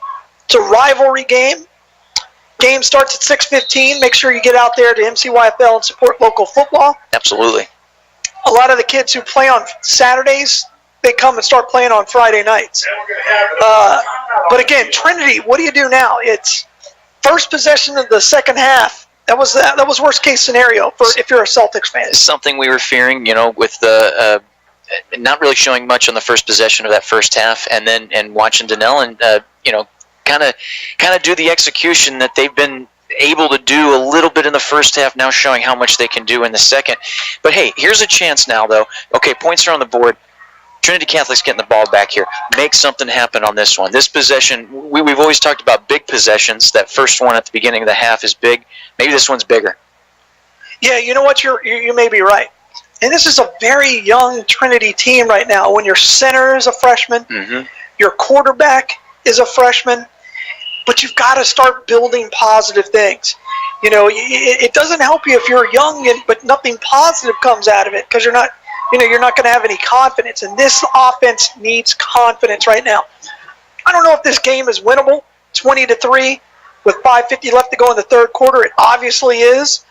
It's a rivalry game. Game starts at 6:15. Make sure you get out there to MCYFL and support local football. Absolutely. A lot of the kids who play on Saturdays, they come and start playing on Friday nights. But again, Trinity, what do you do now? It's first possession of the second half. That was worst case scenario for if you're a Celtics fan. Something we were fearing, with the not really showing much on the first possession of that first half, and watching Dunnellon, kind of do the execution that they've been able to do a little bit in the first half, now showing how much they can do in the second. But hey, here's a chance now, though. Okay, points are on the board. Trinity Catholic's getting the ball back here. Make something happen on this one. This possession, we've always talked about big possessions. That first one at the beginning of the half is big. Maybe this one's bigger. Yeah, you know what? You may be right. And this is a very young Trinity team right now. When your center is a freshman, your quarterback is a freshman, but you've got to start building positive things. It doesn't help you if you're young, but nothing positive comes out of it because you're not going to have any confidence. And this offense needs confidence right now. I don't know if this game is winnable, 20-3, with 5:50 left to go in the third quarter. It obviously is.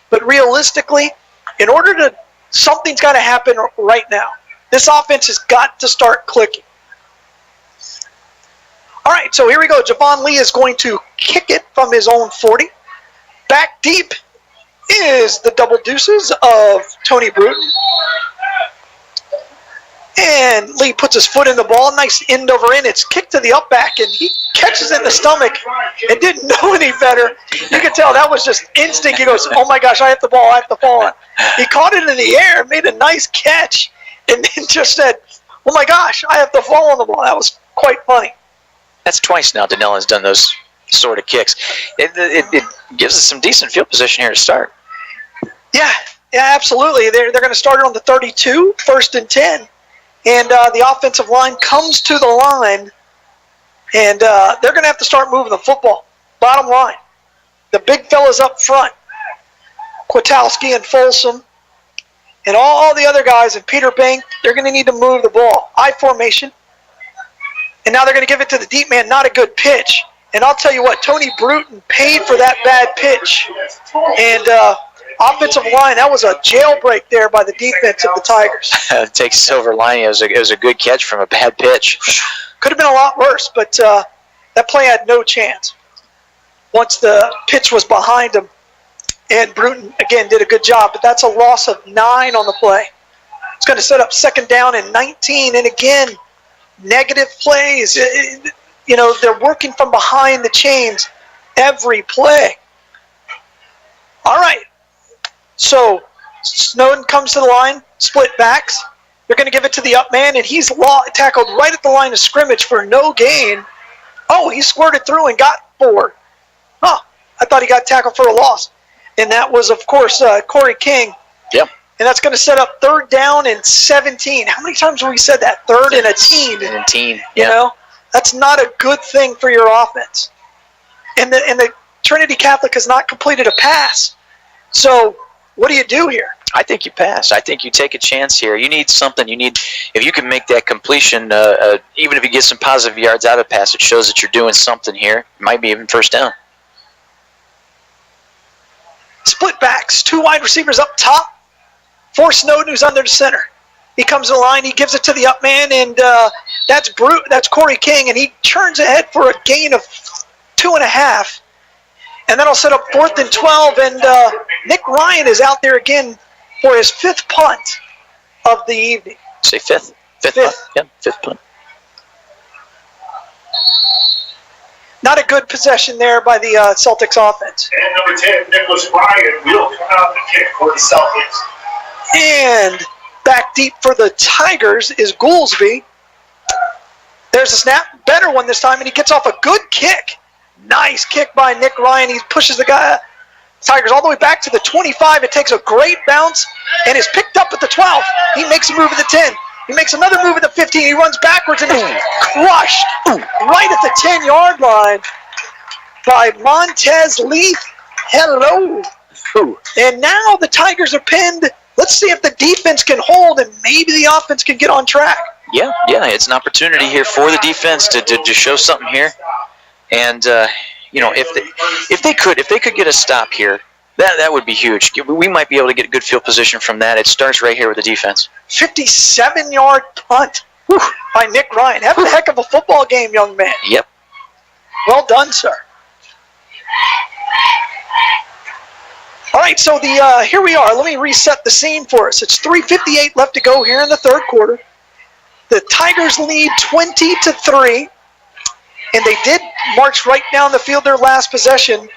But realistically, something's got to happen right now. This offense has got to start clicking. All right, so here we go. Javon Lee is going to kick it from his own 40. Back deep is the double deuces of Tony Bruton. And Lee puts his foot in the ball. Nice end over end. It's kicked to the up back, and he catches it in the stomach and didn't know any better. You can tell that was just instinct. He goes, oh, my gosh, I have the ball. He caught it in the air, made a nice catch, and then just said, oh, my gosh, I have the ball on the ball. That was quite funny. That's twice now Dunnellon's done those sort of kicks. It gives us some decent field position here to start. Yeah, absolutely. They're going to start it on the 32, 1st and 10. And the offensive line comes to the line, and they're going to have to start moving the football. Bottom line, the big fellas up front, Kwiatkowski and Folsom, and all the other guys, and Peter Bank, they're going to need to move the ball. I formation. And now they're going to give it to the deep man, not a good pitch. And I'll tell you what, Tony Bruton paid for that bad pitch. And offensive line, that was a jailbreak there by the defense of the Tigers. Takes silver lining. It was a good catch from a bad pitch. Could have been a lot worse, but that play had no chance once the pitch was behind him. And Bruton, again, did a good job, but that's a loss of 9 on the play. It's going to set up 2nd down and 19, and again, negative plays. They're working from behind the chains every play. All right. So Snowden comes to the line, split backs. They're going to give it to the up man, and he's tackled right at the line of scrimmage for no gain. Oh, he squirted through and got 4. I thought he got tackled for a loss. And that was, of course, Corey King. Yep. And that's going to set up 3rd down and 17. How many times have we said that? 3rd and a teen. Yeah. That's not a good thing for your offense. And the Trinity Catholic has not completed a pass. So what do you do here? I think you pass. I think you take a chance here. You need something. If you can make that completion, even if you get some positive yards out of the pass, it shows that you're doing something here. It might be even 1st down. Split backs, 2 wide receivers up top. For Snowden, who's under the center. He comes to the line, he gives it to the up man, and that's Corey King, and he churns ahead for a gain of 2.5. And that'll set up 4th and 12, and Nick Ryan is out there again for his 5th punt of the evening. Say 5th. 5th punt. Yeah, 5th punt. Not a good possession there by the Celtics offense. And number 10, Nicholas Ryan will come out and kick for the Celtics. And back deep for the Tigers is Goolsby. There's a snap. Better one this time, and he gets off a good kick. Nice kick by Nick Ryan. He pushes the Tigers all the way back to the 25. It takes a great bounce and is picked up at the 12. He makes a move at the 10. He makes another move at the 15. He runs backwards and is crushed right at the 10-yard line by Montez Leaf. Hello. And now the Tigers are pinned. Let's see if the defense can hold and maybe the offense can get on track. Yeah, it's an opportunity here for the defense to show something here. And, if they could get a stop here, that would be huge. We might be able to get a good field position from that. It starts right here with the defense. 57-yard punt by Nick Ryan. Having a heck of a football game, young man. Yep. Well done, sir. All right, so here we are. Let me reset the scene for us. It's 3:58 left to go here in the third quarter. The Tigers lead 20-3, and they did march right down the field their last possession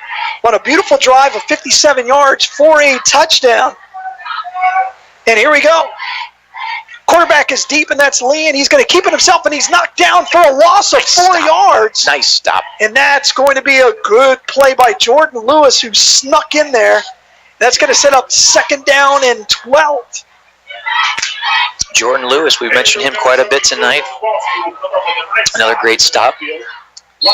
on a beautiful drive of 57 yards for a touchdown. And here we go. Quarterback is deep, and that's Lee, and he's going to keep it himself, and he's knocked down for a loss of 4 yards. Nice stop. And that's going to be a good play by Jordan Lewis, who snuck in there. That's going to set up 2nd down and 12. Jordan Lewis, we've mentioned him quite a bit tonight. Another great stop. All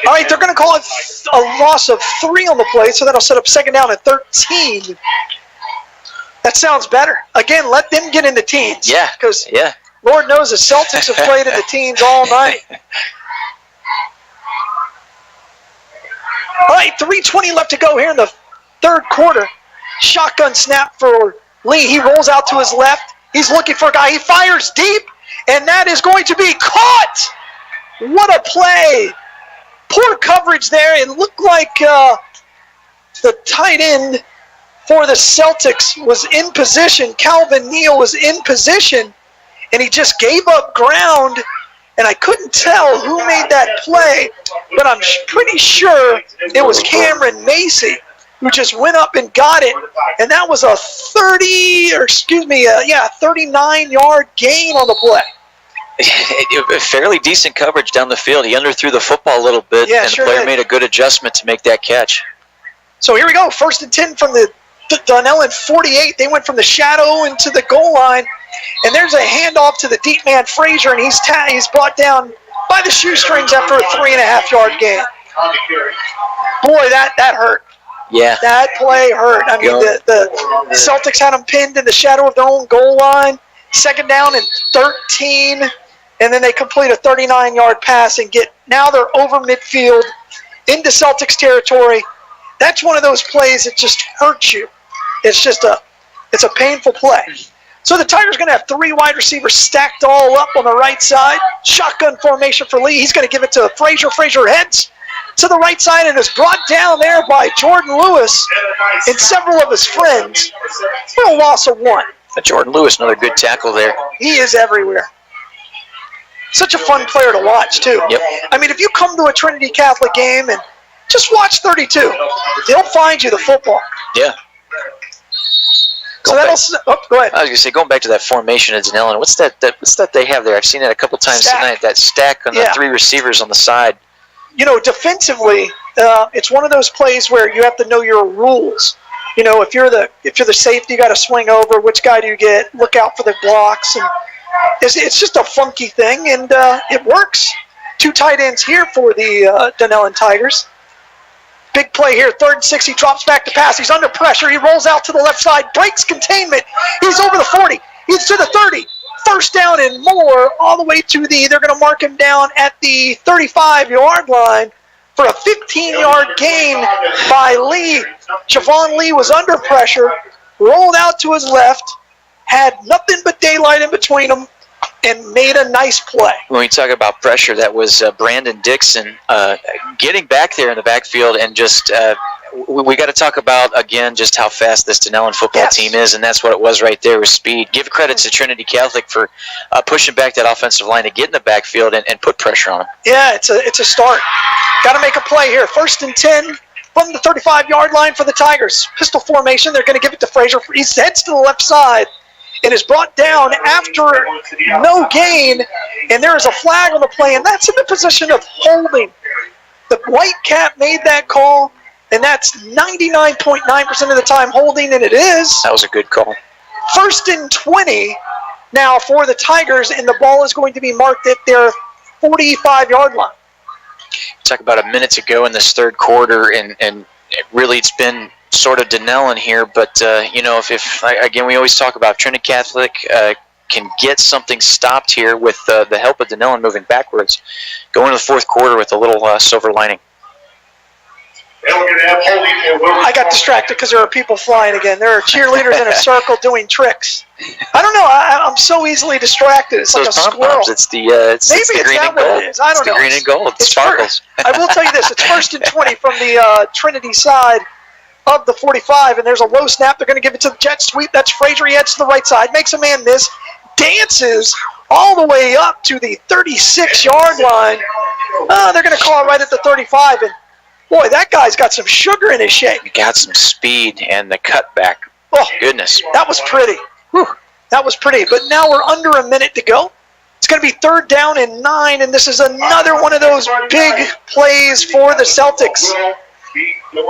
right, they're going to call it a loss of 3 on the play, so that'll set up 2nd down and 13. That sounds better. Again, let them get in the teens. Yeah. Because Lord knows the Celtics have played in the teens all night. All right, 3:20 left to go here in the third quarter. Shotgun snap for Lee. He rolls out to his left. He's looking for a guy. He fires deep, and that is going to be caught. What a play. Poor coverage there. It looked like the tight end for the Celtics was in position. Calvin Neal was in position, and he just gave up ground, and I couldn't tell who made that play, but I'm pretty sure it was Cameron Macy who just went up and got it, and that was a 39-yard gain on the play. Fairly decent coverage down the field. He underthrew the football a little bit, and the player made a good adjustment to make that catch. So here we go, 1st and 10 from the Dunnellon 48. They went from the shadow into the goal line, and there's a handoff to the deep man Frazier, and he's brought down by the shoestrings after a 3.5-yard gain. Boy, that hurt. Yeah. That play hurt. I mean, the Celtics had them pinned in the shadow of their own goal line. 2nd down and 13, and then they complete a 39-yard pass and now they're over midfield into Celtics territory. That's one of those plays that just hurts you. It's a painful play. So the Tigers are going to have 3 wide receivers stacked all up on the right side. Shotgun formation for Lee. He's going to give it to Frazier. Frazier heads to the right side and is brought down there by Jordan Lewis and several of his friends for a loss of 1. Jordan Lewis, another good tackle there. He is everywhere. Such a fun player to watch, too. Yep. I mean, if you come to a Trinity Catholic game and just watch 32, they'll find you the football. Yeah. Go ahead. I was going to say, going back to that formation at Dunnellon, what's that they have there? I've seen it a couple times tonight, that stack on the 3 receivers on the side. You know, defensively, it's one of those plays where you have to know your rules. You know, if you're the safety, you got to swing over. Which guy do you get? Look out for the blocks, and it's just a funky thing, and it works. 2 tight ends here for the Dunnellon Tigers. Big play here, 3rd and 6. He drops back to pass. He's under pressure. He rolls out to the left side, breaks containment. He's over the 40. He's to the 30. 1st down and more, all the way to they're going to mark him down at the 35-yard line for a 15-yard gain by Lee. Javon Lee was under pressure, rolled out to his left, had nothing but daylight in between them, and made a nice play. When we talk about pressure, that was Brandon Dixon getting back there in the backfield, and just we got to talk about, again, just how fast this Dunnellon football team is, and that's what it was right there with speed. Give credit to Trinity Catholic for pushing back that offensive line to get in the backfield and put pressure on them. Yeah, it's a start. Got to make a play here. 1st and 10 from the 35-yard line for the Tigers. Pistol formation. They're going to give it to Frazier. He heads to the left side and is brought down after no gain, and there is a flag on the play, and that's in the position of holding. The white cap made that call, and that's 99.9% of the time holding, and it is. That was a good call. 1st and 20 now for the Tigers, and the ball is going to be marked at their 45-yard line. Talk about a minute to go in this third quarter, and really it's been sort of Dunnellon here, but if again, we always talk about Trinity Catholic can get something stopped here with the help of Dunnellon moving backwards, go into the fourth quarter with a little silver lining. I got distracted because there are people flying again. There are cheerleaders in a circle doing tricks. I don't know. I'm so easily distracted. It's like a squirrel. It's the green and gold. It is. I don't know. The green and gold. It sparkles. I will tell you this. It's 1st and 20 from the Trinity side of the 45, and there's a low snap. They're going to give it to the jet sweep. That's Frazier. He heads to the right side, makes a man miss, dances all the way up to the 36-yard line. They're going to call it right at the 35, and boy, that guy's got some sugar in his shake. He got some speed and the cutback. Oh, goodness. That was pretty. Whew, that was pretty. But now we're under a minute to go. It's going to be 3rd down and 9, and this is another one of those big plays for the Celtics.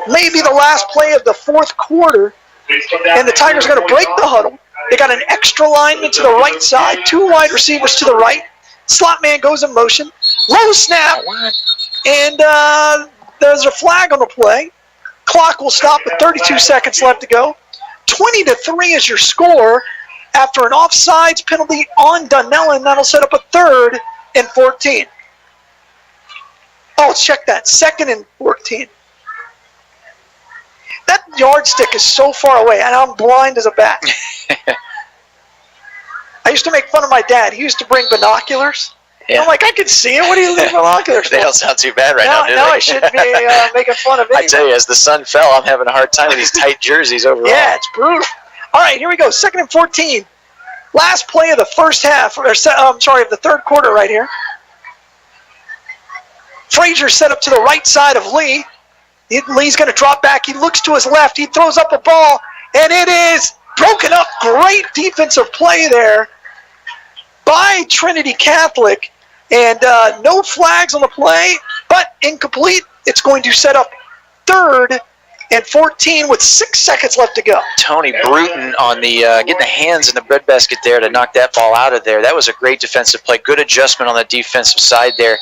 Maybe the last play of the fourth quarter, and the Tigers are going to break the huddle. They got an extra lineman to the right side, 2 wide receivers to the right. Slot man goes in motion. Low snap, and there's a flag on the play. Clock will stop with 32 seconds left to go. 20-3 is your score after an offsides penalty on Dunnellon. That'll set up a 3rd and 14. Oh, let's check that. 2nd and 14. That yardstick is so far away, and I'm blind as a bat. I used to make fun of my dad. He used to bring binoculars. Yeah. I'm like, I can see it. What do you leave binoculars for? They don't sound too bad now, do they? Now I shouldn't be making fun of it. I tell you, as the sun fell, I'm having a hard time with these tight jerseys overall. Yeah, it's brutal. All right, here we go. 2nd and 14. Last play of the first half, of the third quarter right here. Frazier set up to the right side of Lee. Lee's going to drop back. He looks to his left. He throws up a ball, and it is broken up. Great defensive play there by Trinity Catholic. And no flags on the play, but incomplete. It's going to set up 3rd and 14 with 6 seconds left to go. Tony Bruton on the getting the hands in the breadbasket there to knock that ball out of there. That was a great defensive play. Good adjustment on the defensive side there.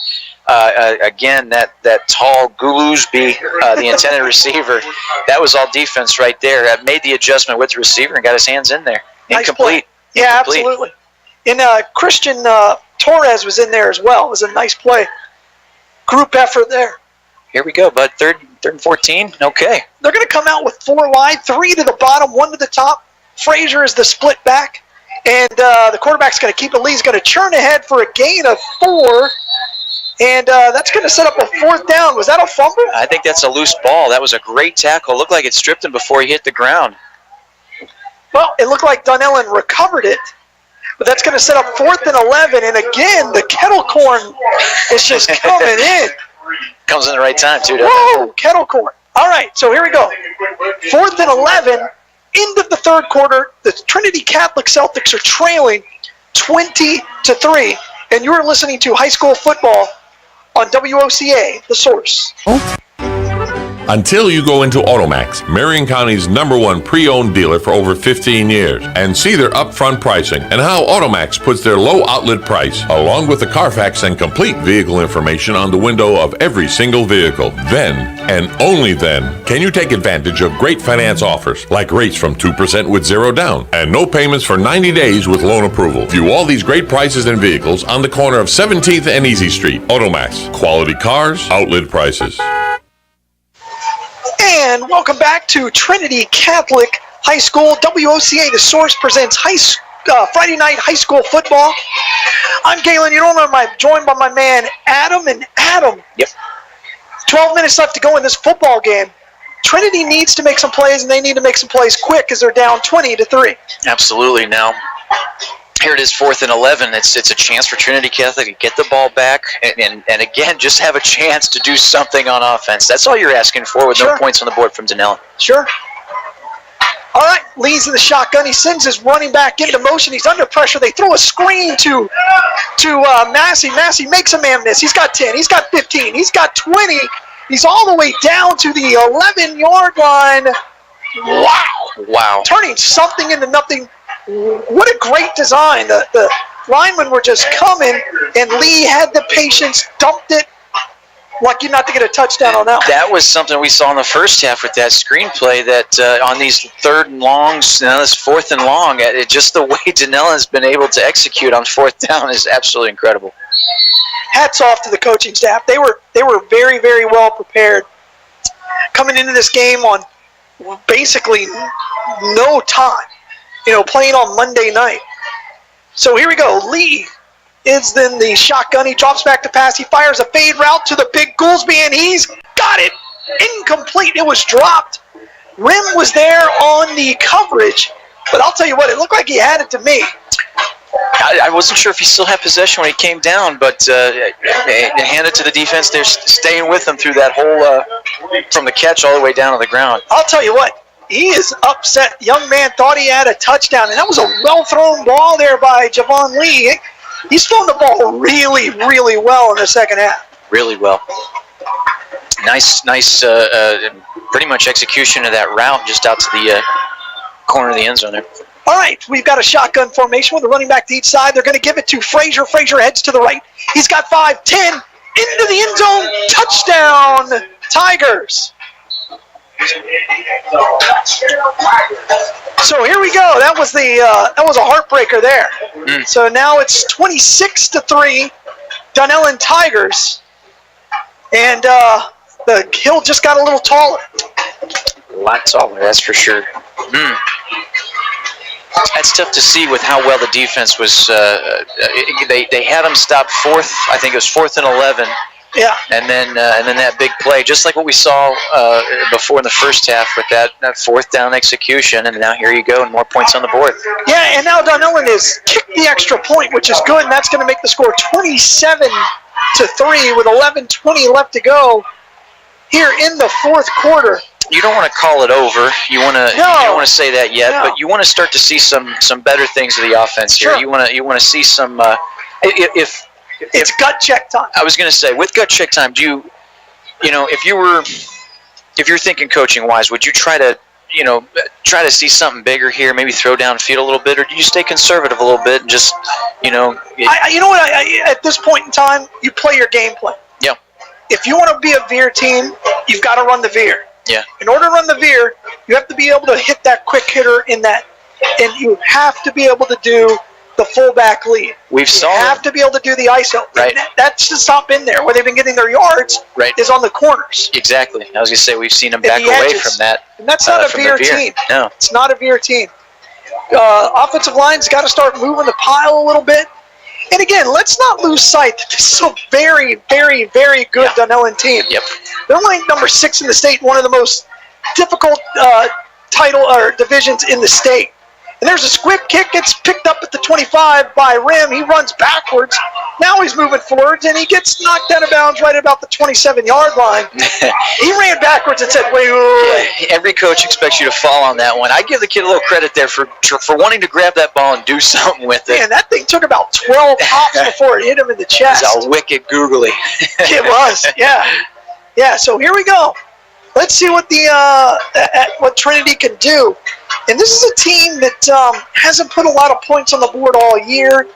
Again, that tall Goulousby, the intended receiver, that was all defense right there. Made the adjustment with the receiver and got his hands in there. Incomplete. Yeah, absolutely. And Christian Torres was in there as well. It was a nice play. Group effort there. Here we go, bud. 3rd and 14. Okay. They're going to come out with 4 wide, 3 to the bottom, 1 to the top. Frazier is the split back. And the quarterback's going to keep it. Lee's going to churn ahead for a gain of 4. And that's going to set up a 4th down. Was that a fumble? I think that's a loose ball. That was a great tackle. Looked like it stripped him before he hit the ground. Well, it looked like Dunnellon recovered it. But that's going to set up 4th and 11. And again, the kettle corn is just coming in. Comes in the right time, too, doesn't Whoa, kettle corn. All right, so here we go. 4th and 11. End of the third quarter. The Trinity Catholic Celtics are trailing 20-3. And you're listening to high school football on WOCA, The Source. Until you go into Automax, Marion County's #1 pre-owned dealer for over 15 years, and see their upfront pricing and how Automax puts their low outlet price, along with the Carfax and complete vehicle information on the window of every single vehicle. Then, and only then, can you take advantage of great finance offers, like rates from 2% with 0 down, and no payments for 90 days with loan approval. View all these great prices and vehicles on the corner of 17th and Easy Street. Automax. Quality cars, outlet prices. And welcome back to Trinity Catholic High School. WOCA, The Source, presents Friday night high school football. I'm Galen. I'm joined by my man Adam. And Adam, 12 minutes left to go in this football game. Trinity needs to make some plays, and they need to make some plays quick as they're down 20-3. Absolutely. Now, here it is, 4th and 11. It's a chance for Trinity Catholic to get the ball back and again, just have a chance to do something on offense. That's all you're asking for with no points on the board from Dunnellon. Sure. All right, Lee's in the shotgun. He sends his running back into motion. He's under pressure. They throw a screen to Massey. Massey makes a man miss. He's got 10. He's got 15. He's got 20. He's all the way down to the 11-yard line. Wow. Wow. Turning something into nothing. what a great design. The linemen were just coming, and Lee had the patience, dumped it. Lucky not to get a touchdown on that one. That was something we saw in the first half with that screenplay that on these third and longs, this fourth and long, just the way Dunnellon's been able to execute on fourth down is absolutely incredible. Hats off to the coaching staff. They were very, very well prepared. Coming into this game on basically no time, playing on Monday night. So here we go. Lee is then the shotgun. He drops back to pass. He fires a fade route to the big Goolsby, and he's got it. Incomplete. It was dropped. Rim was there on the coverage, but I'll tell you what, it looked like he had it to me. I wasn't sure if he still had possession when he came down, but hand it to the defense. They're staying with him through that whole, from the catch all the way down to the ground. I'll tell you what, he is upset. Young man thought he had a touchdown, and that was a well-thrown ball there by Javon Lee. He's thrown the ball really, really well in the second half. Really well. Nice, pretty much execution of that route just out to the corner of the end zone there. All right, we've got a shotgun formation with a running back to each side. They're going to give it to Frazier. Frazier heads to the right. He's got 5-10 into the end zone. Touchdown, Tigers. So here we go. That was a heartbreaker there. So now it's 26-3, Dunnellon Tigers, and the hill just got a little taller. A lot taller, that's for sure. That's tough to see with how well the defense was. They had them stop fourth. I think it was 4th and 11. Yeah. And then that big play, just like what we saw before in the first half with that fourth down execution. And now here you go, and more points on the board. Yeah, and now Dunnellon has kicked the extra point, which is good, and that's going to make the score 27-3 with 11:20 left to go here in the fourth quarter. You don't want to call it over. You don't want to say that yet, but you want to start to see some better things of the offense here. You want to see some it's gut check time. I was going to say, with gut check time, do you if you're thinking coaching wise, would you try to see something bigger here, maybe throw downfield a little bit, or do you stay conservative a little bit and just at this point in time, you play your game plan. Yeah. If you want to be a veer team, you've got to run the veer. Yeah. In order to run the veer, you have to be able to hit that quick hitter in that, and you have to be able to do the fullback lead. You have to be able to do the ISO. Right. That's just not been there. Where they've been getting their yards is on the corners. Exactly. I was going to say, we've seen them back away from that. And that's not a veer team. No. It's not a veer team. Offensive line's got to start moving the pile a little bit. And again, let's not lose sight that this is a very, very, very good Dunnellon team. Yep. They're ranked number 6 in the state, one of the most difficult title or divisions in the state. And there's a squib kick. It's picked up at the 25 by Rim. He runs backwards. Now he's moving forwards, and he gets knocked out of bounds right about the 27-yard line. He ran backwards and said, wait. Yeah, every coach expects you to fall on that one. I give the kid a little credit there for wanting to grab that ball and do something with it. Man, that thing took about 12 hops before it hit him in the chest. It's a wicked googly. It was, yeah. Yeah, so here we go. Let's see what what Trinity can do. And this is a team that hasn't put a lot of points on the board all year.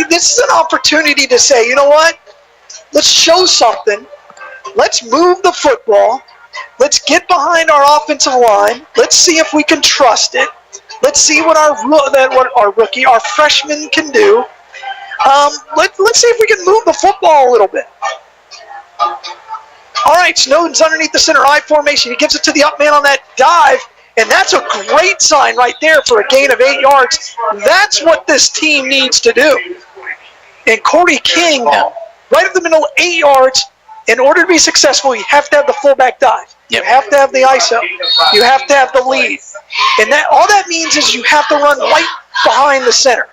This is an opportunity to say, you know what? Let's show something. Let's move the football. Let's get behind our offensive line. Let's see if we can trust it. Let's see what our freshman can do. Let's see if we can move the football a little bit. All right, Snowden's underneath the center I formation. He gives it to the up man on that dive, and that's a great sign right there for a gain of 8 yards. That's what this team needs to do. And Corey King, right up the middle, 8 yards. In order to be successful, you have to have the fullback dive. You have to have the ISO. You have to have the lead. And all that means is you have to run right behind the center,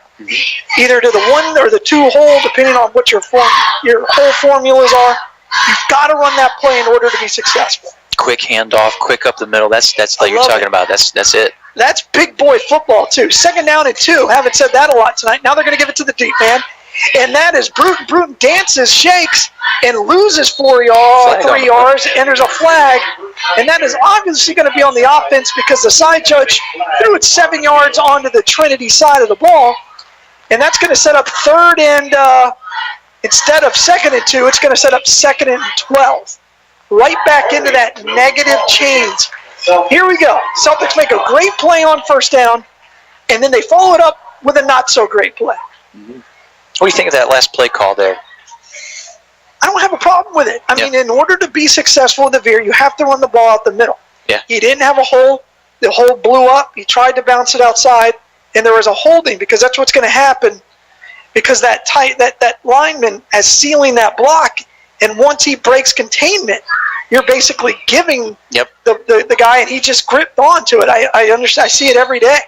either to the 1 or the 2 hole, depending on what your whole formulas are. You've got to run that play in order to be successful. Quick handoff, quick up the middle. That's like you're talking about. That's it. That's big boy football too. 2nd down and 2. Haven't said that a lot tonight. Now they're going to give it to the deep man. And that is Bruton. Bruton dances, shakes, and loses 3 yards, and there's a flag. And that is obviously going to be on the offense because the side judge threw it 7 yards onto the Trinity side of the ball. And that's going to set up 3rd and, instead of 2nd and 2, it's going to set up 2nd and 12. Right back into that negative change. Here we go. Celtics make a great play on 1st down, and then they follow it up with a not-so-great play. What do you think of that last play call there? I don't have a problem with it. I mean, in order to be successful in the veer, you have to run the ball out the middle. Yeah. He didn't have a hole. The hole blew up. He tried to bounce it outside, and there was a holding because that's what's going to happen because that lineman is sealing that block, and once he breaks containment, you're basically giving the guy, and he just gripped onto it. I understand. I see it every day.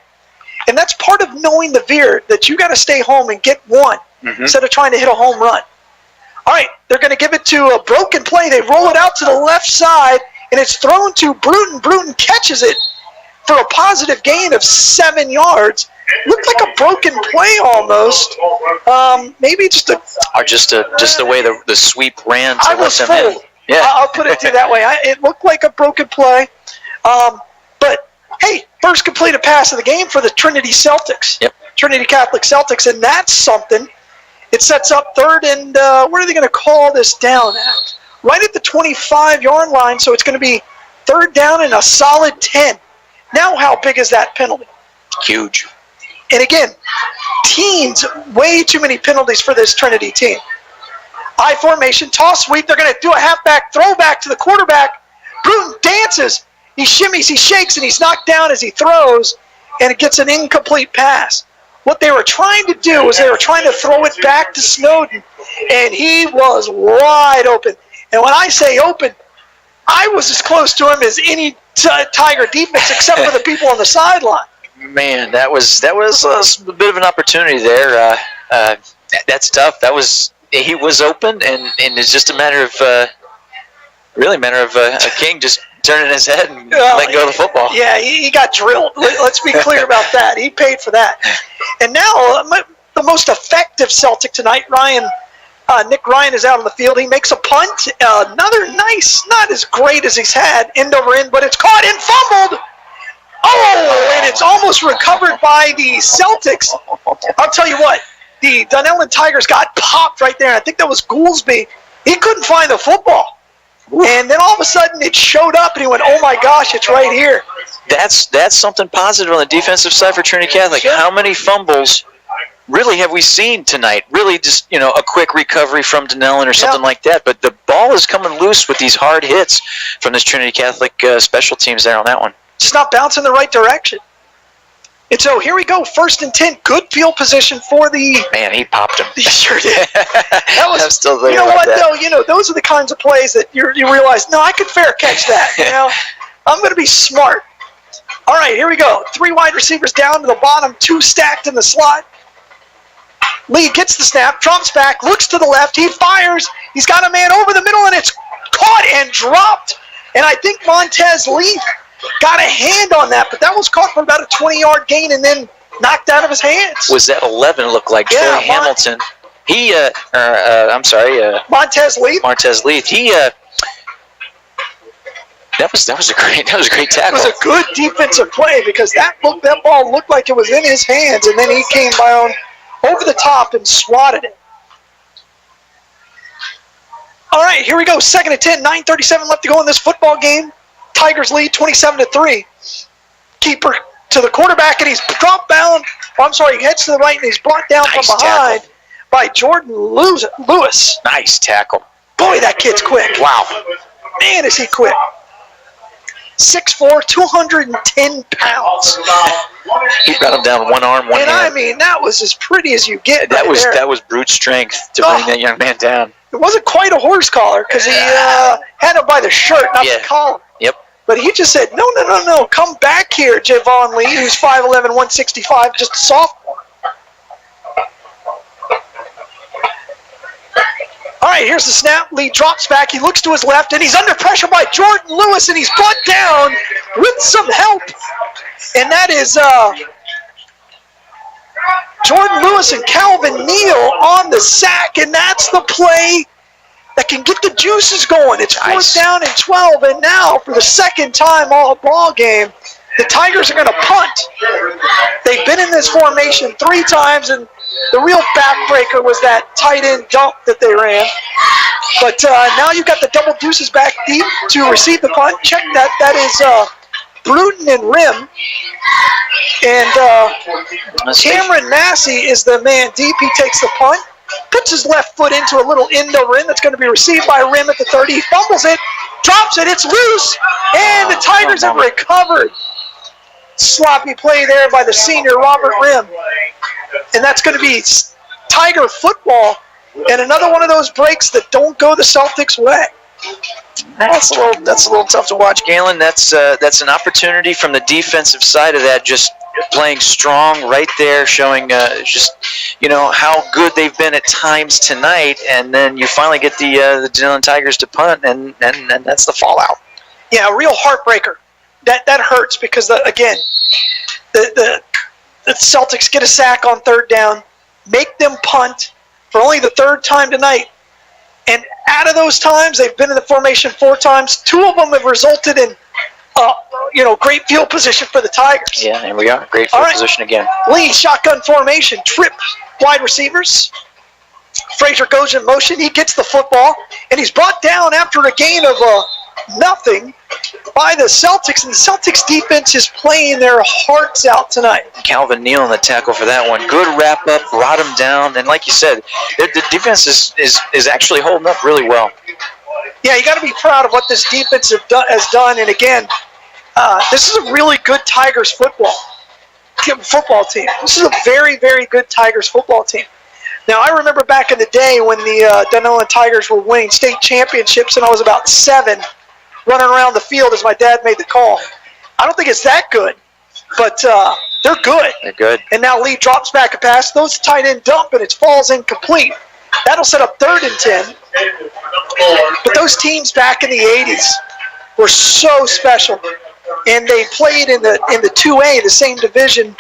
And that's part of knowing the veer, that you got to stay home and get one instead of trying to hit a home run. All right, they're going to give it to a broken play. They roll it out to the left side, and it's thrown to Bruton. Bruton catches it for a positive gain of 7 yards. Looked like a broken play almost. Maybe just the way the sweep ran to let them in. Yeah, I'll put it that way. It looked like a broken play. But, hey, first completed pass of the game for the Trinity Celtics. Yep. Trinity Catholic Celtics, and that's something. It sets up 3rd and, where are they going to call this down at? Right at the 25-yard line, so it's going to be 3rd down and a solid 10. Now how big is that penalty? Huge. And again, teams, way too many penalties for this Trinity team. I formation, toss sweep. They're going to do a halfback throwback to the quarterback. Bruton dances. He shimmies, he shakes, and he's knocked down as he throws, and it gets an incomplete pass. What they were trying to do was they were trying to throw it back to Snowden, and he was wide open. And when I say open, I was as close to him as any Tiger defense except for the people on the sideline. Man, that was a bit of an opportunity there. That's tough. He was open, and it's just a matter of a King just turning his head and letting go of the football. Yeah, he got drilled. Let's be clear about that. He paid for that. And now the most effective Celtic tonight, Nick Ryan is out on the field. He makes a punt. Another nice, not as great as he's had, end over end, but it's caught and fumbled. Oh, and it's almost recovered by the Celtics. I'll tell you what, the Dunnellon Tigers got popped right there. I think that was Goolsby. He couldn't find the football. And then all of a sudden it showed up, and he went, oh, my gosh, it's right here. That's something positive on the defensive side for Trinity Catholic. Sure. How many fumbles really have we seen tonight? Really just, a quick recovery from Dunnellon or something like that. But the ball is coming loose with these hard hits from this Trinity Catholic special teams there on that one. Just not bouncing the right direction. And so here we go, 1st and 10, good field position for the... Man, he popped him. He sure did. That was, I'm still thinking you know about what, that. though? Those are the kinds of plays that you realize, no, I could fair catch that. I'm going to be smart. All right, here we go. 3 wide receivers down to the bottom, 2 stacked in the slot. Lee gets the snap, drops back, looks to the left, he fires. He's got a man over the middle, and it's caught and dropped. And I think Montez Lee got a hand on that, but that was caught for about a 20-yard gain and then knocked out of his hands. Was that 11? Looked like Troy Hamilton. Montez Leath. Montez Leath. That was a great tackle. It was a good defensive play because that ball looked like it was in his hands, and then he came by over the top and swatted it. All right, here we go. 2nd and 10, 9:37 left to go in this football game. Tigers lead 27-3. Keeper to the quarterback, and he's dropped down. He heads to the right, and he's brought down from behind by Jordan Lewis. Nice tackle. Boy, that kid's quick. Wow. Man, is he quick. 6'4", 210 pounds. He brought him down one arm, one hand. And I mean, that was as pretty as you get. That was brute strength to bring that young man down. It wasn't quite a horse collar because he had him by the shirt, not the collar. Yep. But he just said, no, come back here, Javon Lee, who's 5'11", 165, just a sophomore. All right, here's the snap. Lee drops back. He looks to his left, and he's under pressure by Jordan Lewis, and he's brought down with some help. And that is Jordan Lewis and Calvin Neal on the sack, and that's the play that can get the juices going. It's fourth down and 12, and now for the second time all ball game, the Tigers are going to punt. They've been in this formation 3 times, and the real backbreaker was that tight end dump that they ran. But now you've got the double deuces back deep to receive the punt. Check that. That is Bruton and Rim. And Cameron Massey is the man deep. He takes the punt, puts his left foot into a little end over end that's going to be received by Rim at the 30. He fumbles it, drops it, it's loose, and the Tigers have recovered. Sloppy play there by the senior Robert Rim. And that's going to be Tiger football, and another one of those breaks that don't go the Celtics' way. That's a little tough to watch, Galen. That's an opportunity from the defensive side of that, just playing strong right there, showing just how good they've been at times tonight, and then you finally get the Dunnellon Tigers to punt, and that's the fallout. Yeah, a real heartbreaker. That hurts because again, the Celtics get a sack on third down, make them punt for only the 3rd time tonight. And out of those times, they've been in the formation 4 times. 2 of them have resulted in, great field position for the Tigers. Yeah, there we are. Great field position again. Lee, shotgun formation, trip wide receivers. Frazier goes in motion. He gets the football, and he's brought down after a gain of nothing by the Celtics, and the Celtics defense is playing their hearts out tonight. Calvin Neal on the tackle for that one. Good wrap up, brought him down, and like you said, the defense is actually holding up really well. Yeah, you got to be proud of what this defense has done, and again, this is a really good Tigers football team. This is a very, very good Tigers football team. Now, I remember back in the day when the Dunnellon Tigers were winning state championships, and I was about 7, running around the field as my dad made the call. I don't think it's that good, but they're good. They're good. And now Lee drops back a pass. Those tight end dump, and it falls incomplete. That'll set up 3rd and 10. But those teams back in the 80s were so special, and they played in the 2A, the same division.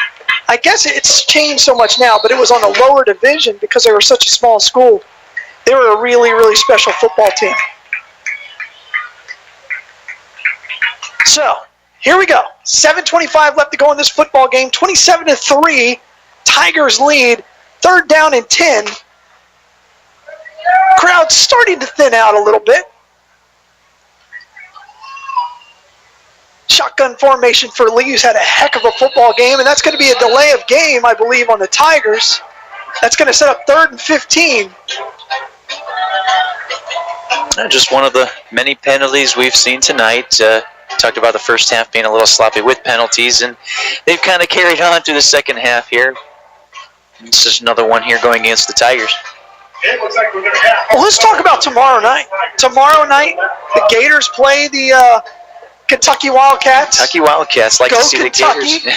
I guess it's changed so much now, but it was on a lower division because they were such a small school. They were a really, really special football team. So, here we go. 7:25 left to go in this football game. 27-3. Tigers lead. 3rd down and 10. Crowd's starting to thin out a little bit. Shotgun formation for Lee, who's had a heck of a football game, and that's going to be a delay of game, I believe, on the Tigers. That's going to set up 3rd and 15. Just one of the many penalties we've seen tonight. Talked about the first half being a little sloppy with penalties, and they've kind of carried on through the second half here. This is another one here going against the Tigers. Well, let's talk about tomorrow night. Tomorrow night, the Gators play the Kentucky Wildcats. Kentucky Wildcats like Go to see Kentucky. the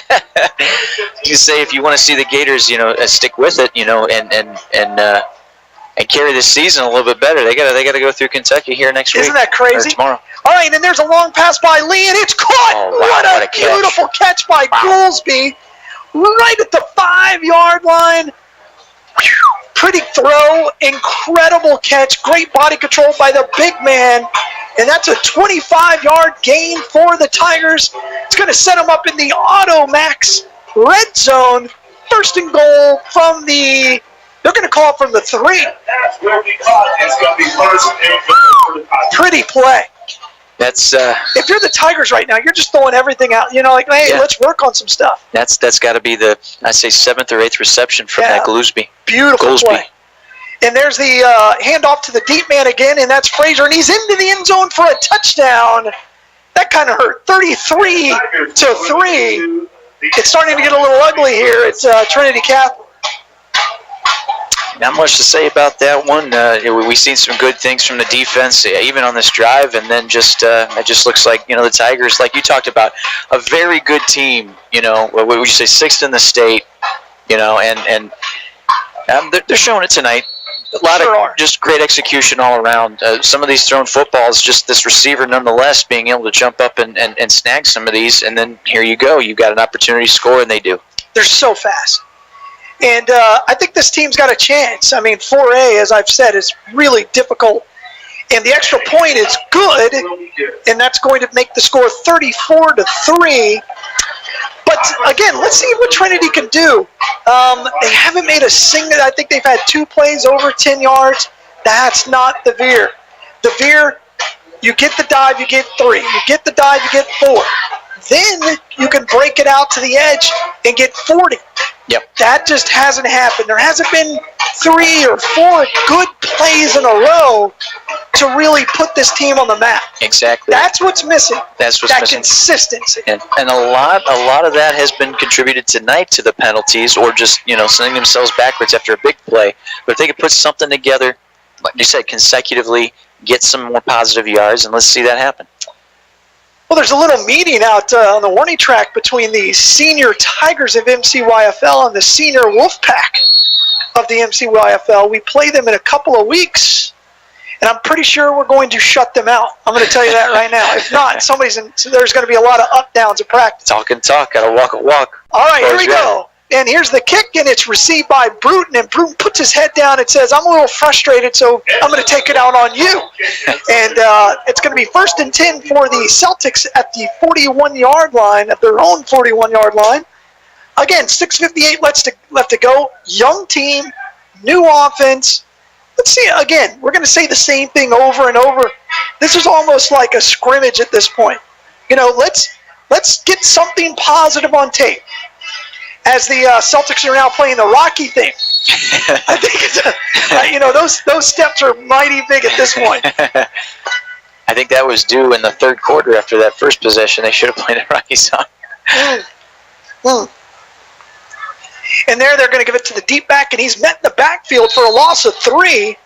Gators. You say if you want to see the Gators, stick with it, and carry this season a little bit better. They got to go through Kentucky here next week. Isn't that crazy? Or tomorrow. All right, and there's a long pass by Lee, and it's caught. Oh, wow, what a beautiful catch by Goolsby, right at the 5-yard line. Pretty throw, incredible catch, great body control by the big man, and that's a 25-yard gain for the Tigers. It's going to set them up in the Automax red zone. 1st and goal from the. They're going to call it from the 3. Pretty play. That's if you're the Tigers right now, you're just throwing everything out. Hey, let's work on some stuff. That's got to be the 7th or 8th reception from that Goolsby. Beautiful play. And there's the handoff to the deep man again, and that's Frazier, and he's into the end zone for a touchdown. That kind of hurt. 33-3. It's starting to get a little ugly here. It's Trinity Catholic. Not much to say about that one. We've seen some good things from the defense, even on this drive, and then it just looks like the Tigers, like you talked about, a very good team. What would you say, 6th in the state? And they're showing it tonight. A lot of just great execution all around. Some of these thrown footballs, just this receiver nonetheless being able to jump up and snag some of these, and then here you go. You've got an opportunity to score, and they do. They're so fast. And I think this team's got a chance. I mean, 4A, as I've said, is really difficult. And the extra point is good, and that's going to make the score 34-3. But again, let's see what Trinity can do. They haven't made a single. I think they've had 2 plays over 10 yards. That's not the Veer. The Veer, you get the dive, you get 3. You get the dive, you get 4. Then you can break it out to the edge and get 40. Yep. That just hasn't happened. There hasn't been 3 or 4 good plays in a row to really put this team on the map. Exactly. That's what's missing. That's what's missing. Consistency. And a lot of that has been contributed tonight to the penalties, or just sending themselves backwards after a big play. But if they could put something together, like you said, consecutively, get some more positive yards, and let's see that happen. Well, there's a little meeting out on the warning track between the senior Tigers of MCYFL and the senior Wolfpack of the MCYFL. We play them in a couple of weeks, and I'm pretty sure we're going to shut them out. I'm going to tell you that right now. If not, there's going to be a lot of up-downs at practice. Talk and talk. Got to walk a walk. All right, here we go. And here's the kick, and it's received by Bruton, and Bruton puts his head down and says, I'm a little frustrated, so I'm going to take it out on you. And it's going to be 1st and 10 for the Celtics at the 41-yard line, at their own 41-yard line. Again, 6:58 left to go. Young team, new offense. Let's see, again, we're going to say the same thing over and over. This is almost like a scrimmage at this point. Let's get something positive on tape. As the Celtics are now playing the Rocky thing. I think it's those steps are mighty big at this point. I think that was due in the 3rd quarter after that first possession. They should have played the Rocky song. And they're going to give it to the deep back, and he's met in the backfield for a loss of 3.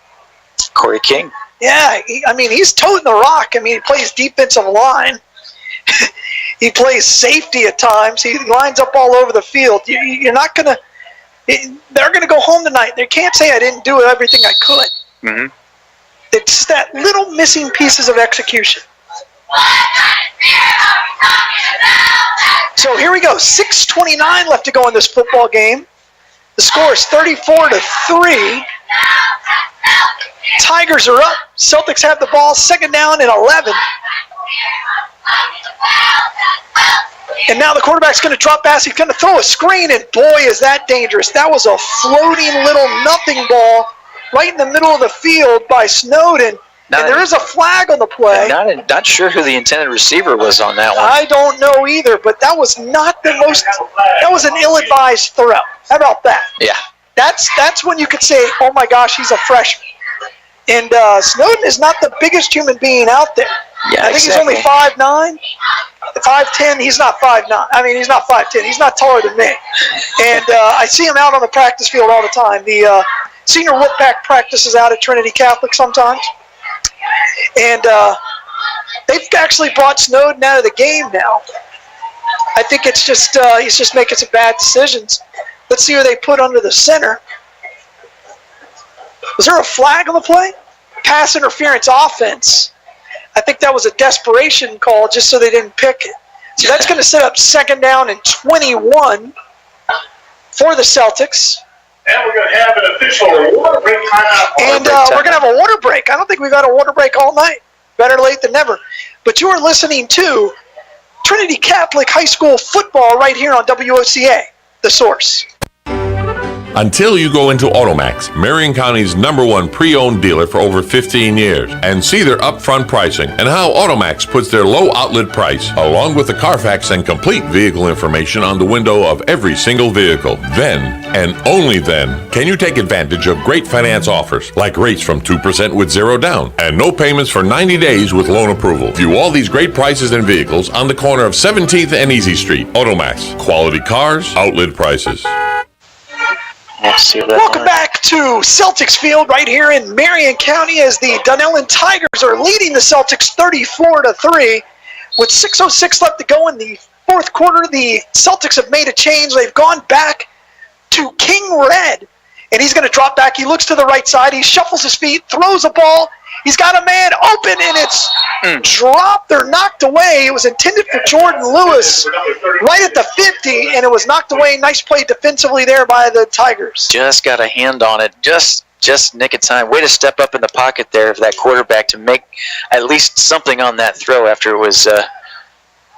Corey King. Yeah, he's toting the rock. He plays defensive line. He plays safety at times. He lines up all over the field. You're not going to – they're going to go home tonight. They can't say I didn't do everything I could. Mm-hmm. It's that little missing pieces of execution. So here we go. 6:29 left to go in this football game. The score is 34-3. Tigers are up. Celtics have the ball. 2nd down and 11. And now the quarterback's going to drop pass. He's going to throw a screen, and boy, is that dangerous. That was a floating little nothing ball right in the middle of the field by Snowden. And there is a flag on the play. Not sure who the intended receiver was on that one. I don't know either, but that was not the most – that was an ill-advised throw. How about that? Yeah. That's when you could say, oh, my gosh, he's a freshman. And Snowden is not the biggest human being out there. Yeah, I think he's only 5'9", 5'10". He's not 5'9". He's not 5'10". He's not taller than me. And I see him out on the practice field all the time. The senior Wolfpack practices out at Trinity Catholic sometimes. And they've actually brought Snowden out of the game now. I think it's just he's just making some bad decisions. Let's see who they put under the center. Was there a flag on the play? Pass interference offense. I think that was a desperation call just so they didn't pick it. So that's going to set up 2nd down and 21 for the Celtics. And we're going to have an official water break timeout. And we're going to have a water break. I don't think we've got a water break all night. Better late than never. But you are listening to Trinity Catholic High School football right here on WOCA, The Source. Until you go into Automax, Marion County's #1 pre-owned dealer for over 15 years, and see their upfront pricing and how Automax puts their low outlet price, along with the Carfax and complete vehicle information on the window of every single vehicle. Then, and only then, can you take advantage of great finance offers, like rates from 2% with 0 down, and no payments for 90 days with loan approval. View all these great prices and vehicles on the corner of 17th and Easy Street. Automax. Quality cars, outlet prices. Welcome back to Celtics Field right here in Marion County as the Dunnellon Tigers are leading the Celtics 34-3. With 6:06 left to go in the 4th quarter, the Celtics have made a change. They've gone back to King Red and he's going to drop back. He looks to the right side. He shuffles his feet, throws a ball. He's got a man open, and it's dropped or knocked away. It was intended for Jordan Lewis right at the 50, and it was knocked away. Nice play defensively there by the Tigers. Just got a hand on it. Just nick of time. Way to step up in the pocket there of that quarterback to make at least something on that throw after it was a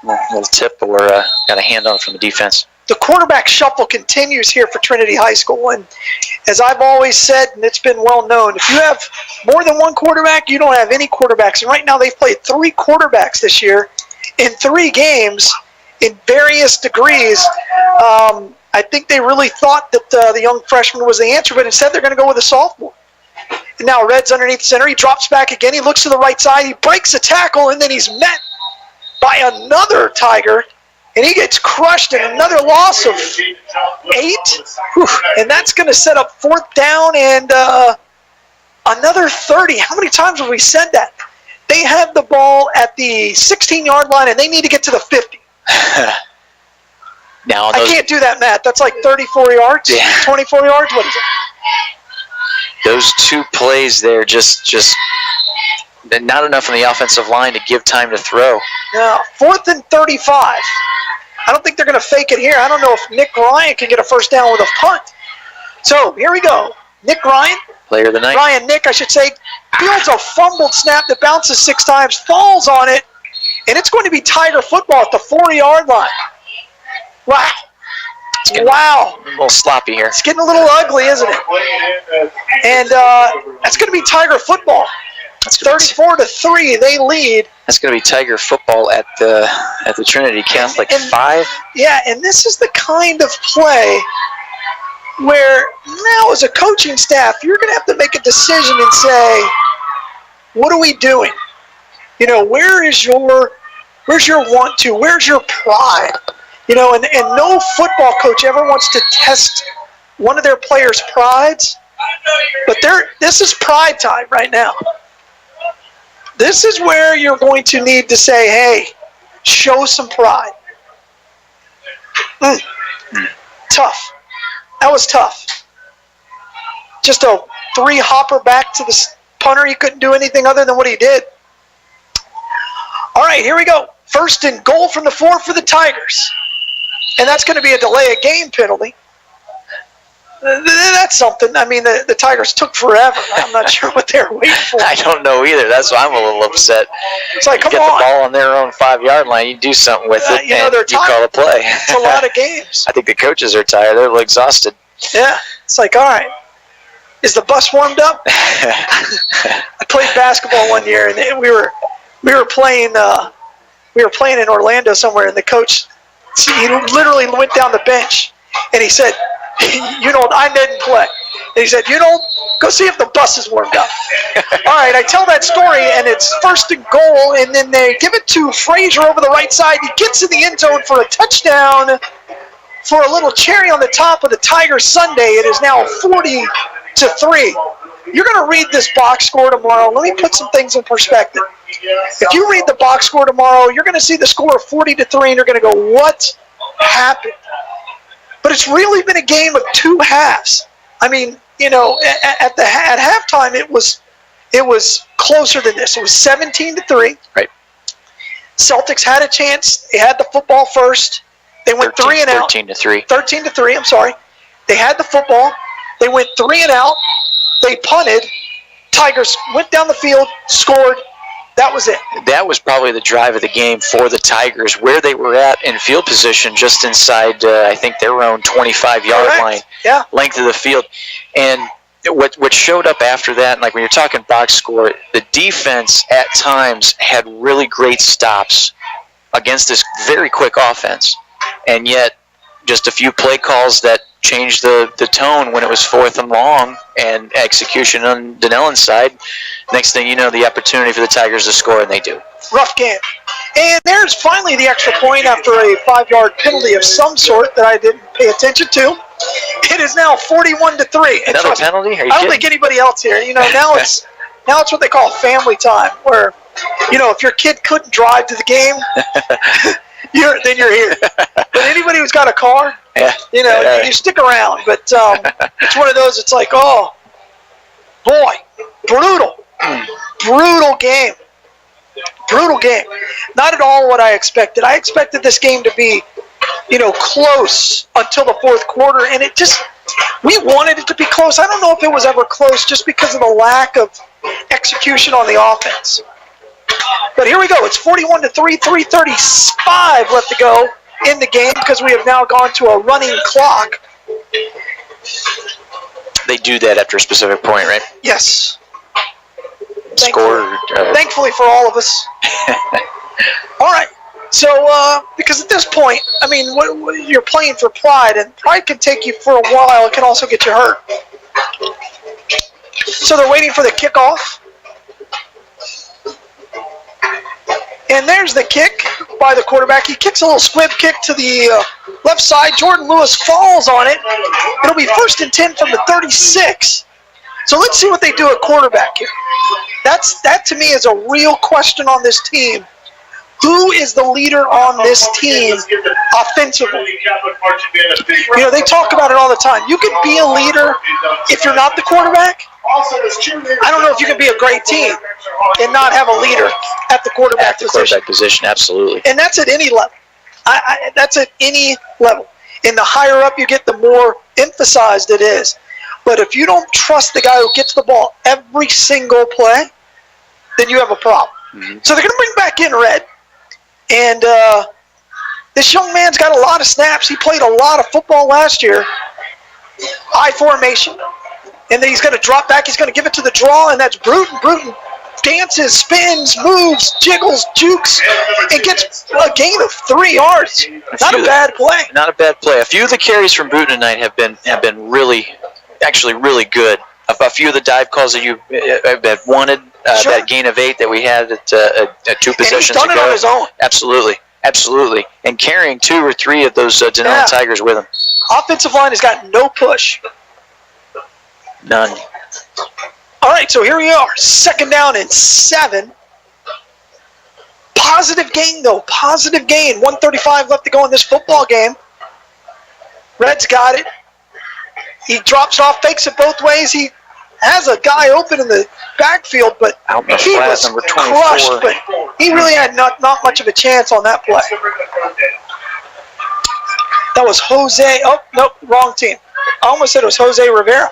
little tip or got a hand on it from the defense. The quarterback shuffle continues here for Trinity High School, and as I've always said, and it's been well known, if you have more than one quarterback, you don't have any quarterbacks. And right now they've played 3 quarterbacks this year in 3 games in various degrees. I think they really thought that the young freshman was the answer, but instead they're going to go with a sophomore. And now Red's underneath center. He drops back again. He looks to the right side. He breaks a tackle, and then he's met by another Tiger. And he gets crushed in another loss of 8. Whew. And that's going to set up 4th down and another 30. How many times have we said that? They have the ball at the 16-yard line, and they need to get to the 50. Now I can't do that, Matt. That's like 34 yards, 24 yards. What is it? Those 2 plays there just not enough on the offensive line to give time to throw. Now, 4th and 35. I don't think they're going to fake it here. I don't know if Nick Ryan can get a first down with a punt. So, here we go. Nick Ryan. Player of the night. Ryan Nick, I should say, fields a fumbled snap that bounces 6 times, falls on it, and it's going to be Tiger football at the 4-yard line. Wow. Wow. A little sloppy here. It's getting a little ugly, isn't it? And that's going to be Tiger football. 34-3, they lead. That's going to be Tiger football at the Trinity Catholic 5. Yeah, and this is the kind of play where now as a coaching staff, you're going to have to make a decision and say, what are we doing? You know, where's your want to? Where's your pride? You know, and no football coach ever wants to test one of their players' prides, but this is pride time right now. This is where you're going to need to say, hey, show some pride. Tough. That was tough. Just a 3-hopper back to the punter. He couldn't do anything other than what he did. All right, here we go. 1st and goal from the 4 for the Tigers. And that's going to be a delay of game penalty. That's something. I mean, the Tigers took forever. I'm not sure what they were waiting for. I don't know either. That's why I'm a little upset. It's like, you come get on. the ball on their own 5-yard line, you do something with it, you know, and you call a play. It's a lot of games. I think the coaches are tired. They're a little exhausted. Yeah. It's like, all right. Is the bus warmed up? I played basketball one year, and we were playing in Orlando somewhere, and the coach, he literally went down the bench, and he said, I didn't play. And he said, go see if the bus is warmed up. All right, I tell that story, and it's 1st and goal, and then they give it to Frazier over the right side. He gets in the end zone for a touchdown for a little cherry on the top of the Tigers Sunday. It is now 40-3. You're going to read this box score tomorrow. Let me put some things in perspective. If you read the box score tomorrow, you're going to see the score of 40-3, and you're going to go, what happened? But it's really been a game of 2 halves. I mean, at halftime it was closer than this. It was 17-3. Right. Celtics had a chance. They had the football first. They went 3 and out. 13-3. 13-3. I'm sorry. They had the football. They went 3 and out. They punted. Tigers went down the field, scored. That was it. That was probably the drive of the game for the Tigers, where they were at in field position just inside, I think, their own 25-yard line, length of the field. And what showed up after that, and like when you're talking box score, the defense at times had really great stops against this very quick offense. And yet, just a few play calls that changed the tone when it was 4th and long, and execution on Dunnellon's side. Next thing you know, the opportunity for the Tigers to score, and they do. Rough game. And there's finally the extra point after a 5-yard penalty of some sort that I didn't pay attention to. It is now 41-3. Another penalty? I don't think anybody else here. Now it's what they call family time, where, if your kid couldn't drive to the game, then you're here. But anybody who's got a car, you stick around. But it's one of those. It's like, oh boy, brutal game. Brutal game. Not at all what I expected. I expected this game to be, close until the fourth quarter, and we wanted it to be close. I don't know if it was ever close just because of the lack of execution on the offense. But here we go. It's 41-3, 3:35 left to go in the game because we have now gone to a running clock. They do that after a specific point, right? Yes. Score. Thankfully for all of us. All right. So, because at this point, I mean, you're playing for pride, and pride can take you for a while. It can also get you hurt. So they're waiting for the kickoff. And there's the kick by the quarterback. He kicks a little squib kick to the left side. Jordan Lewis falls on it. It'll be 1st and 10 from the 36. So let's see what they do at quarterback here. That to me is a real question on this team. Who is the leader on this team offensively? They talk about it all the time. You can be a leader if you're not the quarterback. I don't know if you can be a great team and not have a leader at the quarterback position. Quarterback position, absolutely. And that's at any level. That's at any level. And the higher up you get, the more emphasized it is. But if you don't trust the guy who gets the ball every single play, then you have a problem. Mm-hmm. So they're going to bring back in Red. And this young man's got a lot of snaps. He played a lot of football last year. I formation. And then he's going to drop back. He's going to give it to the draw, and that's Bruton. Bruton dances, spins, moves, jiggles, jukes, and gets a gain of 3 yards. Not a bad play. Not a bad play. A few of the carries from Bruton tonight have been really good. A few of the dive calls that you have wanted, that gain of 8 that we had at 2 possessions ago. And he's done it on his own. Absolutely. And carrying 2 or 3 of those Dunnellon Tigers with him. Offensive line has got no push. None. All right, so here we are. 2nd down and 7. Positive gain, though. Positive gain. 1:35 left to go in this football game. Red's got it. He drops it off, fakes it both ways. He has a guy open in the backfield, but he was crushed. But he really had not much of a chance on that play. That was Jose. Oh, nope, wrong team. I almost said it was Jose Rivera.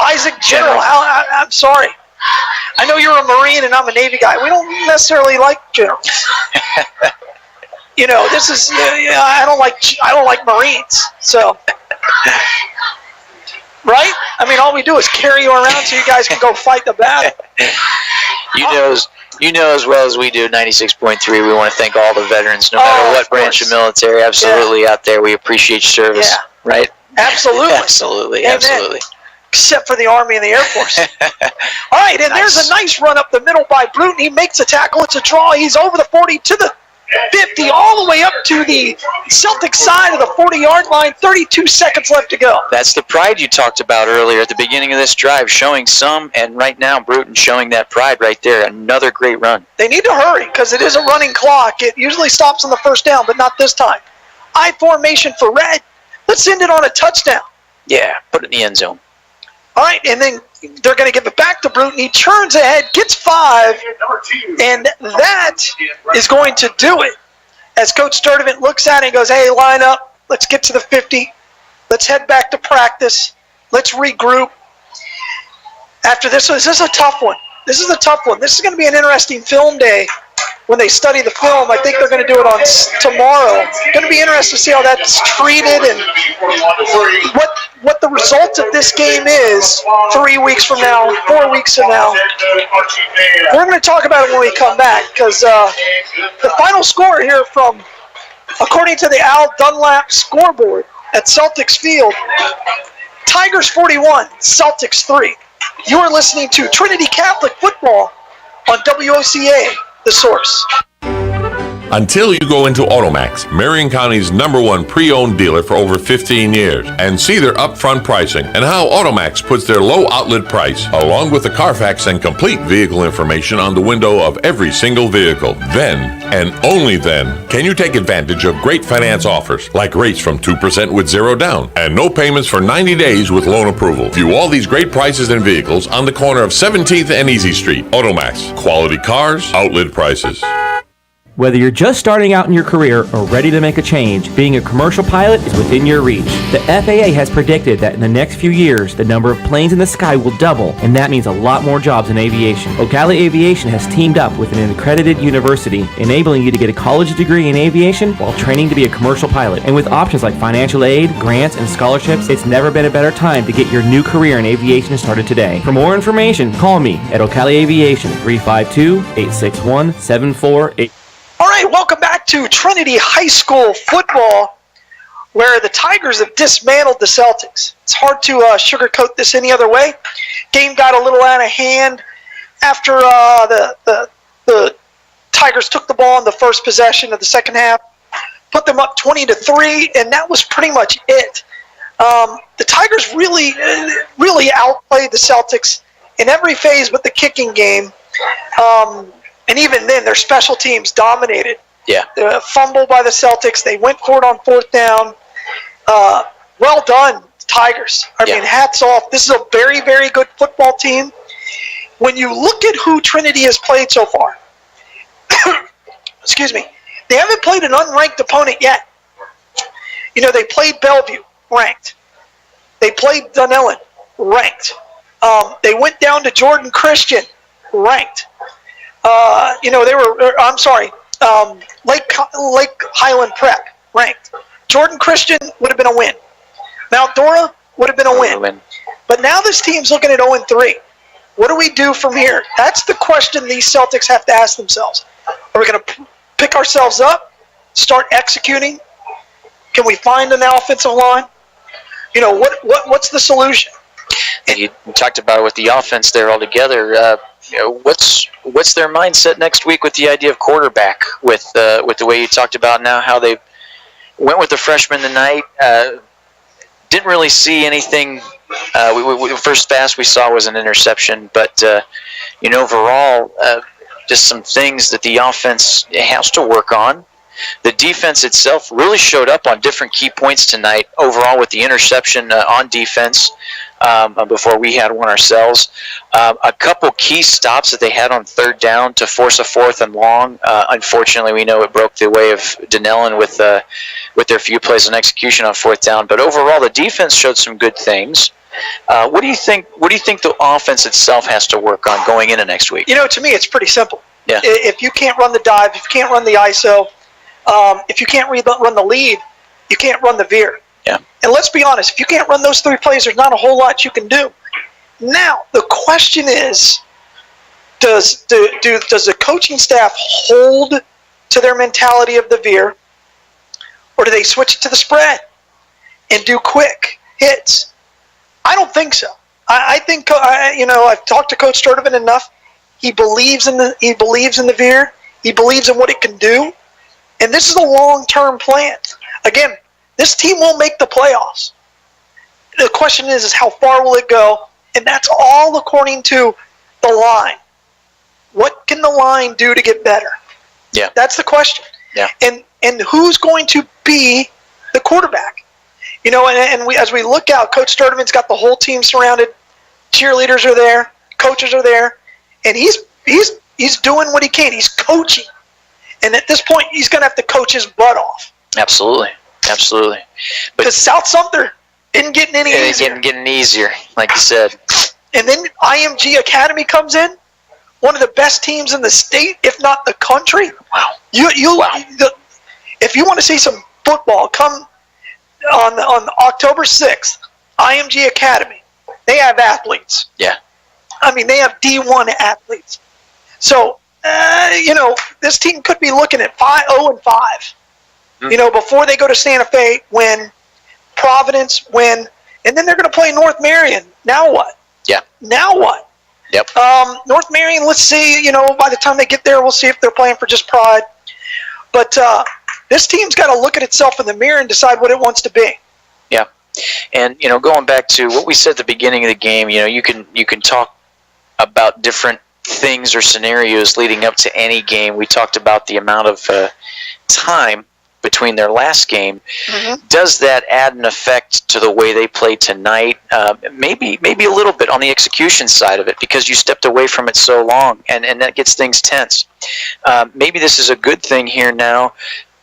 Isaac General. I'm sorry. I know you're a Marine and I'm a Navy guy. We don't necessarily like generals. This is. I don't like Marines. So. Right? I mean, all we do is carry you around so you guys can go fight the battle. You know as well as we do, 96.3, we want to thank all the veterans, no matter what branch of military, absolutely out there. We appreciate your service, right? Absolutely. Absolutely. Except for the Army and the Air Force. All right, and there's a nice run up the middle by Bruton. He makes a tackle. It's a draw. He's over the 40 to the 50, all the way up to the Celtic side of the 40-yard line. 32 seconds left to go. That's the pride you talked about earlier at the beginning of this drive, showing some, and right now Bruton showing that pride right there. Another great run. They need to hurry because it is a running clock. It usually stops on the 1st down, but not this time. I formation for Red. Let's end it on a touchdown. Yeah, put it in the end zone. All right, and then they're going to give it back to Bruton. He turns ahead, gets 5, and that is going to do it. As Coach Sturdivant looks at it and goes, hey, line up. Let's get to the 50. Let's head back to practice. Let's regroup. After this is a tough one. This is going to be an interesting film day when they study the film. I think they're going to do it on tomorrow. It's going to be interesting to see how that's treated and what the result of this game is 3 weeks from now, 4 weeks from now. We're going to talk about it when we come back because the final score here according to the Al Dunlap scoreboard at Celtics Field, Tigers 41, Celtics 3. You are listening to Trinity Catholic Football on WOCA, The Source. Until you go into Automax, Marion County's #1 pre-owned dealer for over 15 years, and see their upfront pricing and how Automax puts their low outlet price, along with the Carfax and complete vehicle information on the window of every single vehicle. Then, and only then, can you take advantage of great finance offers, like rates from 2% with 0 down, and no payments for 90 days with loan approval. View all these great prices and vehicles on the corner of 17th and Easy Street. Automax. Quality cars, outlet prices. Whether you're just starting out in your career or ready to make a change, being a commercial pilot is within your reach. The FAA has predicted that in the next few years, the number of planes in the sky will double, and that means a lot more jobs in aviation. Ocala Aviation has teamed up with an accredited university, enabling you to get a college degree in aviation while training to be a commercial pilot. And with options like financial aid, grants, and scholarships, it's never been a better time to get your new career in aviation started today. For more information, call me at Ocala Aviation, 352-861-7488. All right, welcome back to Trinity High School football, where the Tigers have dismantled the Celtics. It's hard to sugarcoat this any other way. Game got a little out of hand after the Tigers took the ball in the first possession of the second half, put them up 20-3, and that was pretty much it. The Tigers really outplayed the Celtics in every phase but the kicking game. And even then, their special teams dominated. Yeah. The fumble by the Celtics. They went for it on 4th down. Well done, Tigers. I mean, hats off. This is a very, very good football team. When you look at who Trinity has played so far, excuse me, they haven't played an unranked opponent yet. You know, they played Bellevue, ranked. They played Dunnellon, ranked. They went down to Jordan Christian, ranked. Lake Highland Prep, ranked. Jordan Christian would have been a win. Mount Dora would have been a win. But now this team's looking at 0-3. What do we do from here? That's the question these Celtics have to ask themselves. Are we going to pick ourselves up, start executing? Can we find an offensive line? You know, what's the solution? And you talked about it with the offense there altogether. What's their mindset next week with the idea of quarterback? With the way you talked about now, how they went with the freshman tonight. Didn't really see anything. First pass we saw was an interception, but overall, just some things that the offense has to work on. The defense itself really showed up on different key points tonight. Overall, with the interception on defense. Before we had one ourselves. A couple key stops that they had on 3rd down to force a 4th and long. Unfortunately, we know it broke the way of Dunnellon with their few plays and execution on 4th down. But overall, the defense showed some good things. What do you think the offense itself has to work on going into next week? You know, to me, it's pretty simple. Yeah. If you can't run the dive, if you can't run the ISO, if you can't run the lead, you can't run the veer. Yeah. And let's be honest, if you can't run those 3 plays, there's not a whole lot you can do. Now, the question is, does the coaching staff hold to their mentality of the veer, or do they switch it to the spread and do quick hits? I don't think so. I think I've talked to Coach Sturdivant enough. He believes in the veer. He believes in what it can do, and this is a long-term plan. Again, this team will make the playoffs. The question is how far will it go? And that's all according to the line. What can the line do to get better? Yeah. That's the question. Yeah. And who's going to be the quarterback? You know, and as we look out, Coach Sturdivant's got the whole team surrounded. Cheerleaders are there. Coaches are there. And he's doing what he can. He's coaching. And at this point, he's going to have to coach his butt off. Absolutely. Absolutely. Because South Sumter isn't getting any easier. Getting easier, like you said. And then IMG Academy comes in, one of the best teams in the state, if not the country. Wow. If you want to see some football, come on October 6th, IMG Academy. They have athletes. Yeah. I mean, they have D1 athletes. So, this team could be looking at 0-5. Before they go to Santa Fe, win, Providence, win, and then they're going to play North Marion. Now what? Yeah. Now what? Yep. North Marion, let's see, by the time they get there, we'll see if they're playing for just pride. But this team's got to look at itself in the mirror and decide what it wants to be. Yeah. And, going back to what we said at the beginning of the game, you can talk about different things or scenarios leading up to any game. We talked about the amount of time between their last game. Mm-hmm. Does that add an effect to the way they play tonight? Maybe a little bit on the execution side of it, because you stepped away from it so long, and that gets things tense. Maybe this is a good thing here now,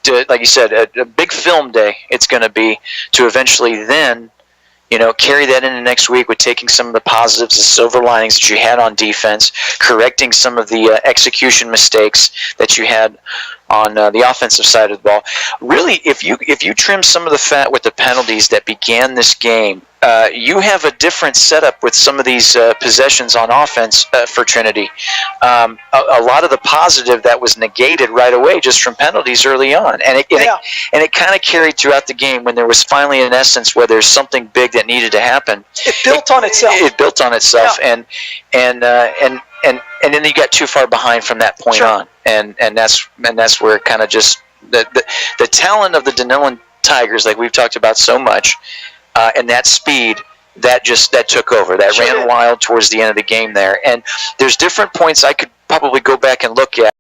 to, like you said, a big film day it's going to be, to eventually then carry that into next week with taking some of the positives, the silver linings that you had on defense, correcting some of the execution mistakes that you had on the offensive side of the ball. Really, if you trim some of the fat with the penalties that began this game, you have a different setup with some of these possessions on offense for Trinity. A lot of the positive that was negated right away just from penalties early on, and it kind of carried throughout the game when there was finally an essence where there's something big that needed to happen. It built on itself. It built on itself, yeah. And then you got too far behind from that point on, and that's where kind of just the talent of the Dunnellon Tigers, like we've talked about so much, and that speed that took over. That ran wild towards the end of the game there. And there's different points I could probably go back and look at.